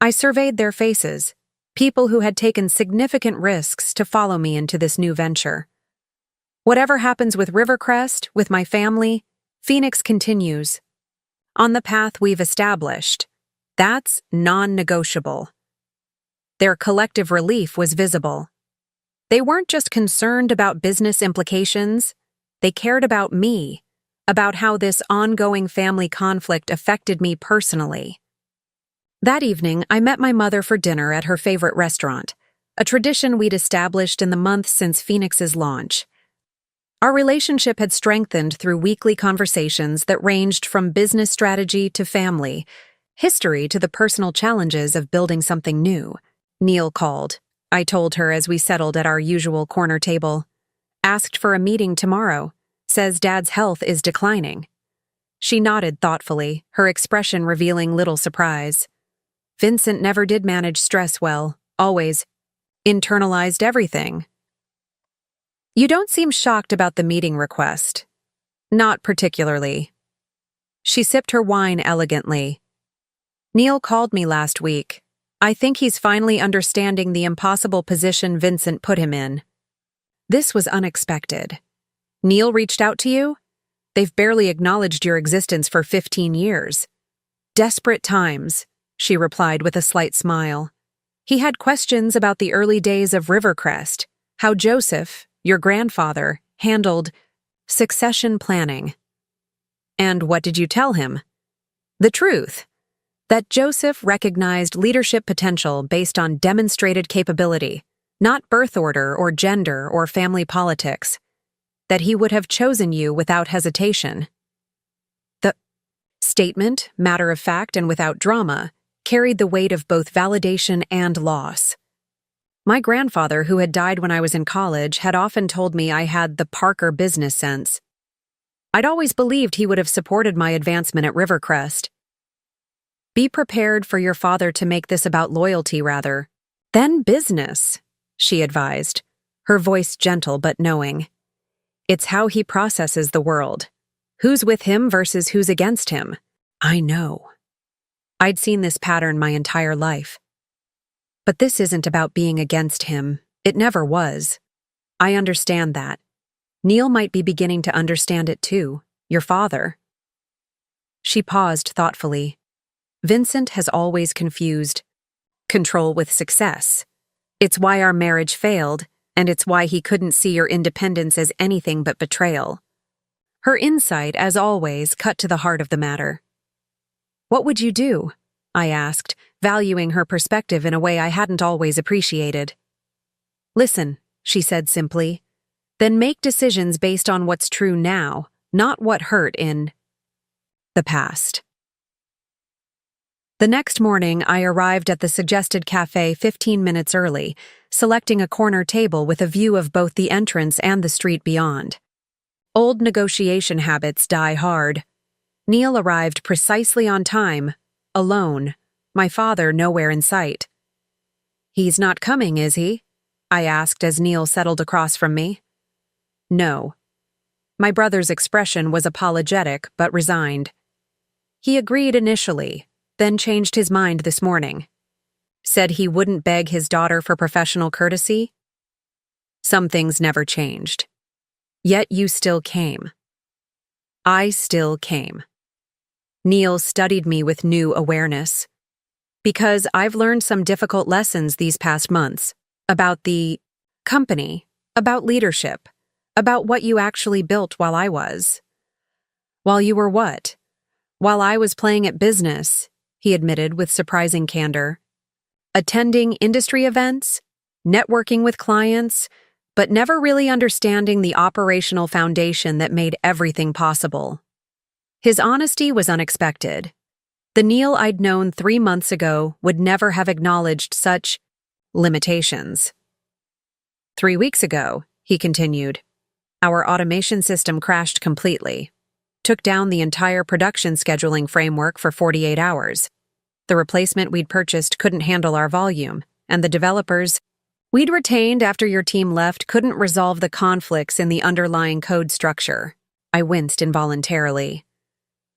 I surveyed their faces, people who had taken significant risks to follow me into this new venture. Whatever happens with Rivercrest, with my family, Phoenix continues. On the path we've established. That's non-negotiable. Their collective relief was visible. They weren't just concerned about business implications, they cared about me, about how this ongoing family conflict affected me personally. That evening, I met my mother for dinner at her favorite restaurant, a tradition we'd established in the months since Phoenix's launch. Our relationship had strengthened through weekly conversations that ranged from business strategy to family, history to the personal challenges of building something new. "Neil called," I told her as we settled at our usual corner table. "Asked for a meeting tomorrow. Says Dad's health is declining." She nodded thoughtfully, her expression revealing little surprise. Vincent never did manage stress well, always internalized everything. "You don't seem shocked about the meeting request." "Not particularly." She sipped her wine elegantly. "Neil called me last week. I think he's finally understanding the impossible position Vincent put him in." This was unexpected. "Neil reached out to you? They've barely acknowledged your existence for 15 years. "Desperate times," she replied with a slight smile. "He had questions about the early days of Rivercrest, how Joseph, your grandfather, handled succession planning." "And what did you tell him?" "The truth. That Joseph recognized leadership potential based on demonstrated capability, not birth order or gender or family politics. That he would have chosen you without hesitation." The statement, matter of fact and without drama, carried the weight of both validation and loss. My grandfather, who had died when I was in college, had often told me I had the Parker business sense. I'd always believed he would have supported my advancement at Rivercrest. "Be prepared for your father to make this about loyalty rather than business," she advised, her voice gentle but knowing. "It's how he processes the world. Who's with him versus who's against him." I know. I'd seen this pattern my entire life. But this isn't about being against him. It never was. I understand that. Neil might be beginning to understand it too, your father. She paused thoughtfully. Vincent has always confused control with success. It's why our marriage failed, and it's why he couldn't see your independence as anything but betrayal. Her insight, as always, cut to the heart of the matter. "What would you do?" I asked, valuing her perspective in a way I hadn't always appreciated. "Listen," she said simply. "Then make decisions based on what's true now, not what hurt in the past. The next morning, I arrived at the suggested cafe 15 minutes early, selecting a corner table with a view of both the entrance and the street beyond. Old negotiation habits die hard. Neil arrived precisely on time, alone, my father nowhere in sight. "He's not coming, is he?" I asked as Neil settled across from me. "No." My brother's expression was apologetic but resigned. He agreed initially, then changed his mind this morning. Said he wouldn't beg his daughter for professional courtesy. Some things never changed. Yet you still came. I still came. Neil studied me with new awareness. Because I've learned some difficult lessons these past months about the company, about leadership, about what you actually built while I was. While you were what? While I was playing at business, he admitted with surprising candor. Attending industry events, networking with clients, but never really understanding the operational foundation that made everything possible. His honesty was unexpected. The Neil I'd known 3 months ago would never have acknowledged such limitations. 3 weeks ago, he continued, our automation system crashed completely. Took down the entire production scheduling framework for 48 hours. The replacement we'd purchased couldn't handle our volume, and the developers we'd retained after your team left couldn't resolve the conflicts in the underlying code structure. I winced involuntarily.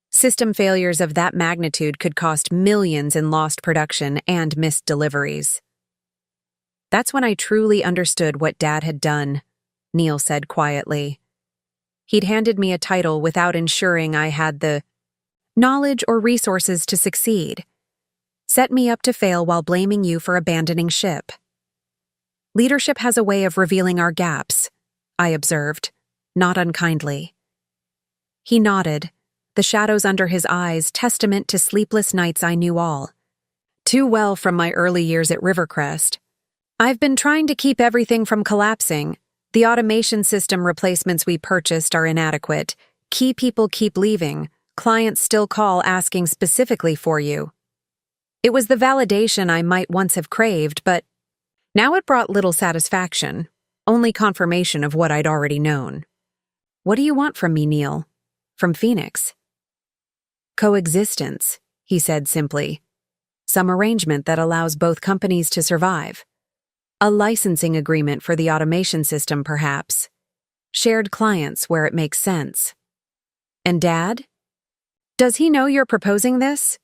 System failures of that magnitude could cost millions in lost production and missed deliveries. That's when I truly understood what Dad had done, Neil said quietly. He'd handed me a title without ensuring I had the knowledge or resources to succeed. Set me up to fail while blaming you for abandoning ship. Leadership has a way of revealing our gaps, I observed, not unkindly. He nodded, the shadows under his eyes testament to sleepless nights I knew all too well from my early years at Rivercrest. I've been trying to keep everything from collapsing. The automation system replacements we purchased are inadequate. Key people keep leaving. Clients still call asking specifically for you. It was the validation I might once have craved, but now it brought little satisfaction, only confirmation of what I'd already known. What do you want from me, Neil? From Phoenix? Coexistence, he said simply. Some arrangement that allows both companies to survive. A licensing agreement for the automation system, perhaps. Shared clients where it makes sense. And Dad? Does he know you're proposing this?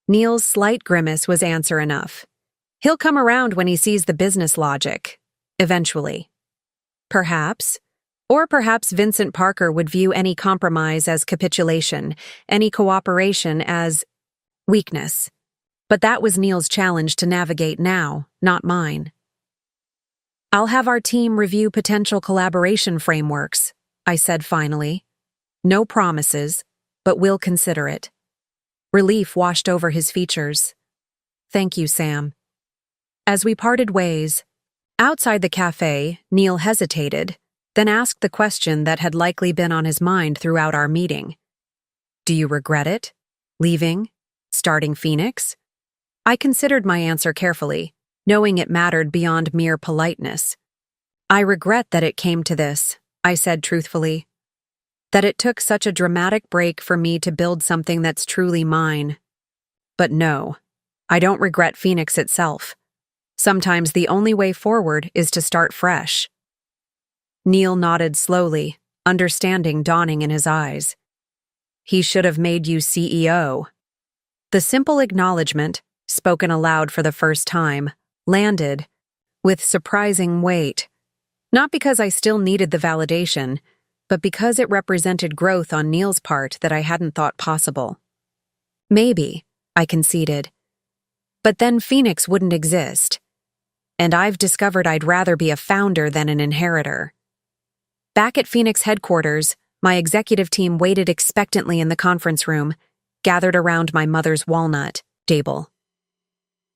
Neil's slight grimace was answer enough. He'll come around when he sees the business logic. Eventually. Perhaps. Or perhaps Vincent Parker would view any compromise as capitulation, any cooperation as weakness. But that was Neil's challenge to navigate now, not mine. I'll have our team review potential collaboration frameworks, I said finally. No promises, but we'll consider it. Relief washed over his features. Thank you, Sam. As we parted ways, outside the cafe, Neil hesitated, then asked the question that had likely been on his mind throughout our meeting. Do you regret it? Leaving? Starting Phoenix? I considered my answer carefully, knowing it mattered beyond mere politeness. I regret that it came to this, I said truthfully. That it took such a dramatic break for me to build something that's truly mine. But no, I don't regret Phoenix itself. Sometimes the only way forward is to start fresh. Neil nodded slowly, understanding dawning in his eyes. He should have made you CEO. The simple acknowledgement, spoken aloud for the first time, landed with surprising weight. Not because I still needed the validation, but because it represented growth on Neil's part that I hadn't thought possible. Maybe, I conceded. But then Phoenix wouldn't exist. And I've discovered I'd rather be a founder than an inheritor. Back at Phoenix headquarters, my executive team waited expectantly in the conference room, gathered around my mother's walnut table.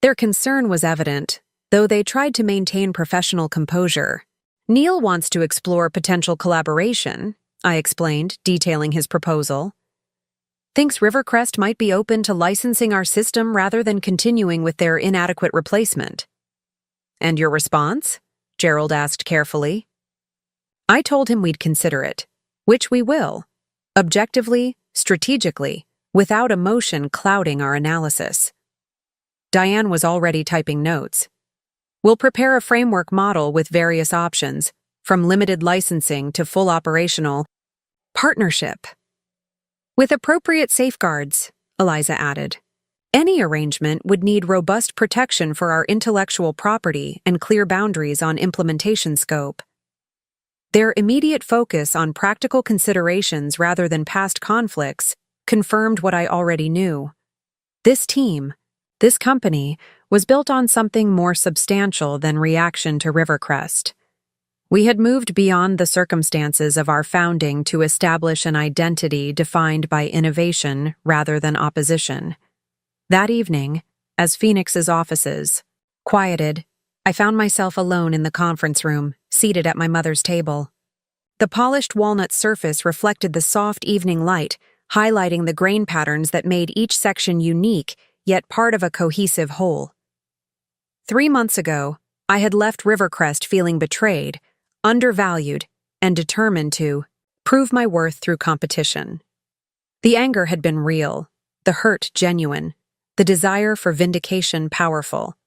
Their concern was evident, though they tried to maintain professional composure. Neil wants to explore potential collaboration. I explained, detailing his proposal. Thinks Rivercrest might be open to licensing our system rather than continuing with their inadequate replacement. And your response? Gerald asked carefully. I told him we'd consider it, which we will, objectively, strategically, without emotion clouding our analysis. Diane was already typing notes. We'll prepare a framework model with various options, from limited licensing to full operational partnership. With appropriate safeguards, Eliza added. Any arrangement would need robust protection for our intellectual property and clear boundaries on implementation scope. Their immediate focus on practical considerations rather than past conflicts confirmed what I already knew. This team, this company, was built on something more substantial than reaction to Rivercrest. We had moved beyond the circumstances of our founding to establish an identity defined by innovation rather than opposition. That evening, as Phoenix's offices quieted, I found myself alone in the conference room, seated at my mother's table. The polished walnut surface reflected the soft evening light, highlighting the grain patterns that made each section unique, yet part of a cohesive whole. 3 months ago, I had left Rivercrest feeling betrayed, undervalued, and determined to prove my worth through competition. The anger had been real, the hurt genuine, the desire for vindication powerful.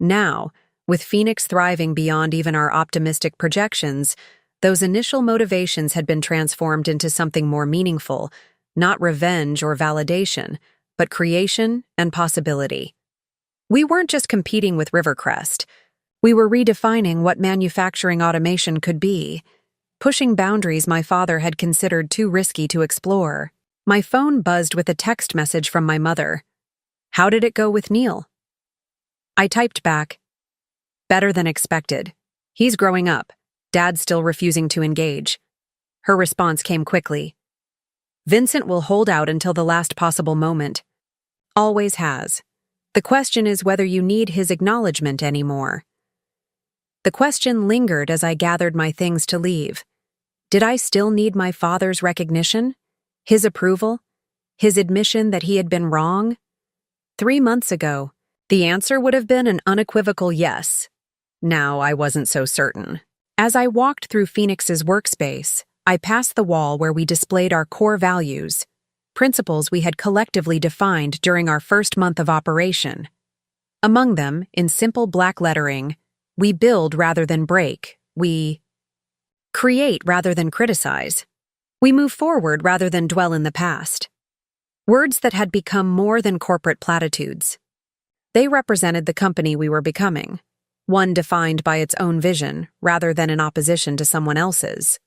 Now, with Phoenix thriving beyond even our optimistic projections, those initial motivations had been transformed into something more meaningful, not revenge or validation, but creation and possibility. We weren't just competing with Rivercrest. We were redefining what manufacturing automation could be, pushing boundaries my father had considered too risky to explore. My phone buzzed with a text message from my mother. How did it go with Neil? I typed back, better than expected. He's growing up. Dad's still refusing to engage. Her response came quickly. Vincent will hold out until the last possible moment. Always has. The question is whether you need his acknowledgement anymore. The question lingered as I gathered my things to leave. Did I still need my father's recognition? His approval? His admission that he had been wrong? 3 months ago, the answer would have been an unequivocal yes. Now I wasn't so certain. As I walked through Phoenix's workspace, I passed the wall where we displayed our core values, principles we had collectively defined during our first month of operation. Among them, in simple black lettering, we build rather than break, we create rather than criticize, we move forward rather than dwell in the past. Words that had become more than corporate platitudes. They represented the company we were becoming, one defined by its own vision rather than in opposition to someone else's.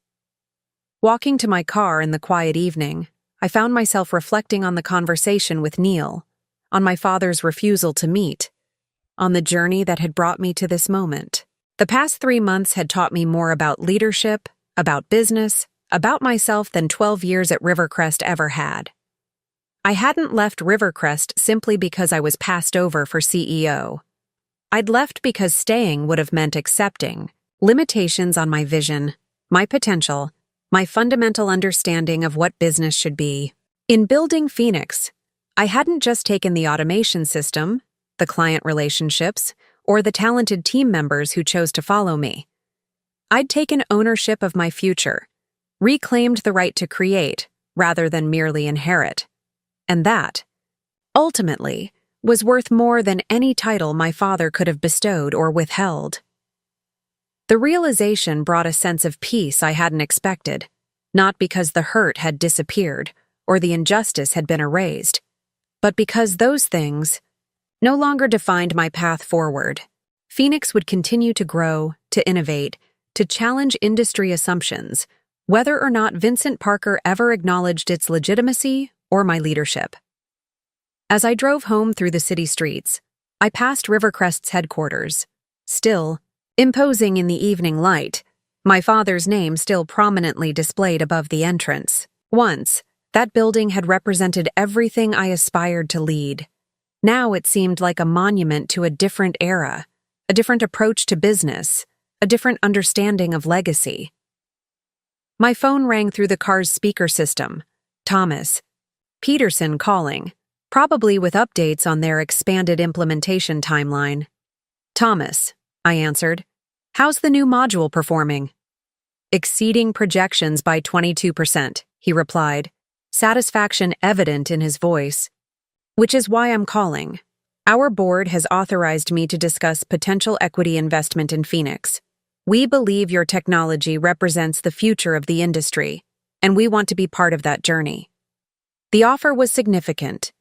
Walking to my car in the quiet evening, I found myself reflecting on the conversation with Neil, on my father's refusal to meet, on the journey that had brought me to this moment. The past 3 months had taught me more about leadership, about business, about myself than 12 years at Rivercrest ever had. I hadn't left Rivercrest simply because I was passed over for CEO. I'd left because staying would have meant accepting limitations on my vision, my potential, my fundamental understanding of what business should be. In building Phoenix, I hadn't just taken the automation system, the client relationships, or the talented team members who chose to follow me. I'd taken ownership of my future, reclaimed the right to create rather than merely inherit. And that, ultimately, was worth more than any title my father could have bestowed or withheld. The realization brought a sense of peace I hadn't expected, not because the hurt had disappeared or the injustice had been erased, but because those things no longer defined my path forward. Phoenix would continue to grow, to innovate, to challenge industry assumptions, whether or not Vincent Parker ever acknowledged its legitimacy or my leadership. As I drove home through the city streets, I passed Rivercrest's headquarters, still imposing in the evening light, my father's name still prominently displayed above the entrance. Once, that building had represented everything I aspired to lead. Now it seemed like a monument to a different era, a different approach to business, a different understanding of legacy. My phone rang through the car's speaker system. Thomas. Peterson calling, probably with updates on their expanded implementation timeline. Thomas, I answered. How's the new module performing? Exceeding projections by 22%, he replied, satisfaction evident in his voice. Which is why I'm calling. Our board has authorized me to discuss potential equity investment in Phoenix. We believe your technology represents the future of the industry, and we want to be part of that journey. The offer was significant.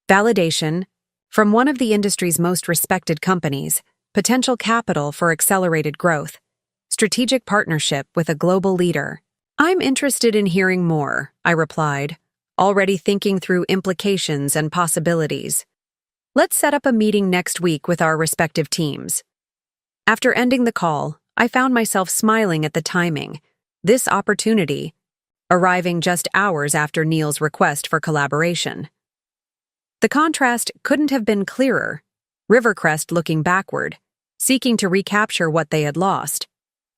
Validation from one of the industry's most respected companies, potential capital for accelerated growth, strategic partnership with a global leader. I'm interested in hearing more, I replied, already thinking through implications and possibilities. Let's set up a meeting next week with our respective teams. After ending the call, I found myself smiling at the timing. This opportunity, arriving just hours after Neil's request for collaboration. The contrast couldn't have been clearer. Rivercrest looking backward, seeking to recapture what they had lost,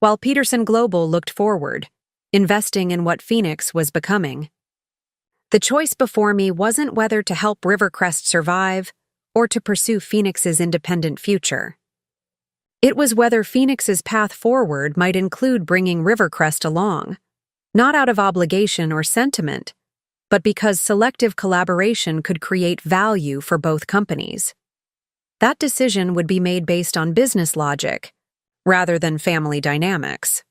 while Peterson Global looked forward, investing in what Phoenix was becoming. The choice before me wasn't whether to help Rivercrest survive or to pursue Phoenix's independent future. It was whether Phoenix's path forward might include bringing Rivercrest along, not out of obligation or sentiment, but because selective collaboration could create value for both companies. That decision would be made based on business logic, rather than family dynamics.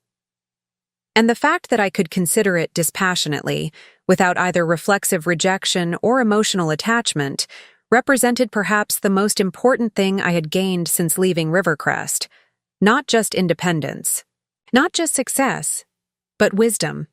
And the fact that I could consider it dispassionately, without either reflexive rejection or emotional attachment, represented perhaps the most important thing I had gained since leaving Rivercrest. Not just independence, not just success, but wisdom.